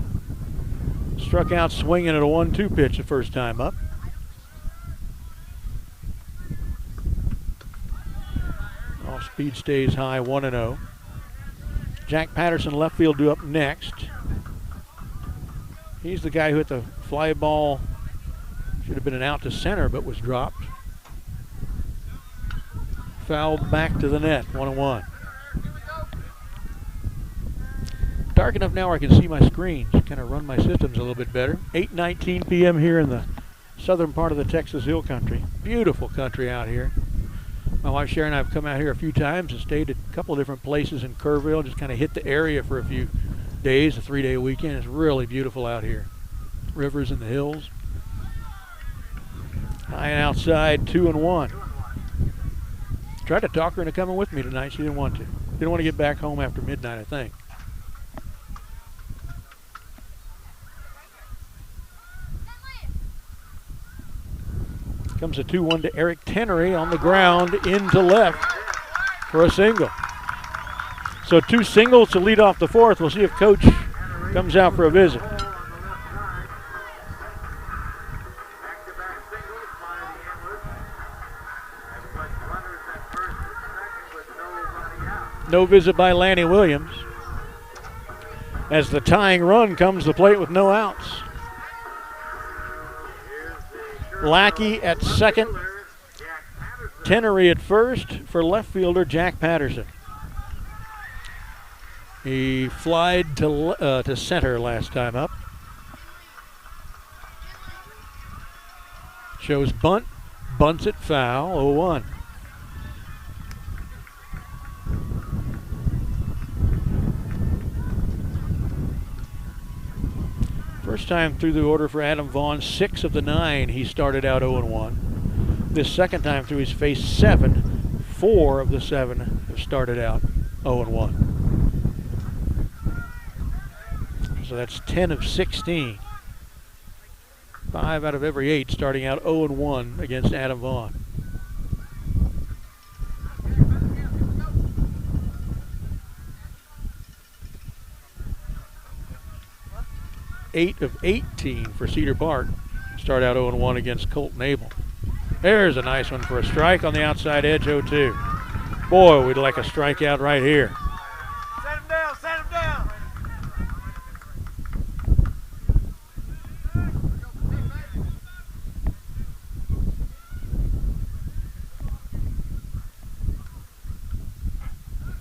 Struck out swinging at a 1-2 pitch the first time up. Off speed stays high, 1-0. Jack Patterson, left field, due up next. He's the guy who hit the fly ball. Should have been an out to center, but was dropped. Fouled back to the net, 1-1. Dark enough now where I can see my screens, kind of run my systems a little bit better. 8:19 p.m. here in the southern part of the Texas Hill Country. Beautiful country out here. My wife Sharon and I have come out here a few times and stayed at a couple of different places in Kerrville, just kind of hit the area for a few days, a 3-day weekend. It's really beautiful out here. Rivers and the hills. High and outside, 2-1. Tried to talk her into coming with me tonight. She didn't want to. Didn't want to get back home after midnight, I think. Comes a 2-1 to Eric Tenery on the ground into left for a single. So 2 singles to lead off the 4th. We'll see if Coach comes out for a visit. No visit by Lanny Williams. As the tying run comes to the plate with no outs. Lackey at second. Tenery at first for left fielder Jack Patterson. He flied to center last time up. Shows bunt, bunts it foul, 0-1. First time through the order for Adam Vaughn, 6 of the 9 he started out 0-1. This second time through he's faced 7. 4 of the 7 have started out 0-1. So that's 10 of 16. 5 out of every 8 starting out 0-1 against Adam Vaughn. Eight of 18 for Cedar Park. Start out 0-1 against Colton Abel. There's a nice one for a strike on the outside edge, 0-2. Boy, we'd like a strikeout right here. Set him down, set him down.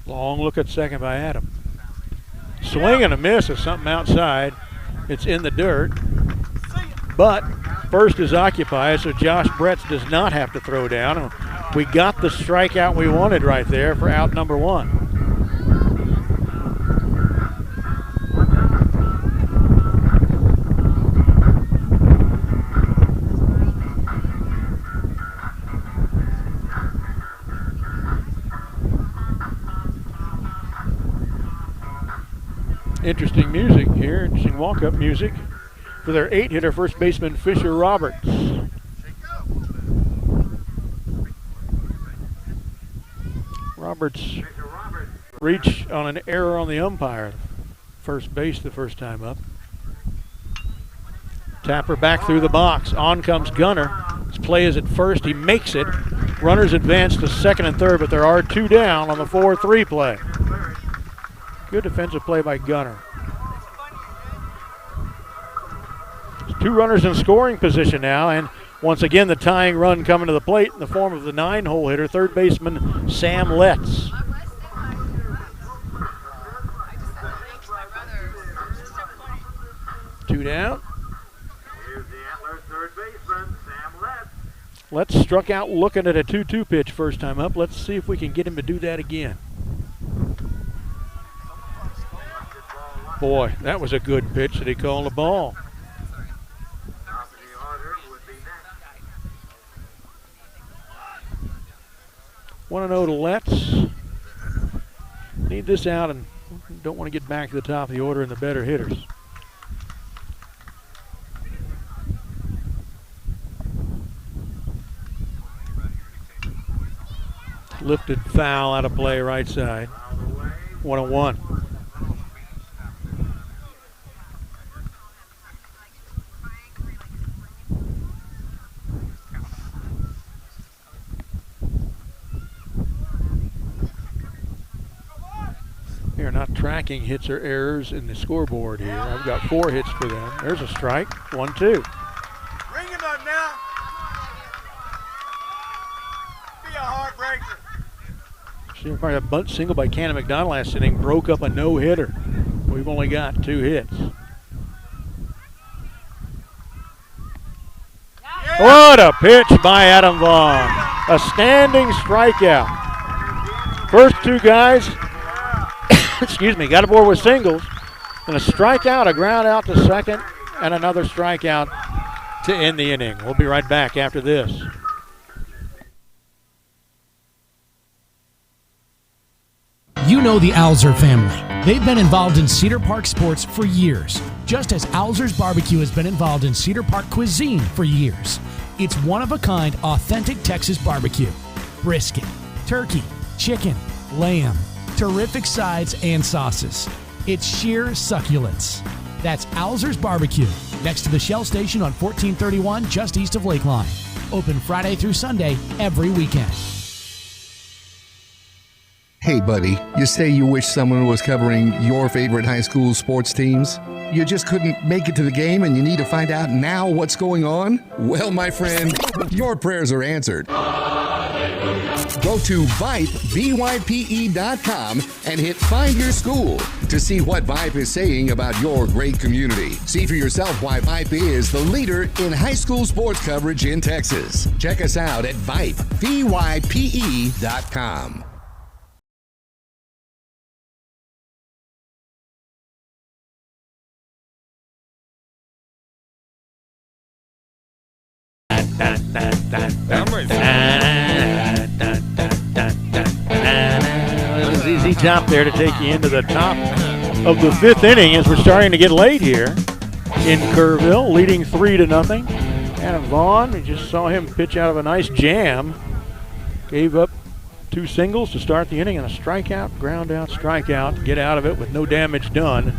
Long look at second by Adam. Swing and a miss is something outside. It's in the dirt, but first is occupied, so Josh Bretz does not have to throw down. We got the strikeout we wanted right there for out number 1. Interesting music here, interesting walk-up music for their 8-hitter first baseman Fisher Roberts. Roberts reached on an error on the umpire. First base the first time up. Tapper back through the box. On comes Gunner. His play is at first. He makes it. Runners advance to second and third, but there are 2 down on the 4-3 play. Good defensive play by Gunner. 2 runners in scoring position now, and once again the tying run coming to the plate in the form of the 9-hole hitter, third baseman Sam Letts. Two down. Here's the Antlers third baseman, Sam Letts. Letts struck out looking at a 2-2 pitch first time up. Let's see if we can get him to do that again. Boy, that was a good pitch that he called the ball. Top of the order would be next. 1-0 to Letts. Need this out and don't want to get back to the top of the order in the better hitters. Lifted foul out of play right side. 1-1. They are not tracking hits or errors in the scoreboard here. I've got 4 hits for them. There's a strike. 1-2. Bring him up now. Be a heartbreaker. A bunt single by Cannon McDonald last inning broke up a no-hitter. We've only got 2 hits. What a pitch by Adam Vaughn. A standing strikeout. First 2 guys, excuse me, got aboard with singles. And a strikeout, a ground out to second, and another strikeout to end the inning. We'll be right back after this. You know the Alzer family. They've been involved in Cedar Park sports for years, just as Alzer's Barbecue has been involved in Cedar Park cuisine for years. It's one-of-a-kind, authentic Texas barbecue. Brisket, turkey, chicken, lamb, terrific sides and sauces. It's sheer succulence. That's Alzer's Barbecue, next to the Shell Station on 1431, just east of Lakeline. Open Friday through Sunday, every weekend. Hey, buddy, you say you wish someone was covering your favorite high school sports teams? You just couldn't make it to the game and you need to find out now what's going on? Well, my friend, your prayers are answered. Go to Vype, VYPE.com, and hit Find Your School to see what Vype is saying about your great community. See for yourself why Vype is the leader in high school sports coverage in Texas. Check us out at Vype, VYPE.com. ZZ Top there to take you into the top of the 5th inning as we're starting to get late here in Kerrville, leading 3-0. Adam Vaughn, we just saw him pitch out of a nice jam. Gave up 2 singles to start the inning and a strikeout, ground out, strikeout. Get out of it with no damage done.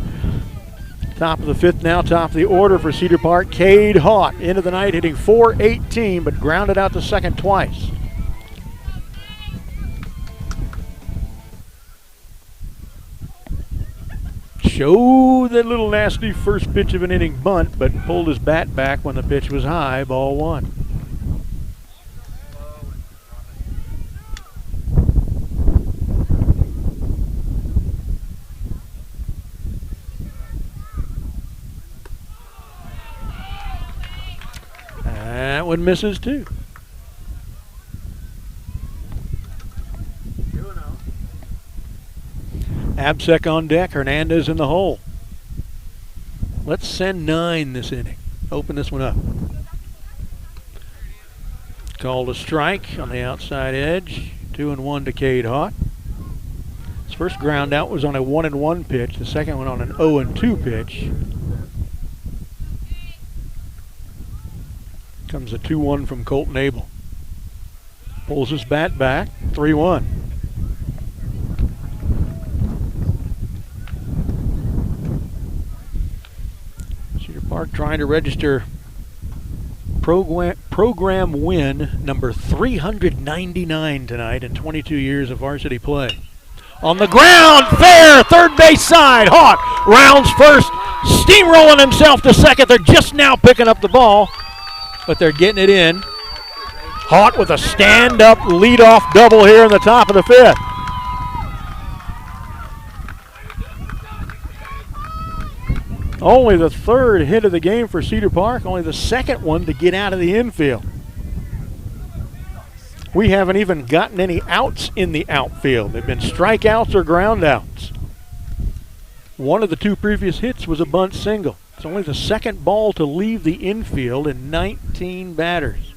Top of the 5th now, top of the order for Cedar Park. Cade Haught into the night, hitting .418, but grounded out to second twice. Showed that little nasty first pitch of an inning bunt, but pulled his bat back when the pitch was high, ball 1. That one misses too. Absek on deck, Hernandez in the hole. Let's send 9 this inning. Open this one up. Called a strike on the outside edge. 2-1 to Cade Haught. His first ground out was on a 1-1 pitch. The second one on an 0-2 pitch. Comes a 2-1 from Colton Abel. Pulls his bat back, 3-1. Cedar Park trying to register program win number 399 tonight in 22 years of varsity play. On the ground, fair, third base side, Haught rounds first, steamrolling himself to second. They're just now picking up the ball, but they're getting it in. Haught with a stand-up leadoff double here in the top of the fifth. Only the third hit of the game for Cedar Park, only the second one to get out of the infield. We haven't even gotten any outs in the outfield. They've been strikeouts or ground outs. One of the two previous hits was a bunt single. It's only the second ball to leave the infield in 19 batters.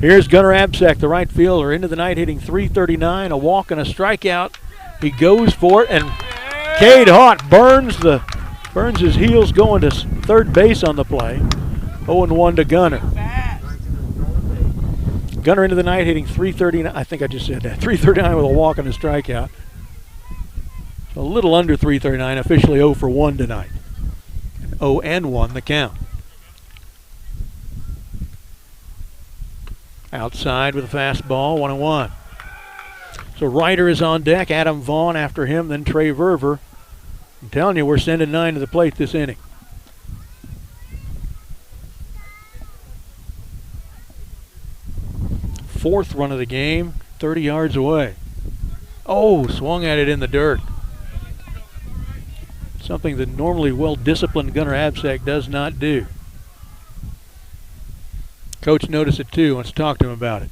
Here's Gunnar Absek, the right fielder, into the night hitting .339, a walk and a strikeout. He goes for it, and Cade Haught burns his heels going to third base on the play. 0-1 to Gunnar. Gunnar into the night hitting .339. I think I just said that. .339 with a walk and a strikeout. So a little under .339, officially 0 for 1 tonight. 0-1 the count. Outside with a fastball, 1-1. So Ryder is on deck, Adam Vaughn after him, then Trey Verver. I'm telling you, we're sending 9 to the plate this inning. Fourth run of the game, 30 yards away. Oh, swung at it in the dirt. Something that normally well-disciplined Gunnar Absek does not do. Coach noticed it too, wants to talk to him about it.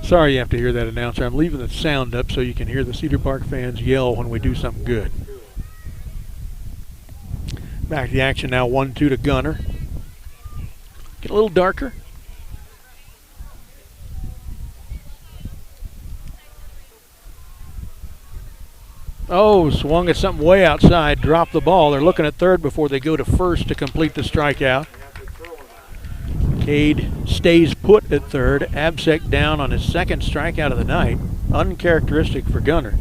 Sorry you have to hear that, announcer. I'm leaving the sound up so you can hear the Cedar Park fans yell when we do something good. Back to the action now, 1-2 to Gunnar. Get a little darker. Oh, swung at something way outside, dropped the ball. They're looking at third before they go to first to complete the strikeout. Cade stays put at third. Absek down on his second strikeout of the night. Uncharacteristic for Gunnar.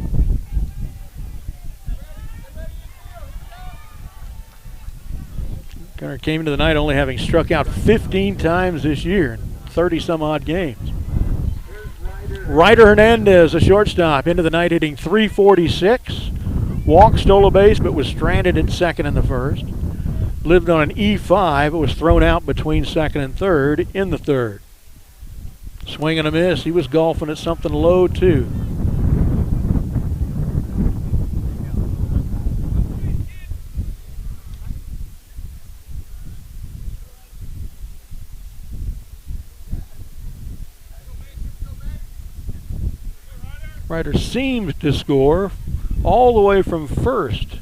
Gunnar came into the night only having struck out 15 times this year in 30-some-odd games. Ryder Hernandez, a shortstop, into the night hitting .346. Walked, stole a base, but was stranded at second in the first. Lived on an E5, but was thrown out between second and third in the third. Swing and a miss. He was golfing at something low, too. Ryder seemed to score all the way from first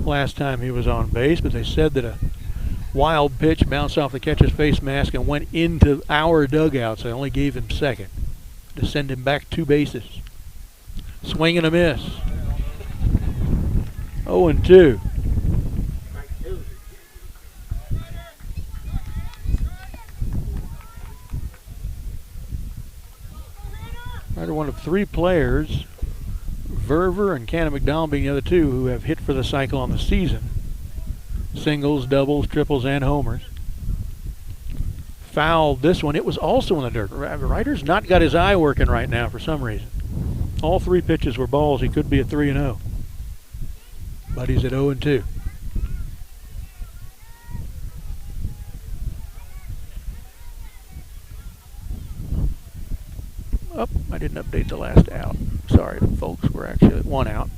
last time he was on base, but they said that a wild pitch bounced off the catcher's face mask and went into our dugout, so they only gave him second to send him back 2 bases. Swing and a miss. 0-2. Ryder, one of 3 players, Verver and Cannon McDonald being the other 2, who have hit for the cycle on the season. Singles, doubles, triples, and homers. Fouled this one. It was also in the dirt. Ryder's not got his eye working right now for some reason. All 3 pitches were balls. He could be at 3-0. But he's at 0-2. Oh, I didn't update the last out. Sorry, folks. We're actually at 1 out.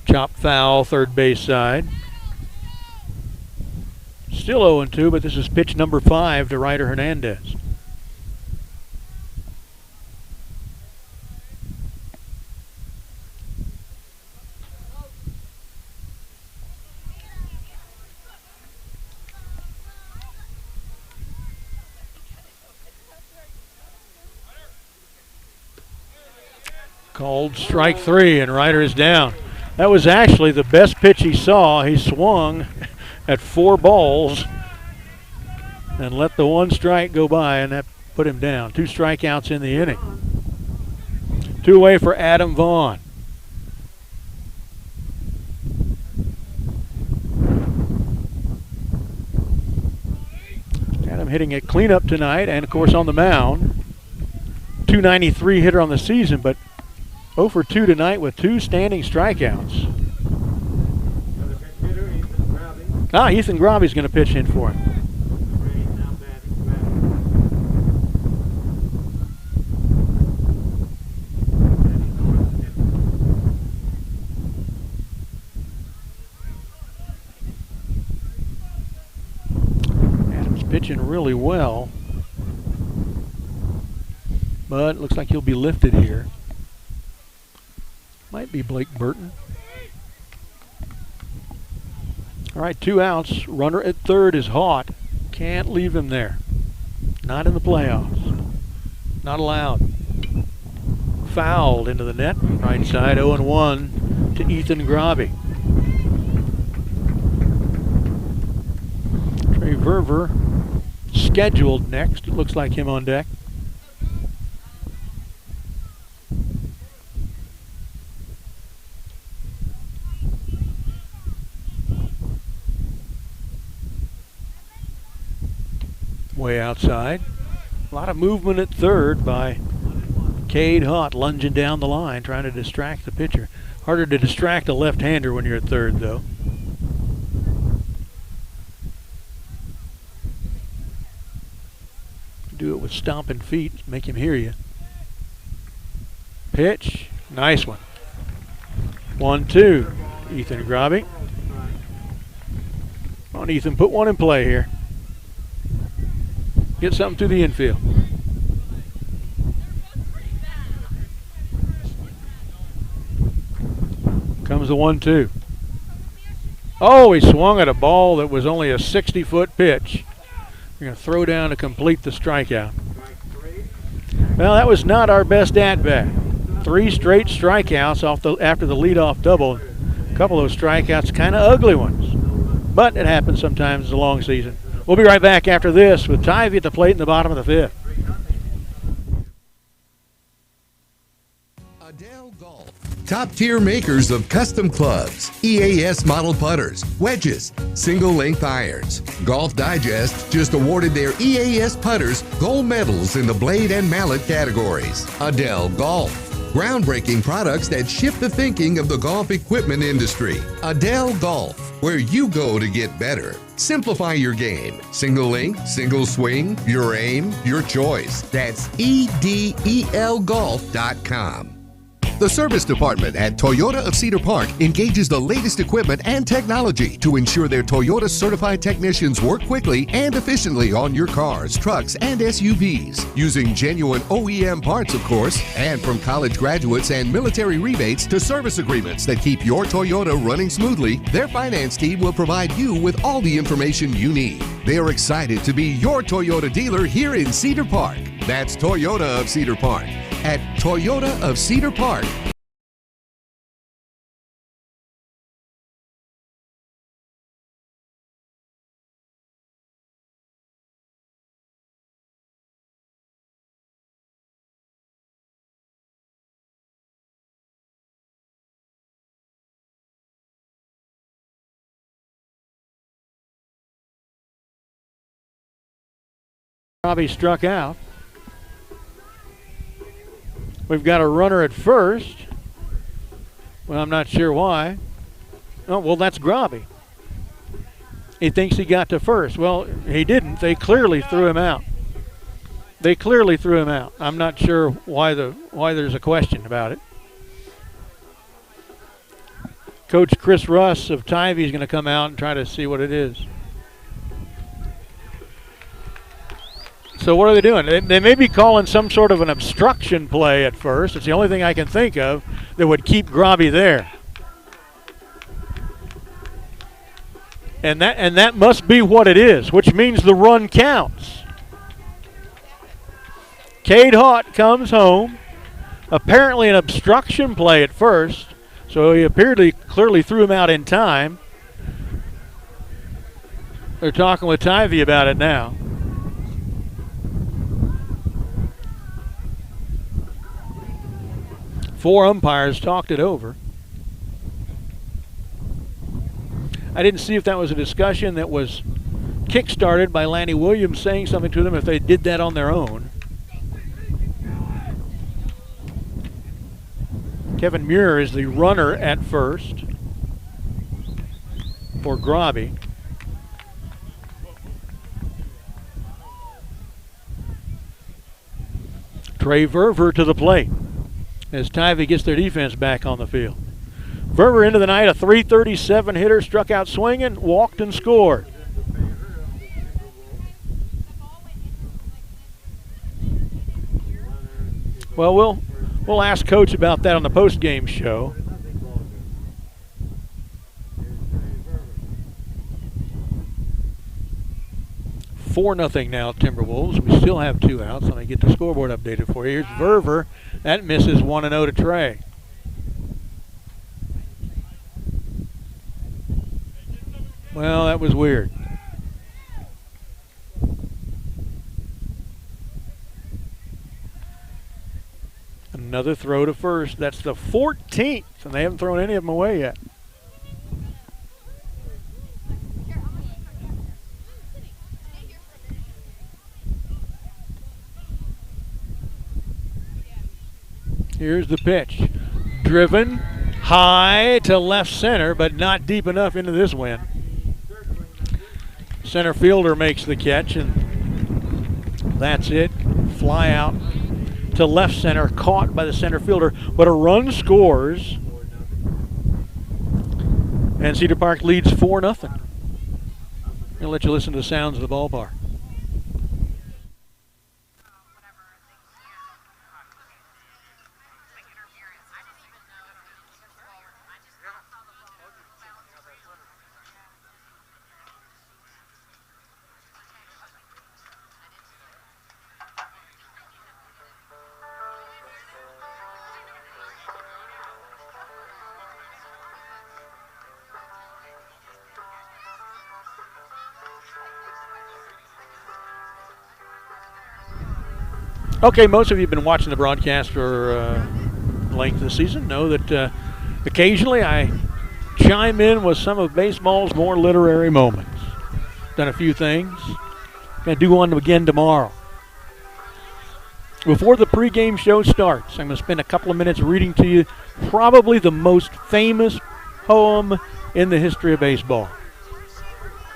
Chop foul, third base side. Still 0-2, but this is pitch number 5 to Ryder Hernandez. Called strike 3, and Ryder is down. That was actually the best pitch he saw. He swung at 4 balls and let the 1 strike go by, and that put him down. 2 strikeouts in the inning. 2 away for Adam Vaughn. Adam hitting a cleanup tonight, and of course on the mound. 293 hitter on the season, but 0 for 2 tonight with 2 standing strikeouts. Ethan Grobby's going to pitch in for him. Adams pitching really well, but it looks like he'll be lifted here. Might be Blake Burton. All right, 2 outs. Runner at third is Haught. Can't leave him there. Not in the playoffs. Not allowed. Fouled into the net. Right side, 0-1 to Ethan Grobby. Trey Verver scheduled next. It looks like him on deck. Way outside. A lot of movement at third by Cade Haught, lunging down the line, trying to distract the pitcher. Harder to distract a left-hander when you're at third, though. Do it with stomping feet, make him hear you. Pitch, nice one. 1-2, Ethan Grobby. Come on, Ethan, put one in play here. Get something through the infield. Comes the 1-2. Oh, he swung at a ball that was only a 60-foot pitch. We're going to throw down to complete the strikeout. Well, that was not our best at-bat. 3 straight strikeouts after the leadoff double. A couple of those strikeouts, kind of ugly ones. But it happens sometimes. It's a long season. We'll be right back after this with Tivy at the plate in the bottom of the 5th. Top-tier makers of custom clubs, EAS model putters, wedges, single-length irons. Golf Digest just awarded their EAS putters gold medals in the blade and mallet categories. Adele Golf. Groundbreaking products that shift the thinking of the golf equipment industry. Adele Golf, where you go to get better. Simplify your game. Single length, single swing, your aim, your choice. That's EDELGolf.com. The service department at Toyota of Cedar Park engages the latest equipment and technology to ensure their Toyota certified technicians work quickly and efficiently on your cars, trucks, and SUVs. Using genuine OEM parts, of course, and from college graduates and military rebates to service agreements that keep your Toyota running smoothly, their finance team will provide you with all the information you need. They are excited to be your Toyota dealer here in Cedar Park. That's Toyota of Cedar Park. At Toyota of Cedar Park. Robbie struck out. We've got a runner at first. Well, I'm not sure why. Oh, well, that's Grobby. He thinks he got to first. Well, he didn't. They clearly threw him out. They clearly threw him out. I'm not sure why there's a question about it. Coach Chris Russ of Tivy is going to come out and try to see what it is. So what are they doing? They may be calling some sort of an obstruction play at first. It's the only thing I can think of that would keep Grobby there. And that must be what it is, which means the run counts. Cade Haught comes home apparently an obstruction play at first, so he clearly threw him out in time. They're talking with Tivy about it now. Four umpires talked it over. I didn't see if that was a discussion that was kick-started by Lanny Williams saying something to them, if they did that on their own. Kevin Muir is the runner at first for Grobby. Trey Verver to the plate as Tivy gets their defense back on the field. Verver into the night, a .337 hitter, struck out swinging, walked and scored. Well, we'll ask Coach about that on the post-game show. Four nothing now, Timberwolves. We still have 2 outs. Let me get the scoreboard updated for you. Here's Verver. That misses 1-0 to Trey. Well, that was weird. Another throw to first. That's the 14th, and they haven't thrown any of them away yet. Here's the pitch. Driven high to left center, but not deep enough into this wind. Center fielder makes the catch, and that's it. Fly out to left center, caught by the center fielder, but a run scores, and Cedar Park leads 4-0. I'll let you listen to the sounds of the ballpark. Okay, most of you have been watching the broadcast for length of the season know that occasionally I chime in with some of baseball's more literary moments. Done a few things. Going to do one again tomorrow. Before the pregame show starts, I'm going to spend a couple of minutes reading to you probably the most famous poem in the history of baseball.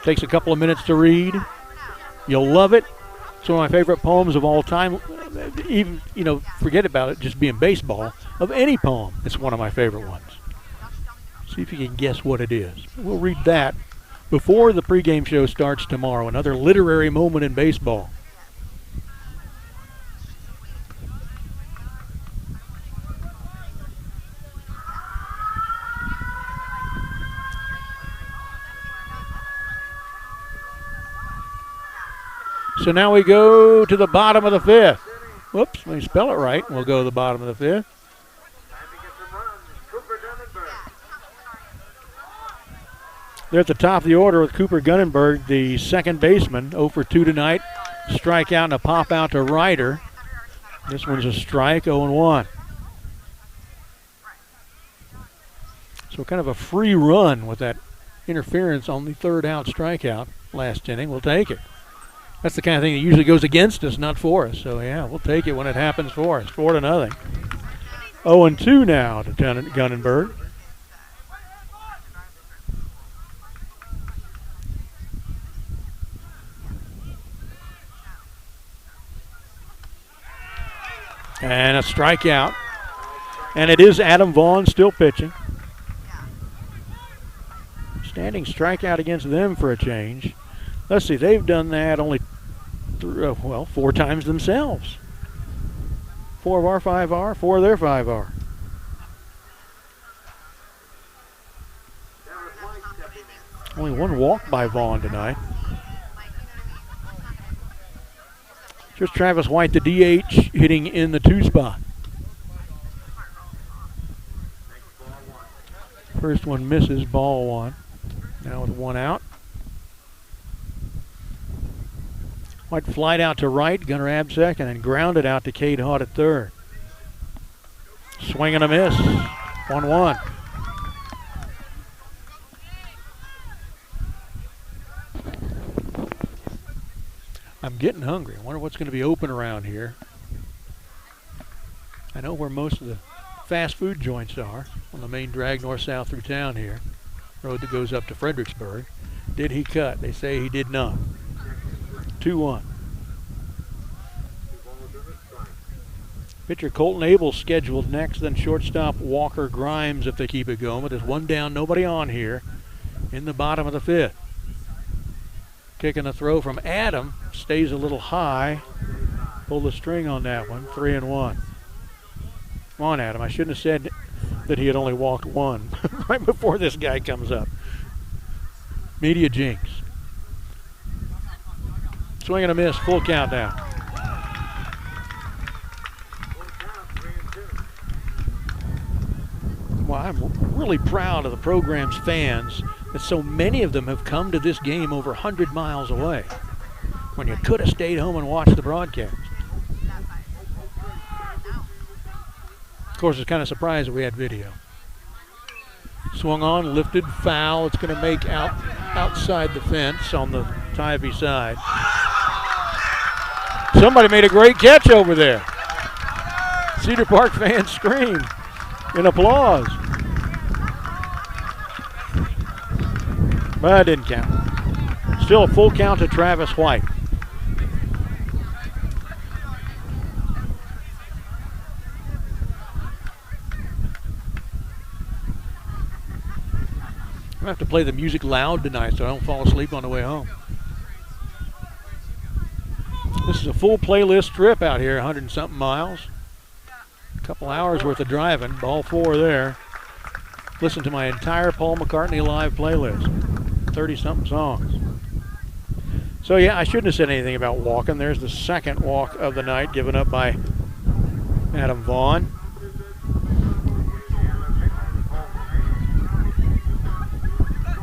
Takes a couple of minutes to read. You'll love it. It's one of my favorite poems of all time. Even, forget about it just being baseball. Of any poem, it's one of my favorite ones. See if you can guess what it is. We'll read that before the pregame show starts tomorrow. Another literary moment in baseball. So now we go to the bottom of the fifth. Whoops, let me spell it right. We'll go to the bottom of the fifth. They're at the top of the order with Cooper Gunnenberg, the second baseman, 0 for 2 tonight. Strikeout and a pop out to Ryder. This one's a strike, 0-1. So kind of a free run with that interference on the third out strikeout last inning. We'll take it. That's the kind of thing that usually goes against us, not for us. So, yeah, we'll take it when it happens for us. 4-0. 0-2 now to Gunnenberg. And a strikeout. And it is Adam Vaughn still pitching. Standing strikeout against them for a change. Let's see, they've done that only 4 times themselves. 4 of our 5 are, 4 of their 5 are. Only 1 walk by Vaughn tonight. Just Travis White, the DH, hitting in the 2 spot. First one misses, ball one. Now with one out. White flied out to right, Gunnar Absek, and then grounded out to Cade Haught at third. Swing and a miss. 1-1. I'm getting hungry. I wonder what's going to be open around here. I know where most of the fast food joints are on the main drag north-south through town here. Road that goes up to Fredericksburg. Did he cut? They say he did not. 2-1. Pitcher Colton Abel scheduled next, then shortstop Walker Grimes if they keep it going. But there's one down, nobody on here in the bottom of the fifth. Kicking a throw from Adam. Stays a little high. Pull the string on that one. 3-1. Come on, Adam. I shouldn't have said that he had only walked one right before this guy comes up. Media jinx. Swing and a miss. Full count now. Well, I'm really proud of the program's fans that so many of them have come to this game over 100 miles away when you could have stayed home and watched the broadcast. Of course, it's kind of surprised that we had video. Swung on, lifted, foul. It's going to make outside the fence on the Tivy side. Somebody made a great catch over there. Cedar Park fans scream in applause. But it didn't count. Still a full count to Travis White. I'm going to have to play the music loud tonight so I don't fall asleep on the way home. This is a full playlist trip out here, 100 and something miles. A couple hours worth of driving, ball 4 there. Listen to my entire Paul McCartney live playlist, 30-something songs. So yeah, I shouldn't have said anything about walking. There's the second walk of the night given up by Adam Vaughn.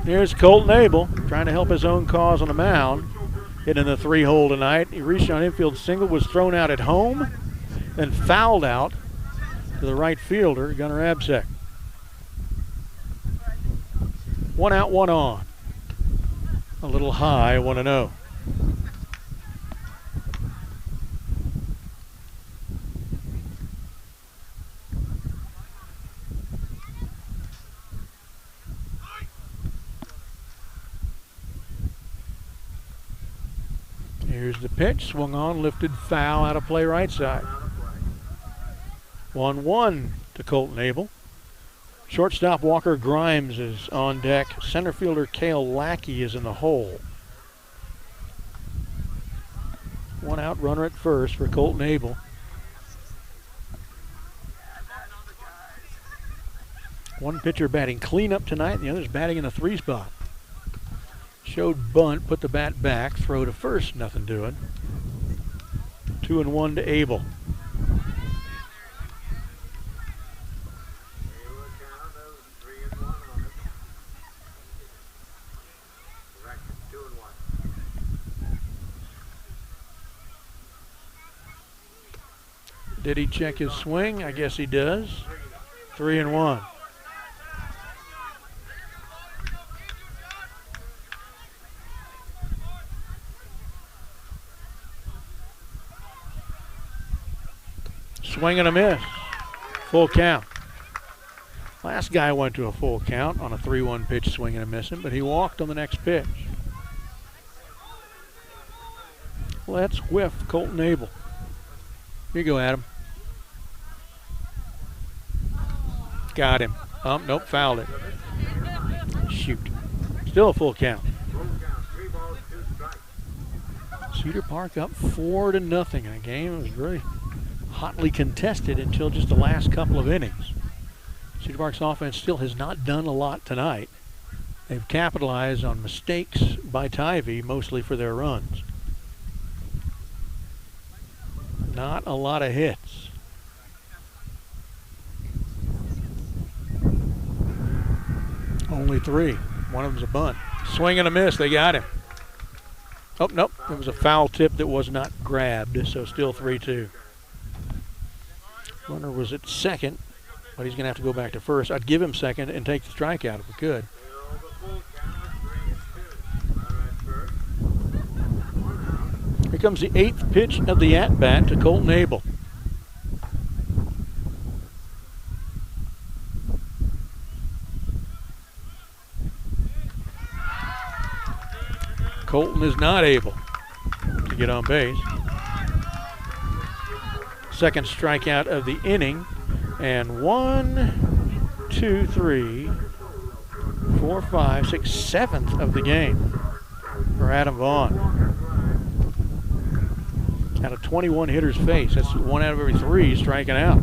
Here's Colton Abel trying to help his own cause on the mound. Hitting the 3-hole tonight. He reached on infield single, was thrown out at home, then fouled out to the right fielder, Gunnar Absek. 1 out, 1 on. A little high, 1-0. Here's the pitch, swung on, lifted, foul, out of play right side. 1-1 to Colton Abel. Shortstop Walker Grimes is on deck. Center fielder Cale Lackey is in the hole. 1 out, runner at first for Colton Abel. One pitcher batting cleanup tonight, and the other's batting in a 3 spot. Showed bunt, put the bat back, throw to first, nothing doing. 2-1 to Abel. Did he check his swing? I guess he does. 3-1. Swing and a miss. Full count. Last guy went to a full count on a 3-1 pitch, swing and a missing, but he walked on the next pitch. Let's whiff Colton Abel. Here you go, Adam. Got him. Nope, fouled it. Shoot. Still a full count. Cedar Park up 4-0 in a game. It was really hotly contested until just the last couple of innings. Cedar Park's offense still has not done a lot tonight. They've capitalized on mistakes by Tivy, mostly for their runs. Not a lot of hits. Only 3. One of them's a bunt. Swing and a miss. They got him. Oh, nope. It was a foul tip that was not grabbed, so still 3-2. Runner was at second, but he's going to have to go back to first. I'd give him second and take the strikeout if we could. Here comes the 8th pitch of the at-bat to Colton Abel. Colton is not able to get on base. Second strikeout of the inning. And 1, 2, 3, 4, 5, 6, 7th of the game for Adam Vaughn. Out of 21 hitters faced, that's 1 out of every 3 striking out.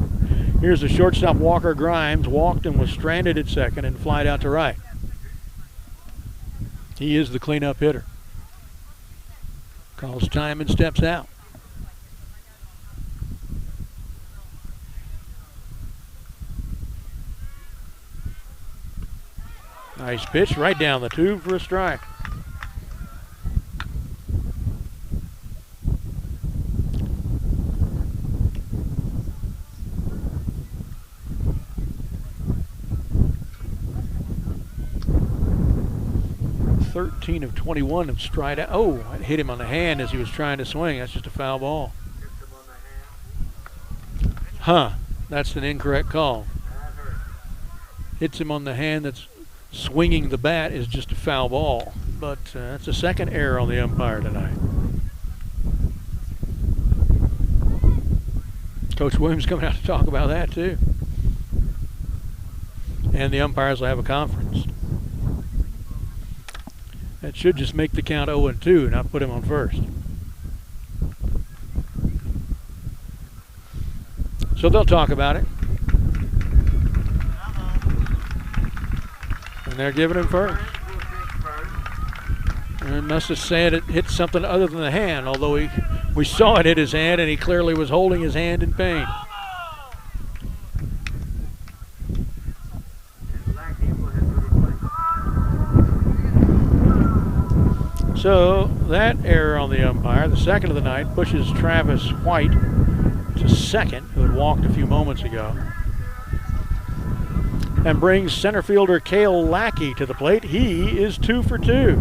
Here's the shortstop Walker Grimes, walked and was stranded at second and flied out to right. He is the cleanup hitter. Calls time and steps out. Nice pitch right down the tube for a strike. (13 of 21) of stride out. Oh, it hit him on the hand as he was trying to swing. That's just a foul ball. That's an incorrect call. Hits him on the hand. That's swinging the bat is just a foul ball. But that's the second error on the umpire tonight. Coach Williams coming out to talk about that too. And the umpires will have a conference. That should just make the count 0-2, not put him on first. So they'll talk about it. And they're giving him first. And it must have said it hit something other than the hand, although we saw it hit his hand and he clearly was holding his hand in pain. So that error on the umpire, the second of the night, pushes Travis White to second, who had walked a few moments ago, and brings center fielder Cale Lackey to the plate. He is 2 for 2.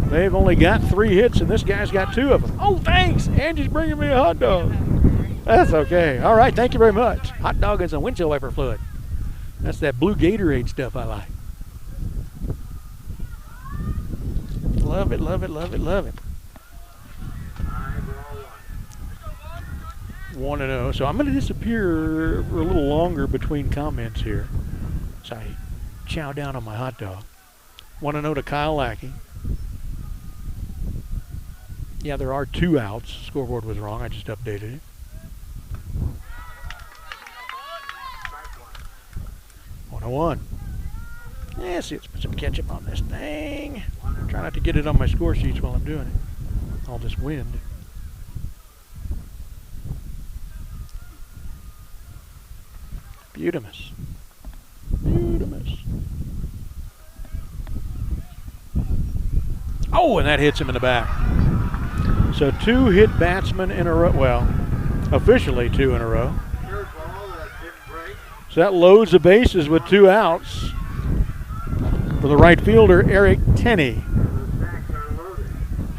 They've only got 3 hits, and this guy's got 2 of them. Oh, thanks! Angie's bringing me a hot dog. That's okay. All right, thank you very much. Hot dog and some windshield wiper fluid. That's that blue Gatorade stuff I like. Love it, love it, love it, love it. 1-0. So I'm going to disappear for a little longer between comments here. So I chow down on my hot dog. 1-0 to Kyle Lackey. Yeah, there are 2 outs. Scoreboard was wrong. I just updated it. 1-1. Yeah, see, let's put some ketchup on this thing. Try not to get it on my score sheets while I'm doing it. All this wind. Beautimus. Beautimus. Oh, and that hits him in the back. So 2 hit batsmen in a row. Well, officially 2 in a row. So that loads the bases with 2 outs for the right fielder, Eric Tenney.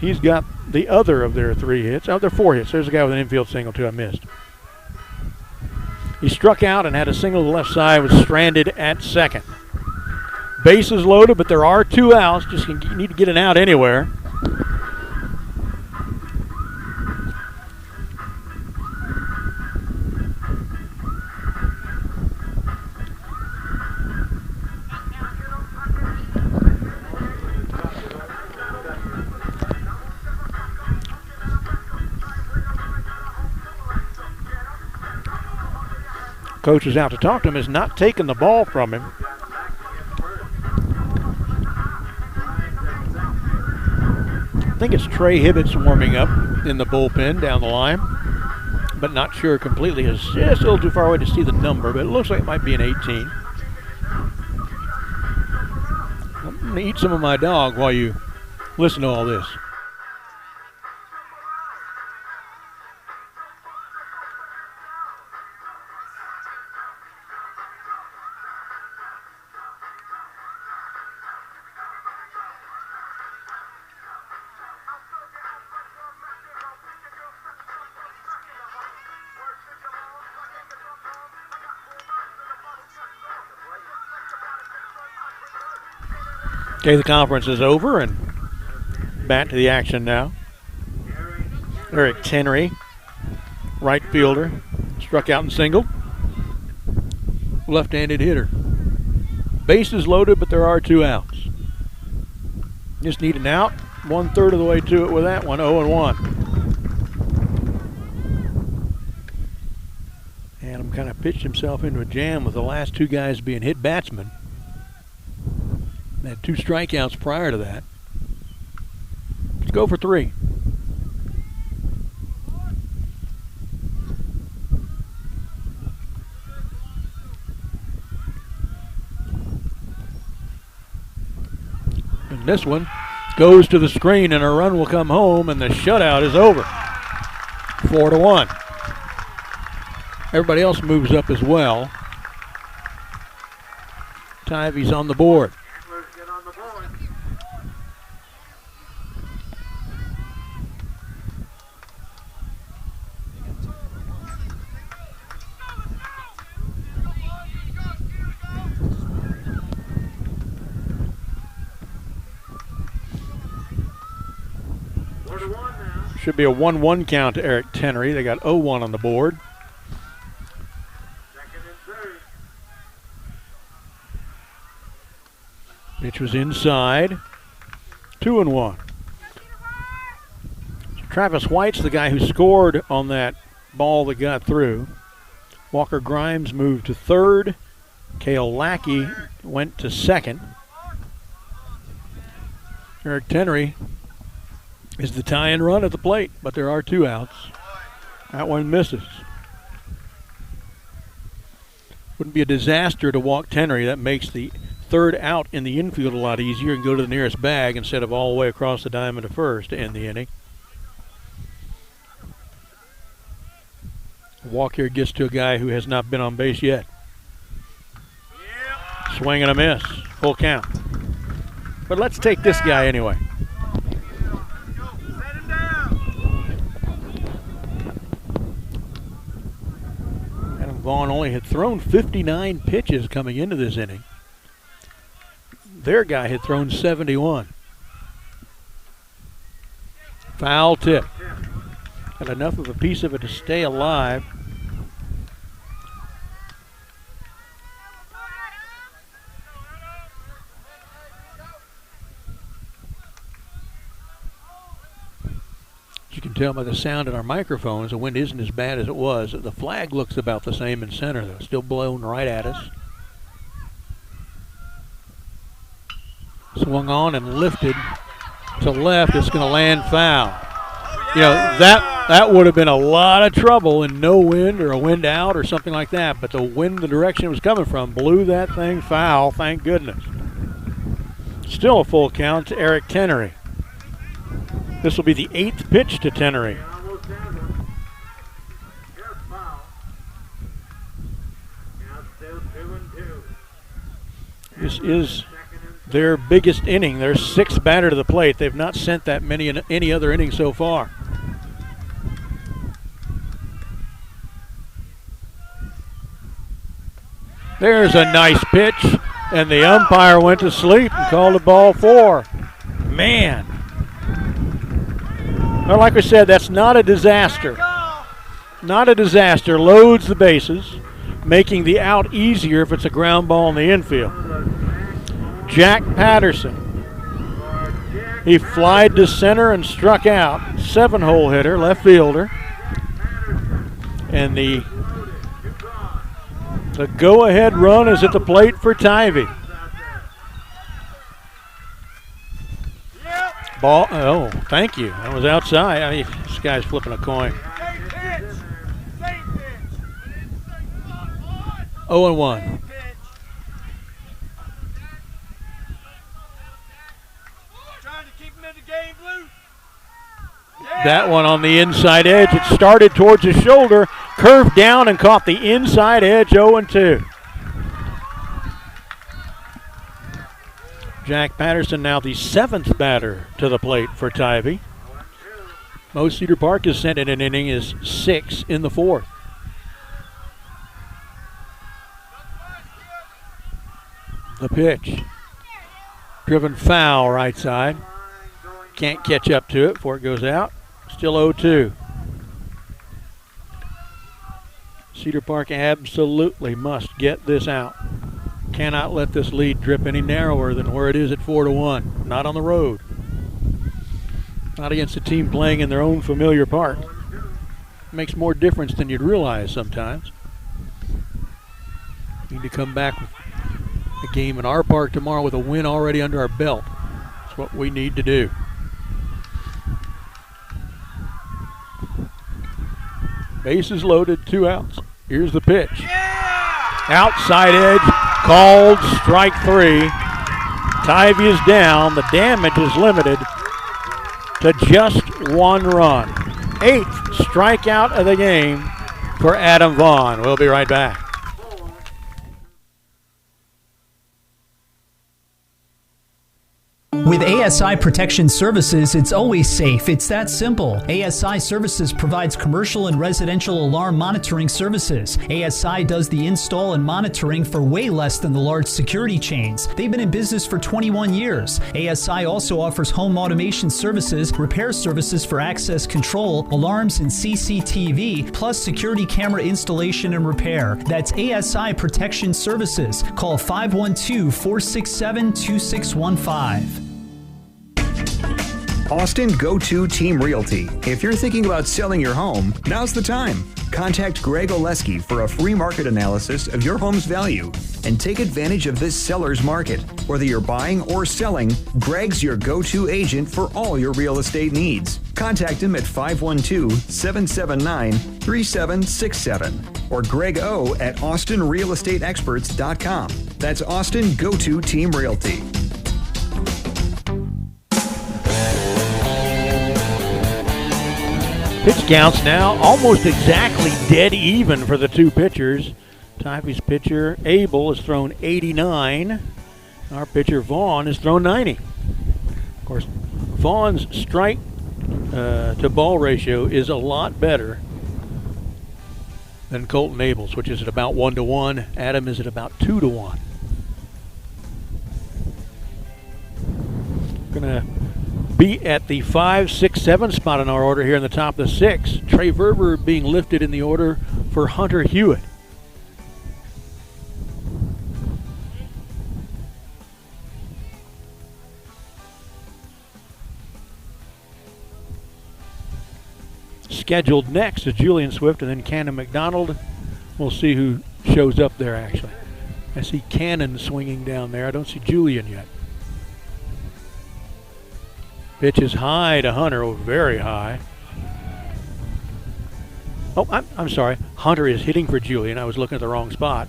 He's got the other of their 3 hits. Oh, there are 4 hits. There's a guy with an infield single, too, I missed. He struck out and had a single to the left side, was stranded at second. Bases loaded, but there are 2 outs. Just you need to get an out anywhere. Coach is out to talk to him, is not taking the ball from him. I think it's Trey Hibbett's warming up in the bullpen down the line, but not sure completely. It's just a little too far away to see the number, but it looks like it might be an 18. I'm going to eat some of my dog while you listen to all this. Okay, the conference is over and back to the action now. Eric Tenry, right fielder, struck out and singled. Left-handed hitter. Bases loaded, but there are 2 outs. Just need an out. 1/3 of the way to it with that one, 0-1. Adam kind of pitched himself into a jam with the last 2 guys being hit batsmen. Had 2 strikeouts prior to that. Let's go for 3. And this one goes to the screen and a run will come home and the shutout is over. 4-1. Everybody else moves up as well. Tivy's on the board. Should be a 1-1 count to Eric Tenry. They got 0-1 on the board. Pitch was inside. 2-1. Travis White's the guy who scored on that ball that got through. Walker Grimes moved to third. Cale Lackey went to second. Eric Tenry is the tie-in run at the plate, but there are 2 outs. That one misses. Wouldn't be a disaster to walk Tenry. That makes the 3rd out in the infield a lot easier and go to the nearest bag instead of all the way across the diamond to first to end the inning. A walk here gets to a guy who has not been on base yet. Swing and a miss. Full count. But let's take this guy anyway. Vaughn only had thrown 59 pitches coming into this inning. Their guy had thrown 71. Foul tip. Had enough of a piece of it to stay alive. You can tell by the sound in our microphones the wind isn't as bad as it was. The flag looks about the same in center though, still blowing right at us. Swung on and lifted to left. It's going to land foul. You know, that would have been a lot of trouble in no wind or a wind out or something like that, but the wind, the direction it was coming from, blew that thing foul, thank goodness. Still a full count to Eric Tenry. This will be the 8th pitch to Tenry. This is their biggest inning, their 6th batter to the plate. They've not sent that many in any other inning so far. There's a nice pitch, and the umpire went to sleep and called it ball 4. Man. Well, like we said, that's not a disaster. Not a disaster. Loads the bases, making the out easier if it's a ground ball in the infield. Jack Patterson. He flied to center and struck out. 7-hole hitter, left fielder. And the go-ahead run is at the plate for Tivy. Ball, oh, thank you. That was outside. I mean, this guy's flipping a coin. 0-1. That one on the inside edge. It started towards his shoulder, curved down and caught the inside edge, 0-2. Jack Patterson now the 7th batter to the plate for Tivy. Most Cedar Park has sent in an inning is 6 in the 4th. The pitch. Driven foul right side. Can't catch up to it before it goes out. Still 0-2. Cedar Park absolutely must get this out. Cannot let this lead drip any narrower than where it is at 4-1. Not on the road. Not against a team playing in their own familiar park. Makes more difference than you'd realize sometimes. Need to come back with a game in our park tomorrow with a win already under our belt. That's what we need to do. Bases loaded, 2 outs. Here's the pitch. Outside edge, called strike 3. Tivy is down. The damage is limited to just 1 run. 8th strikeout of the game for Adam Vaughn. We'll be right back. With ASI Protection Services, it's always safe. It's that simple. ASI Services provides commercial and residential alarm monitoring services. ASI does the install and monitoring for way less than the large security chains. They've been in business for 21 years. ASI also offers home automation services, repair services for access control, alarms and CCTV, plus security camera installation and repair. That's ASI Protection Services. Call 512-467-2615. Austin Go-To Team Realty. If you're thinking about selling your home, now's the time. Contact Greg Oleski for a free market analysis of your home's value and take advantage of this seller's market. Whether you're buying or selling, Greg's your go-to agent for all your real estate needs. Contact him at 512-779-3767 or Greg O at austinrealestateexperts.com. That's Austin Go-To Team Realty. Pitch counts now almost exactly dead even for the two pitchers. Tivy's pitcher, Abel, has thrown 89. Our pitcher, Vaughn, has thrown 90. Of course, Vaughn's strike to ball ratio is a lot better than Colton Abel's, which is at about 1-1. Adam is at about 2-1. Gonna be at the 5, 6, 7 spot in our order here in the top of the 6. Trey Verber being lifted in the order for Hunter Hewitt. Scheduled next is Julian Swift and then Cannon McDonald. We'll see who shows up there actually. I see Cannon swinging down there. I don't see Julian yet. Pitch is high to Hunter, very high. Oh, I'm sorry. Hunter is hitting for Julian. I was looking at the wrong spot.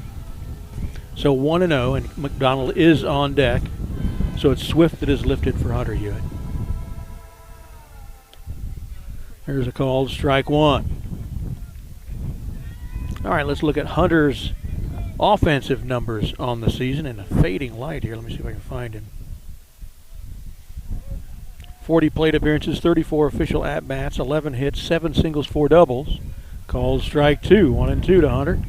So 1-0, and McDonald is on deck. So it's Swift that is lifted for Hunter Hewitt. Here's a called strike 1. All right, let's look at Hunter's offensive numbers on the season in a fading light here. Let me see if I can find him. 40 plate appearances, 34 official at-bats, 11 hits, 7 singles, 4 doubles. Called strike 2, 1-2 to Hunter.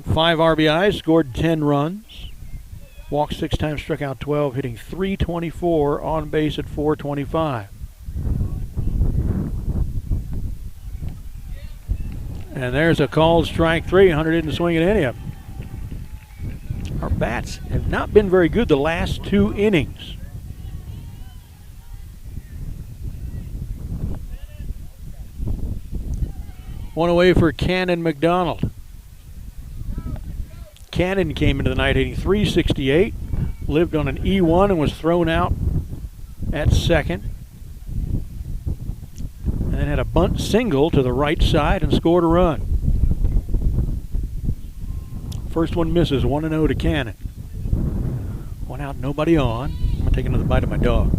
5 RBIs, scored 10 runs. Walked 6 times, struck out 12, hitting .324, on base at .425. And there's a called strike 3. Hunter didn't swing at any of them. Our bats have not been very good the last 2 innings. One away for Cannon McDonald. Cannon came into the night hitting .368, lived on an E1 and was thrown out at second. And then had a bunt single to the right side and scored a run. First one misses, 1-0 to Cannon. One out, nobody on. I'm going to take another bite of my dog.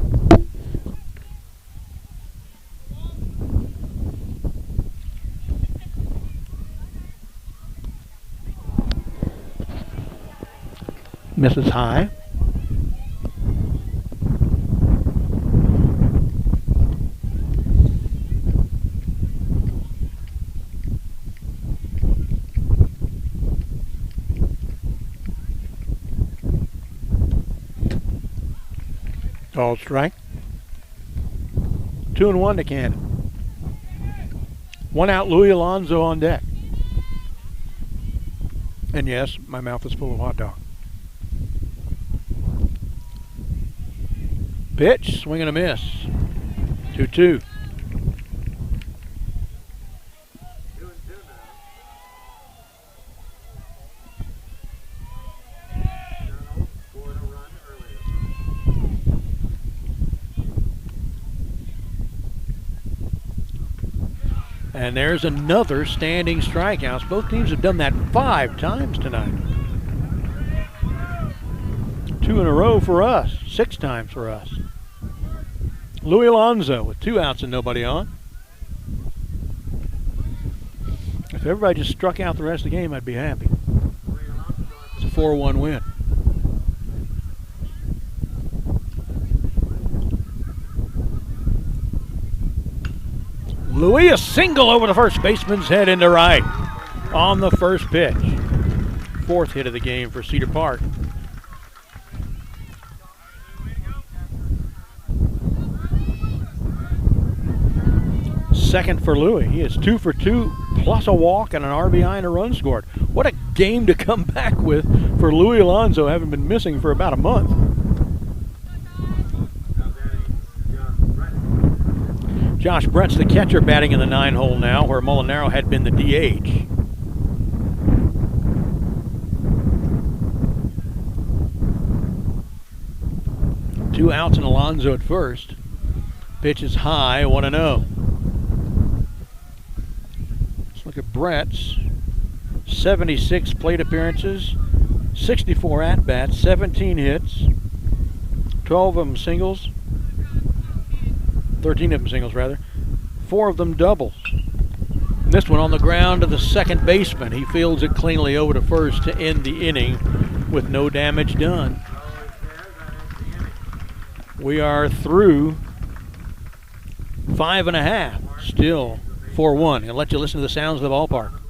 Misses high. Called strike. 2-1 to Cannon. One out, Louis Alonso on deck. And yes, my mouth is full of hot dog. Pitch, swing and a miss. 2-2. And there's another standing strikeout. Both teams have done that 5 times tonight. 2 in a row for us, 6 times for us. Louis Alonso with 2 outs and nobody on. If everybody just struck out the rest of the game, I'd be happy. It's a 4-1 win. Louis, a single over the first baseman's head into right on the first pitch. 4th hit of the game for Cedar Park. Second for Louis. He is 2 for 2 plus a walk and an RBI and a run scored. What a game to come back with for Louis Alonso, having been missing for about a month. Josh Brett's the catcher, batting in the 9-hole now, where Molinaro had been the DH. Two outs and Alonso at first. Pitch is high, 1-0. Let's look at Brett's 76 plate appearances, 64 at-bats, 17 hits, 12 of them singles. 13 of them singles, rather. 4 of them doubles. And this one on the ground to the second baseman. He fields it cleanly over to first to end the inning with no damage done. We are through 5.5. Still 4-1. I'll let you listen to the sounds of the ballpark.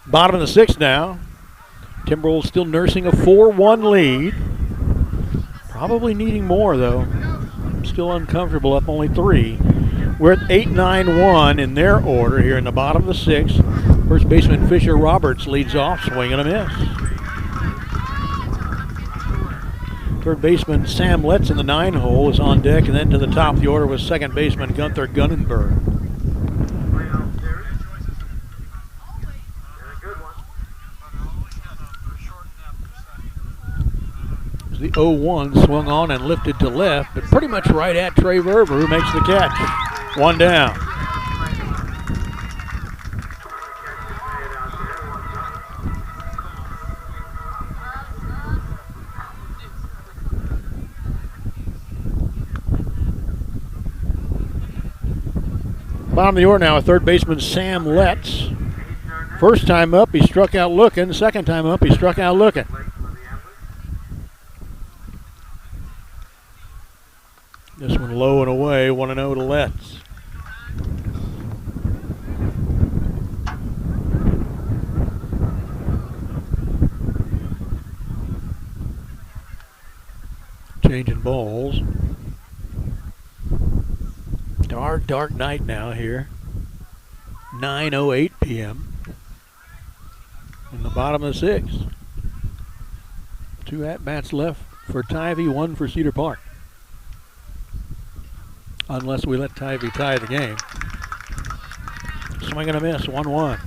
Bottom of the 6th now. Timberwolves still nursing a 4-1 lead. Probably needing more, though. I'm still uncomfortable, up only 3. We're at 8-9-1 in their order here in the bottom of the 6th. First baseman Fisher Roberts leads off, swing and a miss. Third baseman Sam Letts in the 9 hole is on deck, and then to the top of the order was second baseman Gunther Gunnenberg. The 0-1 swung on and lifted to left, but pretty much right at Trey Verber, who makes the catch. One down. Bottom of the order now, third baseman Sam Letts. First time up, he struck out looking. Second time up, he struck out looking. This one low and away, 1-0 to Letts. Changing balls. Dark night now here. 9:08 p.m. in the bottom of the 6th. 2 at-bats left for Tivy, 1 for Cedar Park. Unless we let Tivy tie the game. Swing and a miss, 1-1.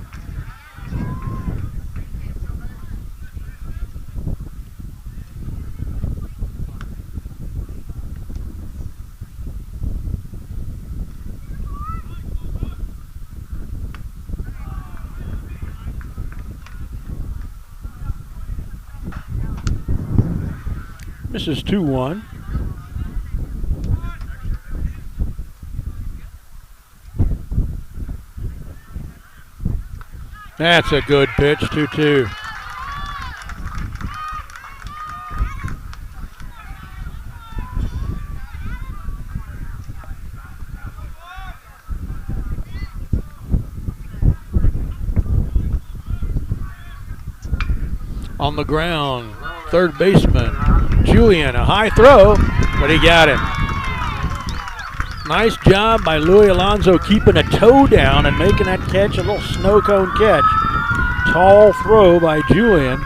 Misses 2-1. That's a good pitch, 2-2. On the ground, third baseman Julian, a high throw, but he got him. Nice job by Louis Alonso keeping a toe down and making that catch, a little snow cone catch. Tall throw by Julian,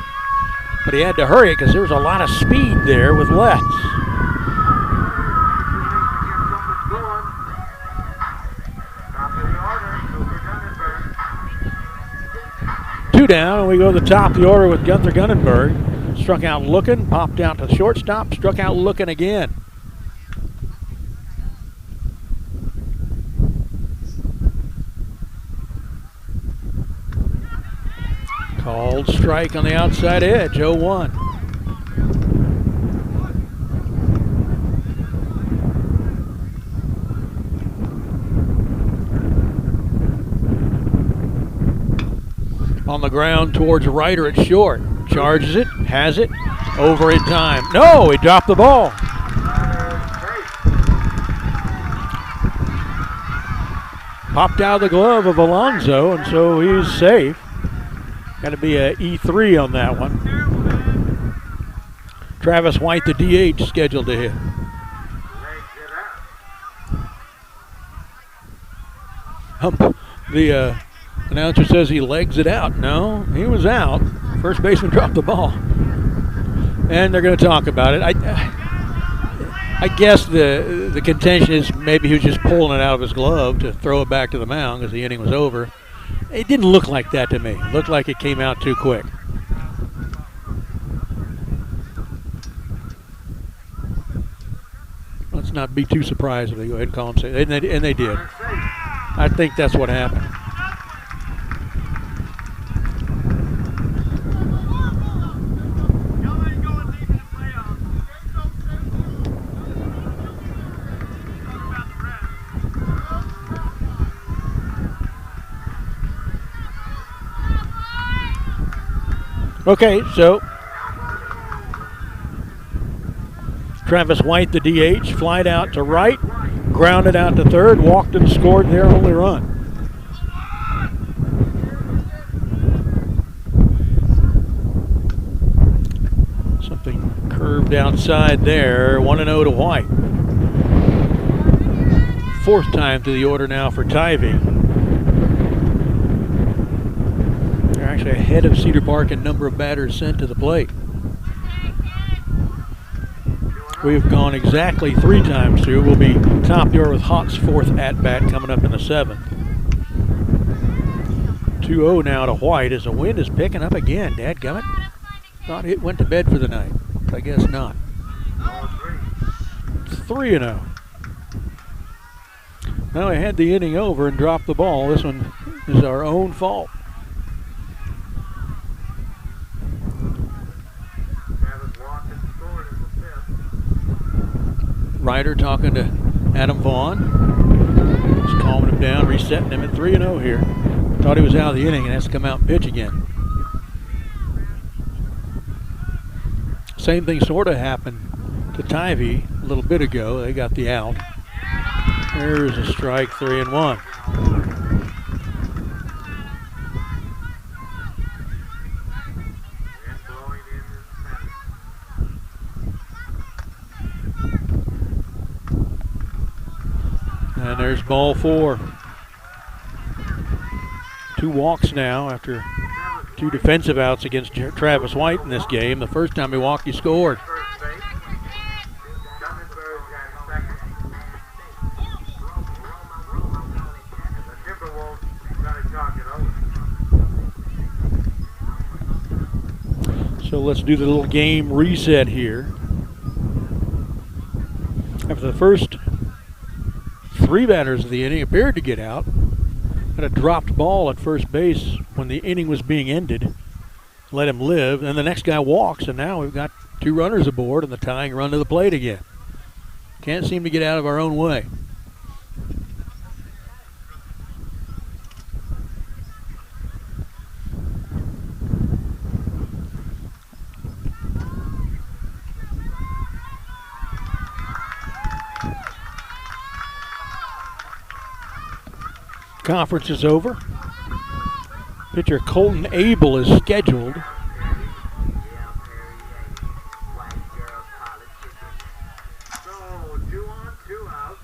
but he had to hurry it because there was a lot of speed there with Letts. Two down, and we go to the top of the order with Gunther Gunnenberg. Struck out looking, popped out to the shortstop, struck out looking again. Called strike on the outside edge, 0-1. On the ground towards Ryder at short. Charges it, has it, over in time. No, he dropped the ball. Popped out of the glove of Alonso, and so he's safe. Got to be a E3 on that one. Travis White, the DH, scheduled to hit. The announcer says he legs it out. No, he was out. First baseman dropped the ball. And they're going to talk about it. I guess the contention is maybe he was just pulling it out of his glove to throw it back to the mound because the inning was over. It didn't look like that to me. It looked like it came out too quick. Let's not be too surprised if they go ahead and call him safe. And they did. I think that's what happened. Okay, so Travis White, the DH, flied out to right, grounded out to third, walked and scored their only run. Something curved outside there, 1-0 to White. Fourth time to the order now for Tivy. Actually ahead of Cedar Park in number of batters sent to the plate. We've gone exactly 3 times through. We'll be top of the order with Haught's 4th at-bat coming up in the 7th. 2-0 now to White as the wind is picking up again. Dadgummit. Thought it went to bed for the night. I guess not. 3-0. Now I had the inning over and dropped the ball. This one is our own fault. Ryder talking to Adam Vaughn. Just calming him down, resetting him at 3-0 here. Thought he was out of the inning and has to come out and pitch again. Same thing sort of happened to Tivy a little bit ago. They got the out. There's a strike, 3-1. And there's ball 4. 2 walks now after 2 defensive outs against Travis White in this game. The first time he walked, he scored. So let's do the little game reset here. After the first 3 batters of the inning appeared to get out, had a dropped ball at first base when the inning was being ended. Let him live, and the next guy walks, and now we've got 2 runners aboard and the tying run to the plate again. Can't seem to get out of our own way. Conference is over. Pitcher Colton Abel is scheduled. So 2 on, 2 out.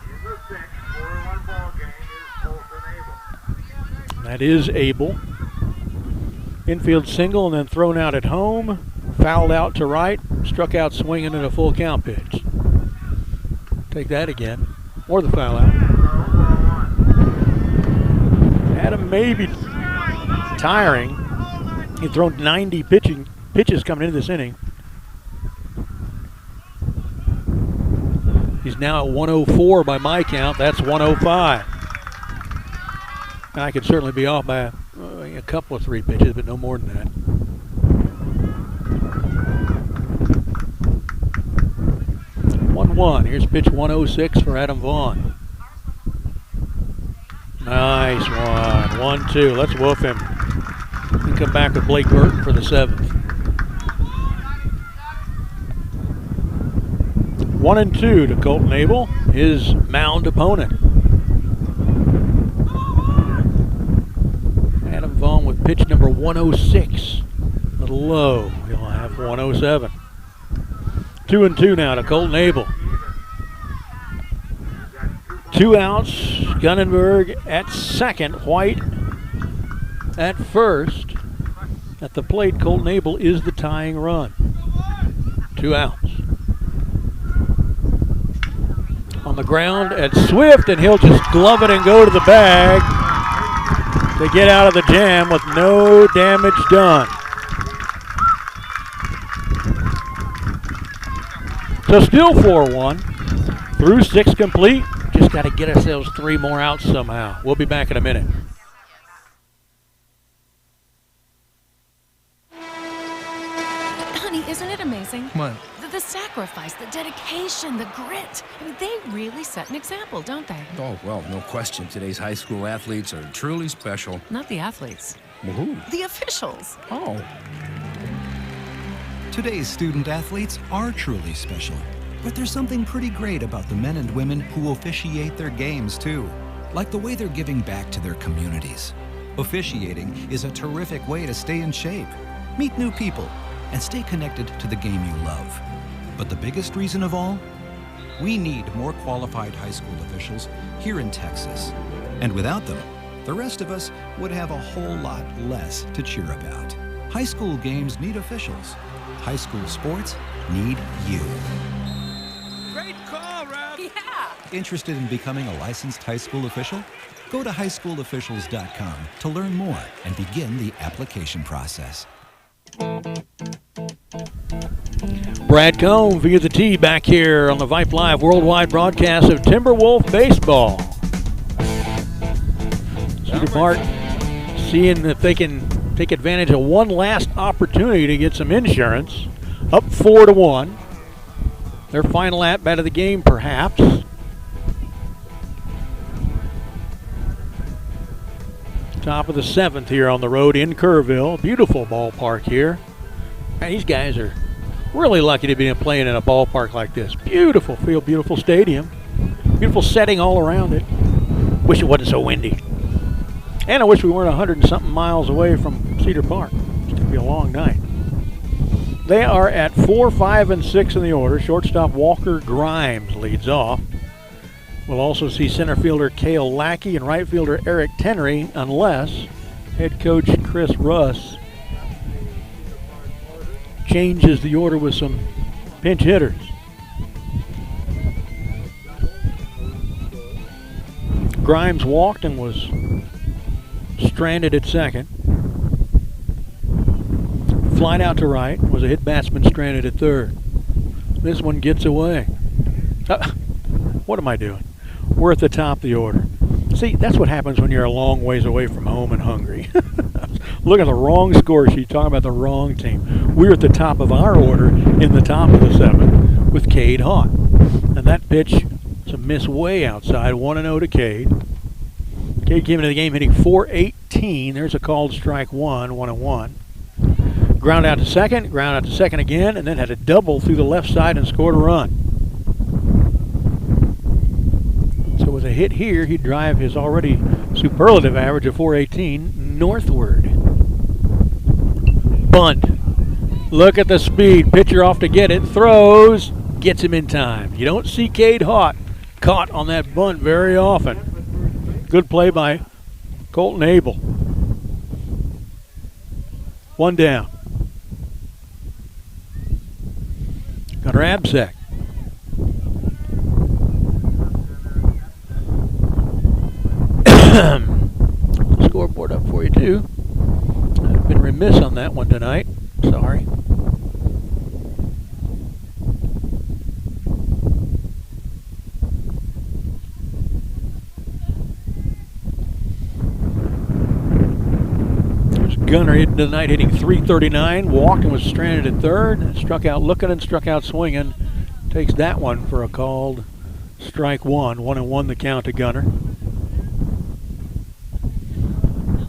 In the 6th, 4-1 ball game is Colton Abel. That is Abel. Infield single and then thrown out at home. Fouled out to right. Struck out swinging in a full count pitch. Take that again. Or the foul out. Adam may be tiring. He's thrown 90 pitches coming into this inning. He's now at 104 by my count. That's 105. I could certainly be off by a couple of 3 pitches, but no more than that. Here's pitch 106 for Adam Vaughn. Nice one. 1-2. Let's woof him. And come back with Blake Burton for the 7th. 1-2 to Colton Abel, his mound opponent. Adam Vaughn with pitch number 106. A little low. He'll have 107. 2-2 now to Colton Abel. 2 outs. Gunnenberg at second. White at first. At the plate, Colton Abel is the tying run. 2 outs. On the ground at Swift, and he'll just glove it and go to the bag to get out of the jam with no damage done. So still 4-1 through 6 complete. Just got to get ourselves 3 more outs somehow. We'll be back in a minute. Honey, isn't it amazing? What? The sacrifice, the dedication, the grit. I mean, they really set an example, don't they? Oh, well, no question. Today's high school athletes are truly special. Not the athletes. Well, who? The officials. Oh. Today's student athletes are truly special. But there's something pretty great about the men and women who officiate their games, too. Like the way they're giving back to their communities. Officiating is a terrific way to stay in shape, meet new people, and stay connected to the game you love. But the biggest reason of all? We need more qualified high school officials here in Texas. And without them, the rest of us would have a whole lot less to cheer about. High school games need officials. high school sports need you. Great call, Ralph. Yeah. Interested in becoming a licensed high school official? Go to highschoolofficials.com to learn more and begin the application process. Brad Cohn via the tee back here on the Vype Live worldwide broadcast of Timberwolf baseball. Cedar Park seeing if they can take advantage of one last opportunity to get some insurance. Up 4-1. Their final at-bat of the game, perhaps. Top of the 7th here on the road in Kerrville. Beautiful ballpark here. Man, these guys are really lucky to be playing in a ballpark like this. Beautiful field, beautiful stadium. Beautiful setting all around it. Wish it wasn't so windy. And I wish we weren't 100 and something miles away from Cedar Park. It's going to be a long night. They are at 4, 5, and 6 in the order. Shortstop Walker Grimes leads off. We'll also see center fielder Cale Lackey and right fielder Eric Tenry, unless head coach Chris Russ changes the order with some pinch hitters. Grimes walked and was stranded at second. Flied out to right, was a hit batsman stranded at third. This one gets away. What am I doing? We're at the top of the order. See, that's what happens when you're a long ways away from home and hungry. Look at the wrong score sheet, talking about the wrong team. We're at the top of our order in the top of the 7th with Cade Haught. And that pitch is a miss way outside, 1-0 to Cade. Cade came into the game hitting .418. There's a called strike 1-1. Ground out to second again, and then had a double through the left side and scored a run. So with a hit here, he'd drive his already superlative average of .418 northward. Bunt. Look at the speed. Pitcher off to get it. Throws. Gets him in time. You don't see Cade Haught caught on that bunt very often. Good play by Colton Abel. One down. Gunnar Absek. Scoreboard up for you too. I've been remiss on that one tonight. Sorry. There's Gunnar tonight hitting .339, walked and was stranded at third, struck out looking and struck out swinging. Takes that one for a called strike 1-1 the count to Gunnar.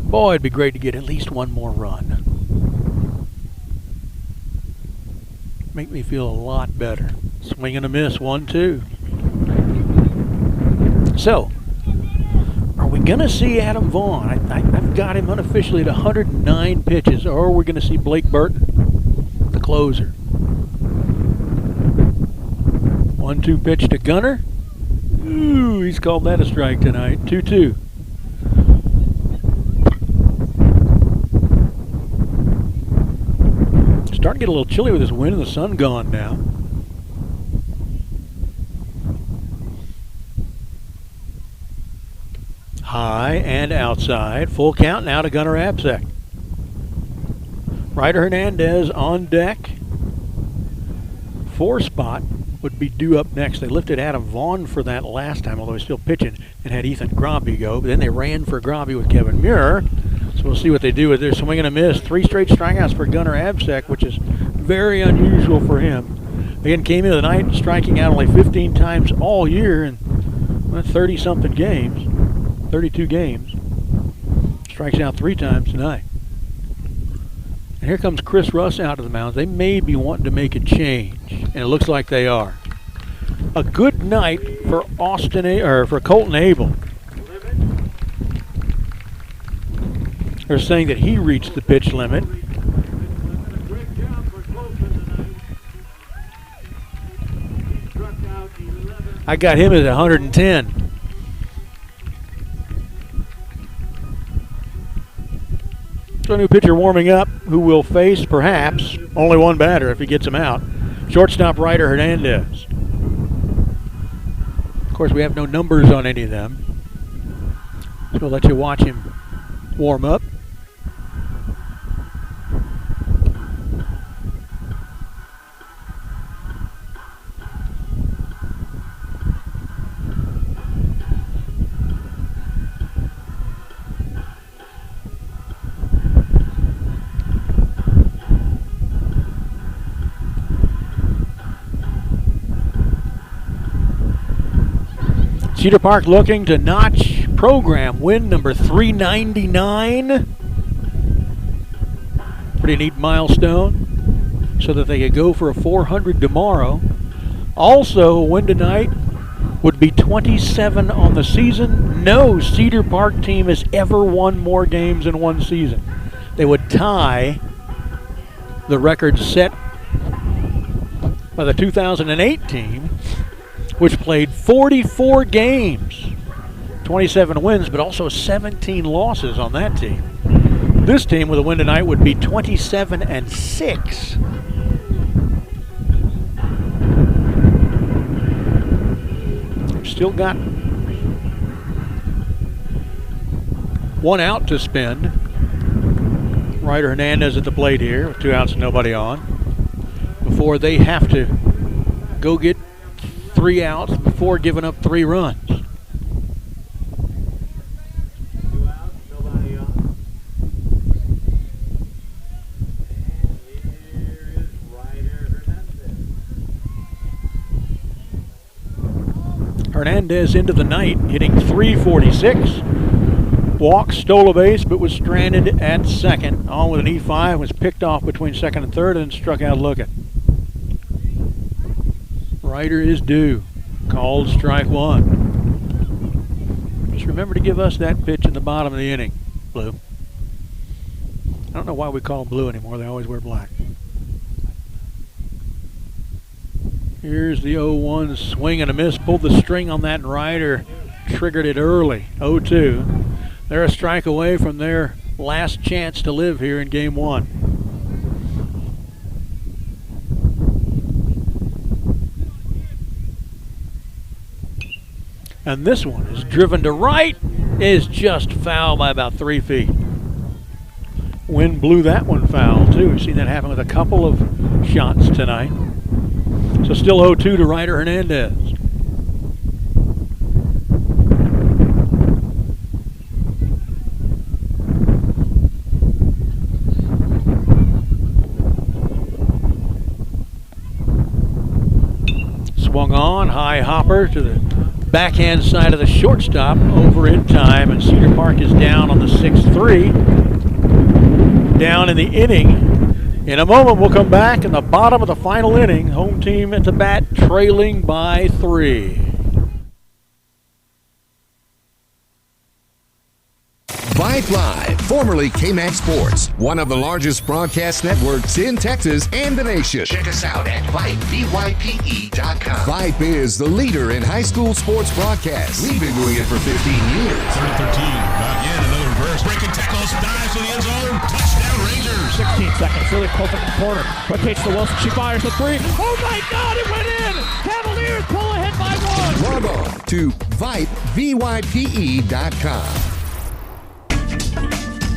Boy, it'd be great to get at least one more run. Make me feel a lot better. Swing and a miss, 1-2. So, are we going to see Adam Vaughn? I've got him unofficially at 109 pitches, or are we going to see Blake Burton, the closer? 1-2 pitch to Gunnar. Ooh, he's called that a strike tonight. 2-2. Starting to get a little chilly with this wind and the sun gone now. High and outside. Full count now to Gunnar Absek. Ryder Hernandez on deck. 4 spot would be due up next. They lifted Adam Vaughn for that last time, although he's still pitching, and had Ethan Grobby go. But then they ran for Grobby with Kevin Muir. So we'll see what they do with their swing and a miss. 3 straight strikeouts for Gunnar Absek, which is very unusual for him. Again, came into the night striking out only 15 times all year in 30-something games, 32 games. Strikes out 3 times tonight. And here comes Chris Russ out of the mound. They may be wanting to make a change, and it looks like they are. A good night for for Colton Abel. They're saying that he reached the pitch limit. I got him at 110. So a new pitcher warming up who will face, perhaps, only one batter if he gets him out. Shortstop Ryder Hernandez. Of course, we have no numbers on any of them. So we'll let you watch him warm up. Cedar Park looking to notch program win number 399. Pretty neat milestone so that they could go for a 400 tomorrow. Also, a win tonight would be 27 on the season. No Cedar Park team has ever won more games in one season. They would tie the record set by the 2008 team, which played 44 games, 27 wins, but also 17 losses on that team. This team with a win tonight would be 27-6. Still got one out to spend. Ryder Hernandez at the plate here with 2 outs and nobody on, before they have to go get 3 outs before giving up 3 runs. 2 outs, nobody on. And here is Ryder Hernandez. Hernandez into the night, hitting .346. Walk, stole a base, but was stranded at second. On with an E5, was picked off between second and third, and struck out looking. Ryder is due. Called strike 1. Just remember to give us that pitch in the bottom of the inning, Blue. I don't know why we call them blue anymore. They always wear black. Here's the 0-1 swing and a miss. Pulled the string on that, and Ryder triggered it early. 0-2. They're a strike away from their last chance to live here in Game 1. And this one is driven to right, is just foul by about 3 feet. Wind blew that one foul too. We've seen that happen with a couple of shots tonight. So still 0-2 to Ryder Hernandez. Swung on, high hopper to the backhand side of the shortstop, over in time, and Cedar Park is down on the 6-3. Down in the inning. In a moment, we'll come back in the bottom of the final inning. Home team at the bat, trailing by 3. Vype Live, formerly KMAX Sports, one of the largest broadcast networks in Texas and the nation. Check us out at Vype, VYPE.com. Vype is the leader in high school sports broadcasts. We've been doing it for 15 years. 3-13, not yet, another reverse. Breaking tackles, dives to the end zone, touchdown Rangers. 16 seconds, really close in the corner. Rotates to Wilson, she fires the 3. Oh my God, it went in! Cavaliers pull ahead by 1. Log on to Vype, VYPE.com.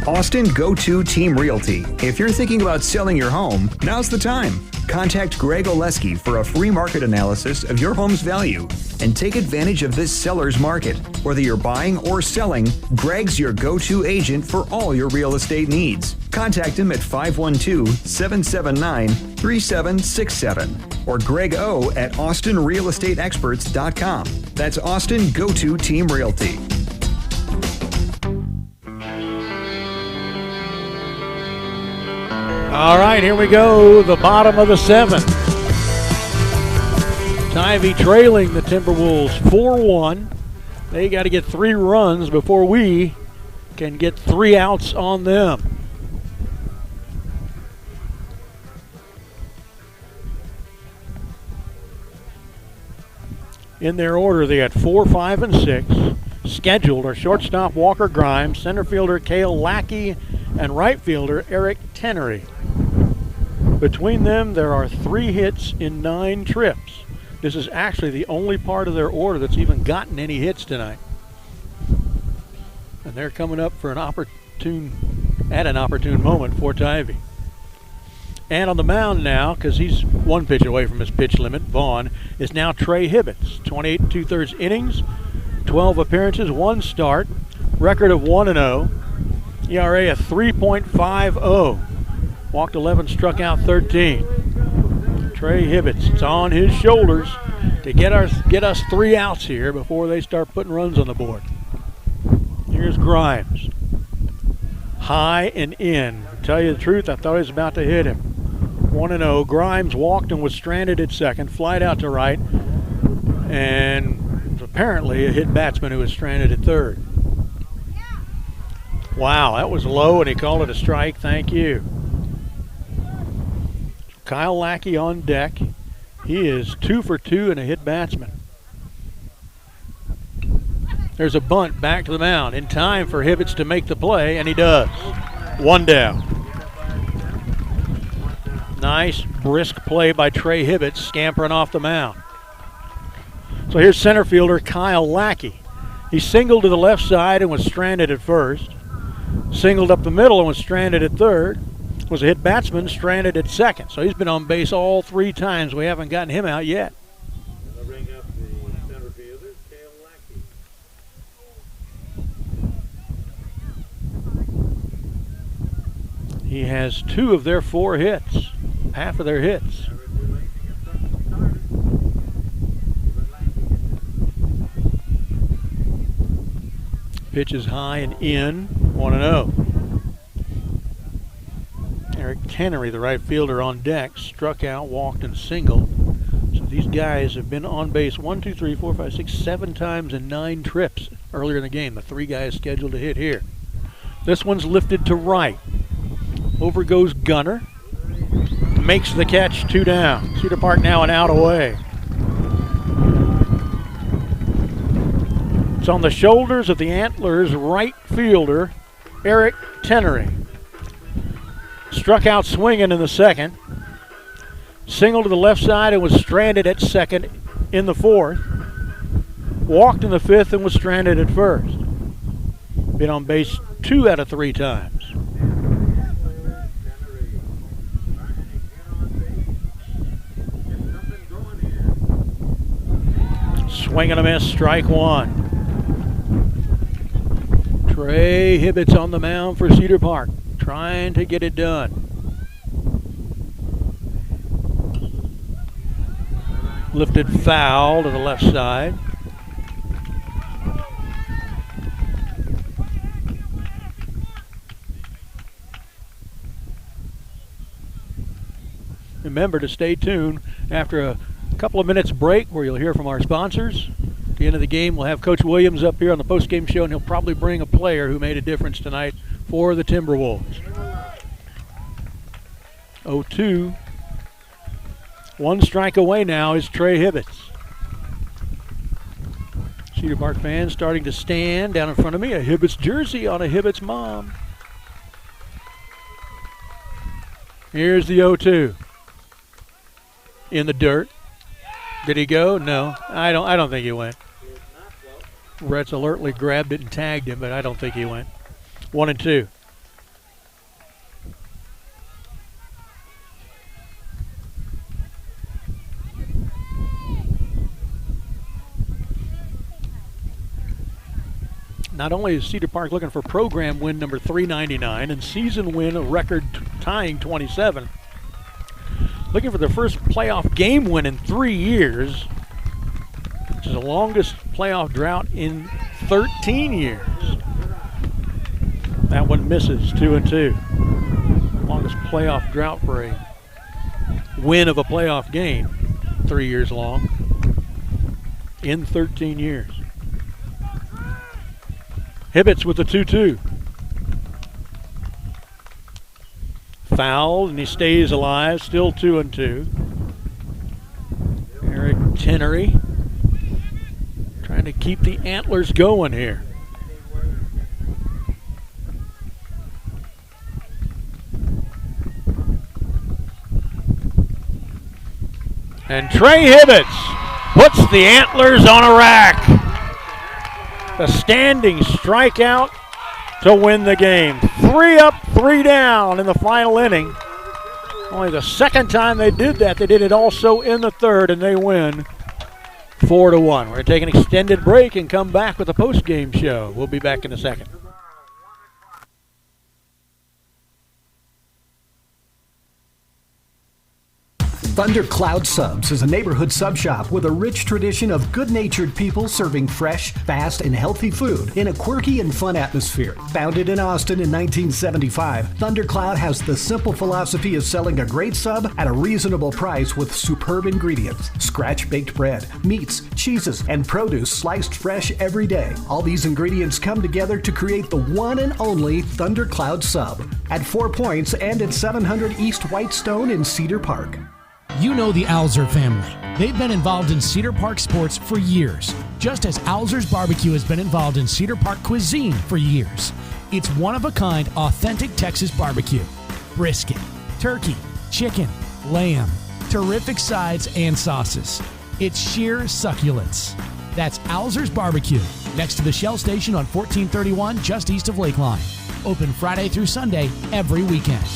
Austin Go-To Team Realty. If you're thinking about selling your home, now's the time. Contact Greg Oleski for a free market analysis of your home's value and take advantage of this seller's market. Whether you're buying or selling, Greg's your go-to agent for all your real estate needs. Contact him at 512-779-3767 or Greg O at AustinRealEstateExperts.com. That's Austin Go-To Team Realty. All right, here we go, the bottom of the 7th. Tivy trailing the Timberwolves 4-1. They got to get 3 runs before we can get 3 outs on them. In their order, they got 4, 5, and 6. Scheduled are shortstop Walker Grimes, center fielder Cale Lackey, and right fielder Eric Tenery. Between them, there are 3 hits in 9 trips. This is actually the only part of their order that's even gotten any hits tonight. And they're coming up for an opportune moment for Tivy. And on the mound now, because he's 1 pitch away from his pitch limit, Vaughn, is now Trey Hibbets. 28 2/3 innings, 12 appearances, 1 start, record of 1-0, ERA of 3.50, walked 11, struck out 13. Trey Hibbets, it's on his shoulders to get us 3 outs here before they start putting runs on the board. Here's Grimes. High and in. To tell you the truth, I thought he was about to hit him. 1-0. Grimes walked and was stranded at second, flied out to right, and apparently a hit batsman who was stranded at third. Wow, that was low, and he called it a strike. Thank you. Kyle Lackey on deck. He is 2 for 2 and a hit batsman. There's a bunt back to the mound in time for Hibbets to make the play, and he does. 1 down. Nice, brisk play by Trey Hibbets, scampering off the mound. So here's center fielder Kyle Lackey. He singled to the left side and was stranded at first. Singled up the middle and was stranded at third. Was a hit batsman, stranded at second. So he's been on base all 3 times. We haven't gotten him out yet. They'll bring up the center fielder, Kyle Lackey. He has 2 of their 4 hits, half of their hits. Pitch is high and in, 1-0. Eric Tenery, the right fielder, on deck, struck out, walked, and singled. So these guys have been on base 7 times in 9 trips earlier in the game. The 3 guys scheduled to hit here. This one's lifted to right. Over goes Gunner. Makes the catch, 2 down. Cedar Park now an out away. It's on the shoulders of the Antlers' right fielder, Eric Tenery. Struck out swinging in the second. Singled to the left side and was stranded at second in the 4th. Walked in the 5th and was stranded at first. Been on base 2 out of 3 times. Swing and a miss, strike 1. Trey Hibbets on the mound for Cedar Park, trying to get it done. Lifted foul to the left side. Remember to stay tuned after a couple of minutes break where you'll hear from our sponsors. At the end of the game, we'll have Coach Williams up here on the post-game show, and he'll probably bring a player who made a difference tonight for the Timberwolves. 0-2. 1 strike away now is Trey Hibbets. Cedar Park fans starting to stand down in front of me. A Hibbets jersey on a Hibbets mom. Here's the 0-2. In the dirt. Did he go? No, I don't think he went. Rhett's alertly grabbed it and tagged him, but I don't think he went. 1-2. Not only is Cedar Park looking for program win number 399 and season win a record tying 27, looking for their first playoff game win in 3 years, which is the longest playoff drought in 13 years. That one misses, 2-2. Longest playoff drought for a win of a playoff game, 3 years long, in 13 years. Hibbets with the 2-2. Fouled, and he stays alive, still 2-2. Eric Tenery trying to keep the Antlers going here. And Trey Hibbets puts the Antlers on a rack. A standing strikeout to win the game. 3 up, 3 down in the final inning. Only the second time they did that. They did it also in the third, and they win 4-1. We're going to take an extended break and come back with a post-game show. We'll be back in a second. Thundercloud Subs is a neighborhood sub shop with a rich tradition of good-natured people serving fresh, fast, and healthy food in a quirky and fun atmosphere. Founded in Austin in 1975, Thundercloud has the simple philosophy of selling a great sub at a reasonable price with superb ingredients. Scratch-baked bread, meats, cheeses, and produce sliced fresh every day. All these ingredients come together to create the one and only Thundercloud Sub at 4 Points and at 700 East Whitestone in Cedar Park. You know the Alzer family. They've been involved in Cedar Park sports for years, just as Alzer's Barbecue has been involved in Cedar Park cuisine for years. It's one-of-a-kind, authentic Texas barbecue. Brisket, turkey, chicken, lamb, terrific sides and sauces. It's sheer succulence. That's Alzer's Barbecue, next to the Shell Station on 1431, just east of Lakeline. Open Friday through Sunday, every weekend.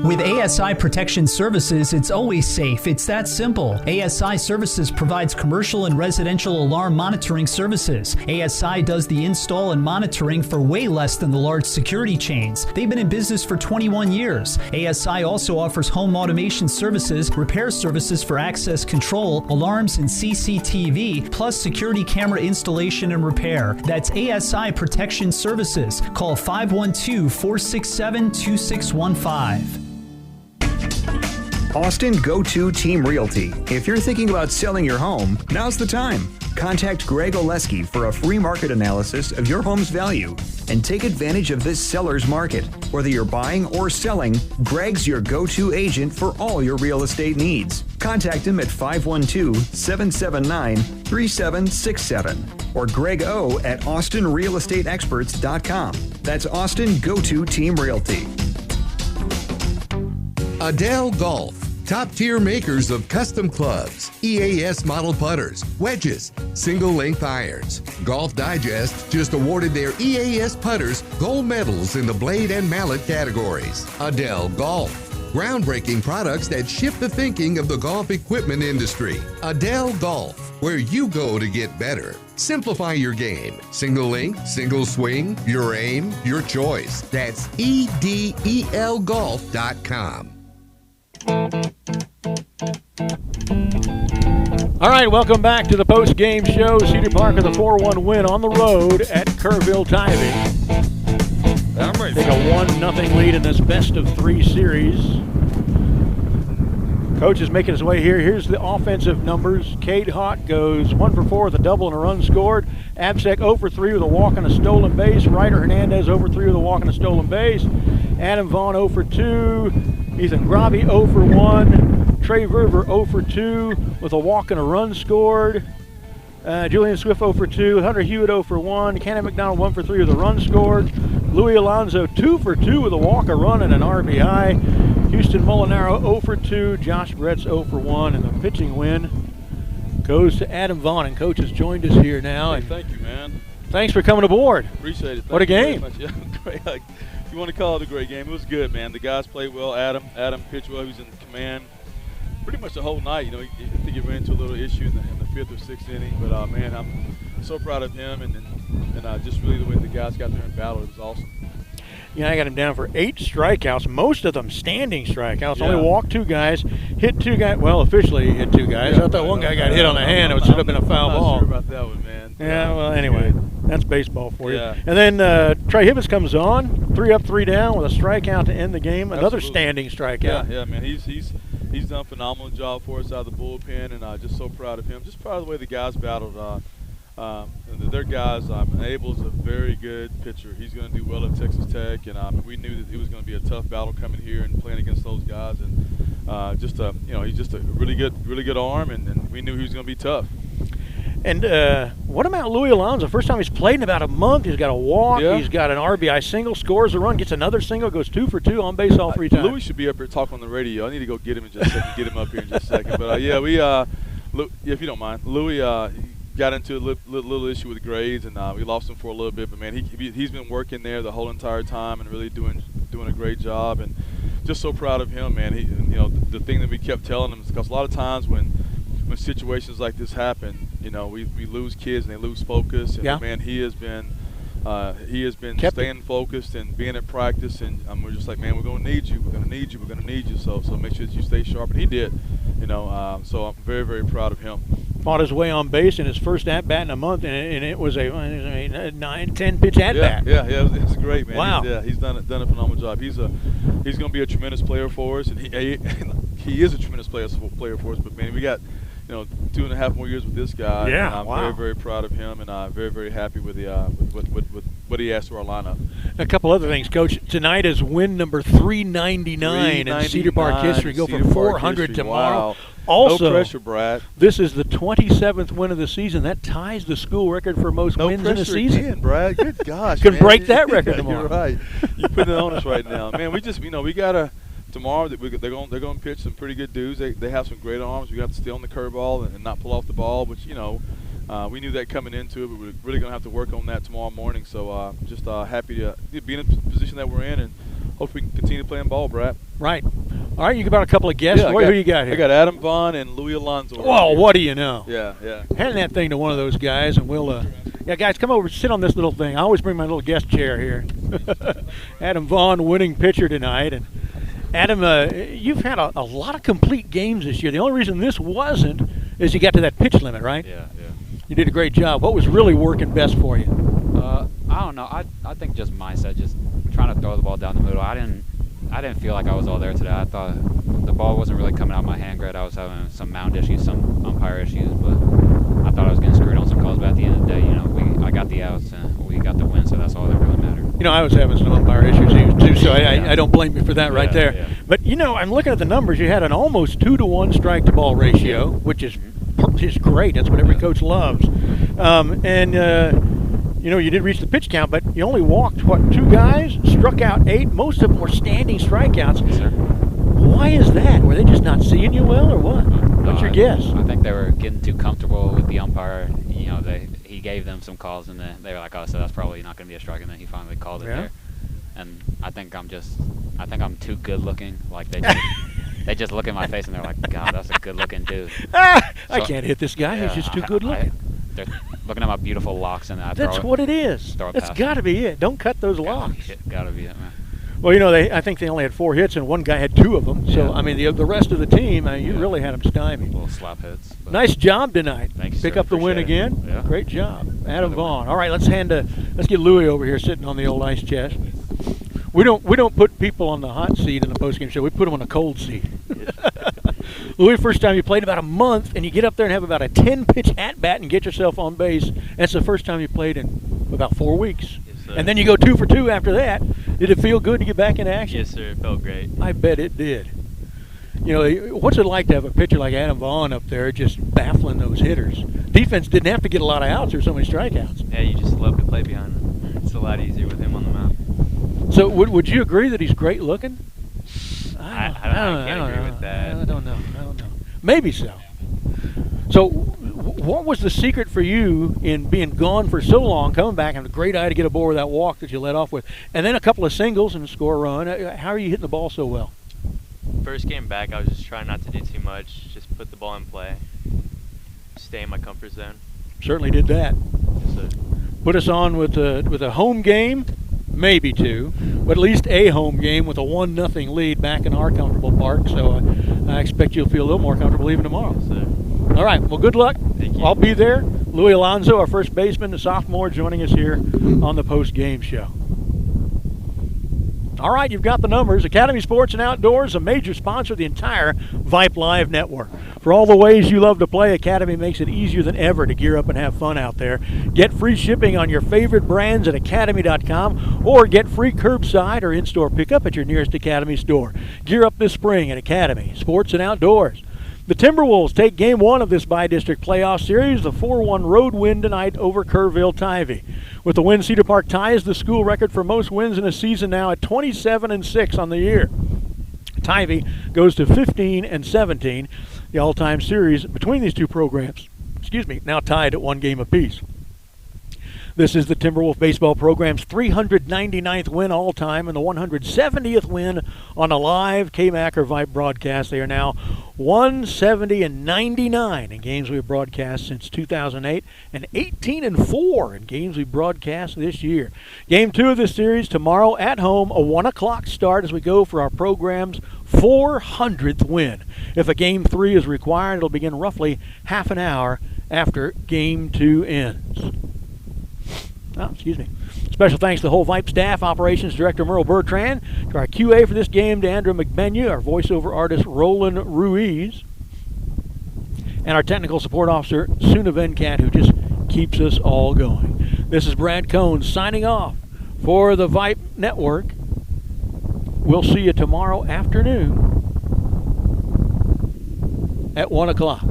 With ASI Protection Services, it's always safe. It's that simple. ASI Services provides commercial and residential alarm monitoring services. ASI does the install and monitoring for way less than the large security chains. They've been in business for 21 years. ASI also offers home automation services, repair services for access control, alarms, and CCTV, plus security camera installation and repair. That's ASI Protection Services. Call 512-467-2615. Austin Go-To Team Realty. If you're thinking about selling your home, now's the time. Contact Greg Oleski for a free market analysis of your home's value and take advantage of this seller's market. Whether you're buying or selling, Greg's your go-to agent for all your real estate needs. Contact him at 512-779-3767 or Greg O at AustinRealEstateExperts.com. That's Austin Go-To Team Realty. Adele Golf, top-tier makers of custom clubs, EAS model putters, wedges, single-length irons. Golf Digest just awarded their EAS putters gold medals in the blade and mallet categories. Adele Golf, groundbreaking products that shift the thinking of the golf equipment industry. Adele Golf, where you go to get better. Simplify your game. Single length, single swing, your aim, your choice. That's EDELGolf.com. All right, welcome back to the post-game show. Cedar Park with a 4-1 win on the road at Kerrville Tivy. Take a 1-0 lead in this best-of-3 series. Coach is making his way here. Here's the offensive numbers. Cade Hott goes 1 for 4 with a double and a run scored. Absek 0 for 3 with a walk and a stolen base. Ryder Hernandez 0 for 3 with a walk and a stolen base. Adam Vaughn 0 for 2. Ethan Grabe 0 for 1. Trey Verver 0 for 2 with a walk and a run scored. Julian Swift 0 for 2. Hunter Hewitt 0 for 1. Cannon McDonald 1 for 3 with a run scored. Louis Alonso 2 for 2 with a walk, a run, and an RBI. Houston Molinaro 0 for 2. Josh Bretz 0 for 1. And the pitching win goes to Adam Vaughn. And Coach has joined us here now. Hey, thank you, man. Thanks for coming aboard. Appreciate it. What a game. Yeah, great. If you want to call it a great game, it was good, man. The guys played well. Adam pitched well. He was in command pretty much the whole night. You know, I think he ran into a little issue in the 5th or 6th inning. But, man, I'm so proud of him and just really the way the guys got there and battled. It was awesome. Yeah, I got him down for 8 strikeouts, most of them standing strikeouts. Yeah. Only walked 2 guys, hit 2 guys. Well, officially hit 2 guys. Yeah, I thought one guy got hit on the hand. It should have been a foul ball. I'm not sure about that one, man. Yeah, well, anyway, that's baseball for you. Yeah. And then Trey Hibbets comes on, 3 up, 3 down with a strikeout to end the game. Another Absolutely. standing strikeout. Yeah, man. He's done a phenomenal job for us out of the bullpen, and just so proud of him. Just proud of the way the guys battled. Their guys, Abel's a very good pitcher. He's going to do well at Texas Tech, and we knew that it was going to be a tough battle coming here and playing against those guys. And he's just a really good arm, and we knew he was going to be tough. And what about Louis Alonso? First time he's played in about a month. He's got a walk. Yeah. He's got an RBI single, scores a run, gets another single, goes 2 for 2 on base all 3 times. Louis should be up here talking on the radio. I need to go get him in just a second, get him up here in just a second. But, if you don't mind, Louis got into a little issue with grades, and we lost him for a little bit. But, man, he's been working there the whole entire time and really doing a great job. And just so proud of him, man. The thing that we kept telling him is because a lot of times when situations like this happen, we lose kids and they lose focus. And man, he has been staying focused and being at practice, and we're just like, man, we're gonna need you. We're gonna need you. We're gonna need you. So make sure that you stay sharp. And he did, So I'm very, very proud of him. Fought his way on base in his first at bat in a month, and it was a 9-10 pitch at bat. Yeah, it was great, man. Wow. He's done a phenomenal job. He's gonna be a tremendous player for us, and he is a tremendous player for us. But man, we got 2.5 more years with this guy. Yeah, and I'm very, very proud of him, and very, very happy with what he adds to our lineup. A couple other things, Coach. Tonight is win number 399 in Cedar Park history. Go for 400 tomorrow. Wow. Also, no pressure, Brad. This is the 27th win of the season. That ties the school record for most wins in a season. Again, Brad. Good gosh, Can man. break that record tomorrow. You're right. You're putting it on us right now, man. We just, we gotta. Tomorrow they're going to pitch some pretty good dudes. They have some great arms. We have to stay on the curveball and not pull off the ball, which we knew that coming into it, but we're really going to have to work on that tomorrow morning. So just happy to be in the position that we're in, and hope we can continue playing ball, Brad. Right. All right, you got a couple of guests. Yeah, who you got here? I got Adam Vaughn and Louis Alonso. Well, what do you know? Yeah. Hand that thing to one of those guys, and we'll. Guys, come over, sit on this little thing. I always bring my little guest chair here. Adam Vaughn, winning pitcher tonight, and Adam, you've had a lot of complete games this year. The only reason this wasn't is you got to that pitch limit, right? Yeah. You did a great job. What was really working best for you? I don't know. I think just mindset, just trying to throw the ball down the middle. I didn't feel like I was all there today. I thought the ball wasn't really coming out of my hand great. I was having some mound issues, some umpire issues, but I thought I was getting screwed on some calls. But at the end of the day, I got the outs and we got the win, so that's all that really mattered. I was having some umpire issues too, so I don't blame you for that right there. Yeah. But I'm looking at the numbers. You had an almost 2-to-1 strike-to-ball ratio, which is great. That's what every coach loves. You did reach the pitch count, but you only walked 2 guys, struck out 8. Most of them were standing strikeouts. Yes, sir. Why is that? Were they just not seeing you well, or what? What's your guess? I think they were getting too comfortable with the umpire. He gave them some calls, and then they were like, "Oh, so that's probably not going to be a strike." And then he finally called it there. And I think I'm too good looking. Like they just look at my face and they're like, "God, that's a good looking dude." I can't hit this guy. He's just too good looking. They're looking at my beautiful locks, and that's what it is. That's got to be it. Don't cut those locks. Got to be it, man. Well, I think they only had 4 hits, and one guy had 2 of them. So, the rest of the team, you really had them stymied. Little slap hits. Nice job tonight. Thank you, Pick sir. up the win Appreciate again. it. Yeah. Great job. Adam Vaughn. All right, let's get Louis over here sitting on the old ice chest. We don't put people on the hot seat in the postgame show. We put them on a cold seat. Louis, first time you played about a month, and you get up there and have about a 10-pitch at-bat and get yourself on base. That's the first time you played in about 4 weeks. And then you go 2 for 2 after that. Did it feel good to get back in action? Yes, sir. It felt great. I bet it did. What's it like to have a pitcher like Adam Vaughn up there just baffling those hitters? Defense didn't have to get a lot of outs or so many strikeouts. Yeah, you just love to play behind him. It's a lot easier with him on the mound. So would you agree that he's great looking? I can't agree with that. I don't know. Maybe so. So what was the secret for you in being gone for so long, coming back, having a great eye to get aboard with that walk that you led off with, and then a couple of singles and score a run? How are you hitting the ball so well? First game back, I was just trying not to do too much, just put the ball in play, stay in my comfort zone. Certainly did that. Yes, sir. Put us on with a home game, maybe 2, but at least a home game with a 1-0 lead back in our comfortable park. So I expect you'll feel a little more comfortable even tomorrow. Yes, sir. All right. Well, good luck. Thank you. I'll be there. Louis Alonso, our first baseman, the sophomore, joining us here on the post-game show. All right, you've got the numbers. Academy Sports and Outdoors, a major sponsor of the entire Vype Live network. For all the ways you love to play, Academy makes it easier than ever to gear up and have fun out there. Get free shipping on your favorite brands at academy.com or get free curbside or in-store pickup at your nearest Academy store. Gear up this spring at Academy Sports and Outdoors. The Timberwolves take Game 1 of this Bi-District playoff series, the 4-1 road win tonight over Kerrville-Tivy. With the win, Cedar Park ties the school record for most wins in a season now at 27-6 on the year. Tivy goes to 15-17, the all-time series between these two programs. Now tied at 1 game apiece. This is the Timberwolf baseball program's 399th win all-time and the 170th win on a live K-Mac or Vype broadcast. They are now 170-99 in games we've broadcast since 2008 and 18-4 in games we've broadcast this year. Game 2 of this series tomorrow at home, a 1 o'clock start as we go for our program's 400th win. If a Game 3 is required, it'll begin roughly half an hour after Game 2 ends. Special thanks to the whole Vype staff, Operations Director Merle Bertrand, to our QA for this game, to Andrew McBenu, our voiceover artist Roland Ruiz, and our technical support officer Suna Venkat, who just keeps us all going. This is Brad Cohn signing off for the Vype Network. We'll see you tomorrow afternoon at 1 o'clock.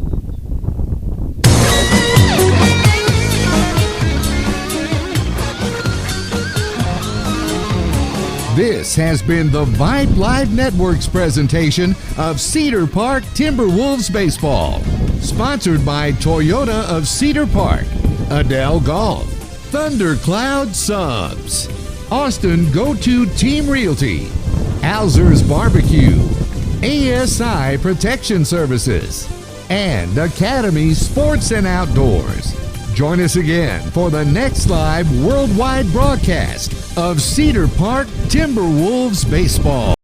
This has been the Vype Live Network's presentation of Cedar Park Timberwolves Baseball. Sponsored by Toyota of Cedar Park, Adele Golf, Thundercloud Subs, Austin Go-To Team Realty, Alzer's Barbecue, ASI Protection Services, and Academy Sports and Outdoors. Join us again for the next live worldwide broadcast of Cedar Park Timberwolves Baseball.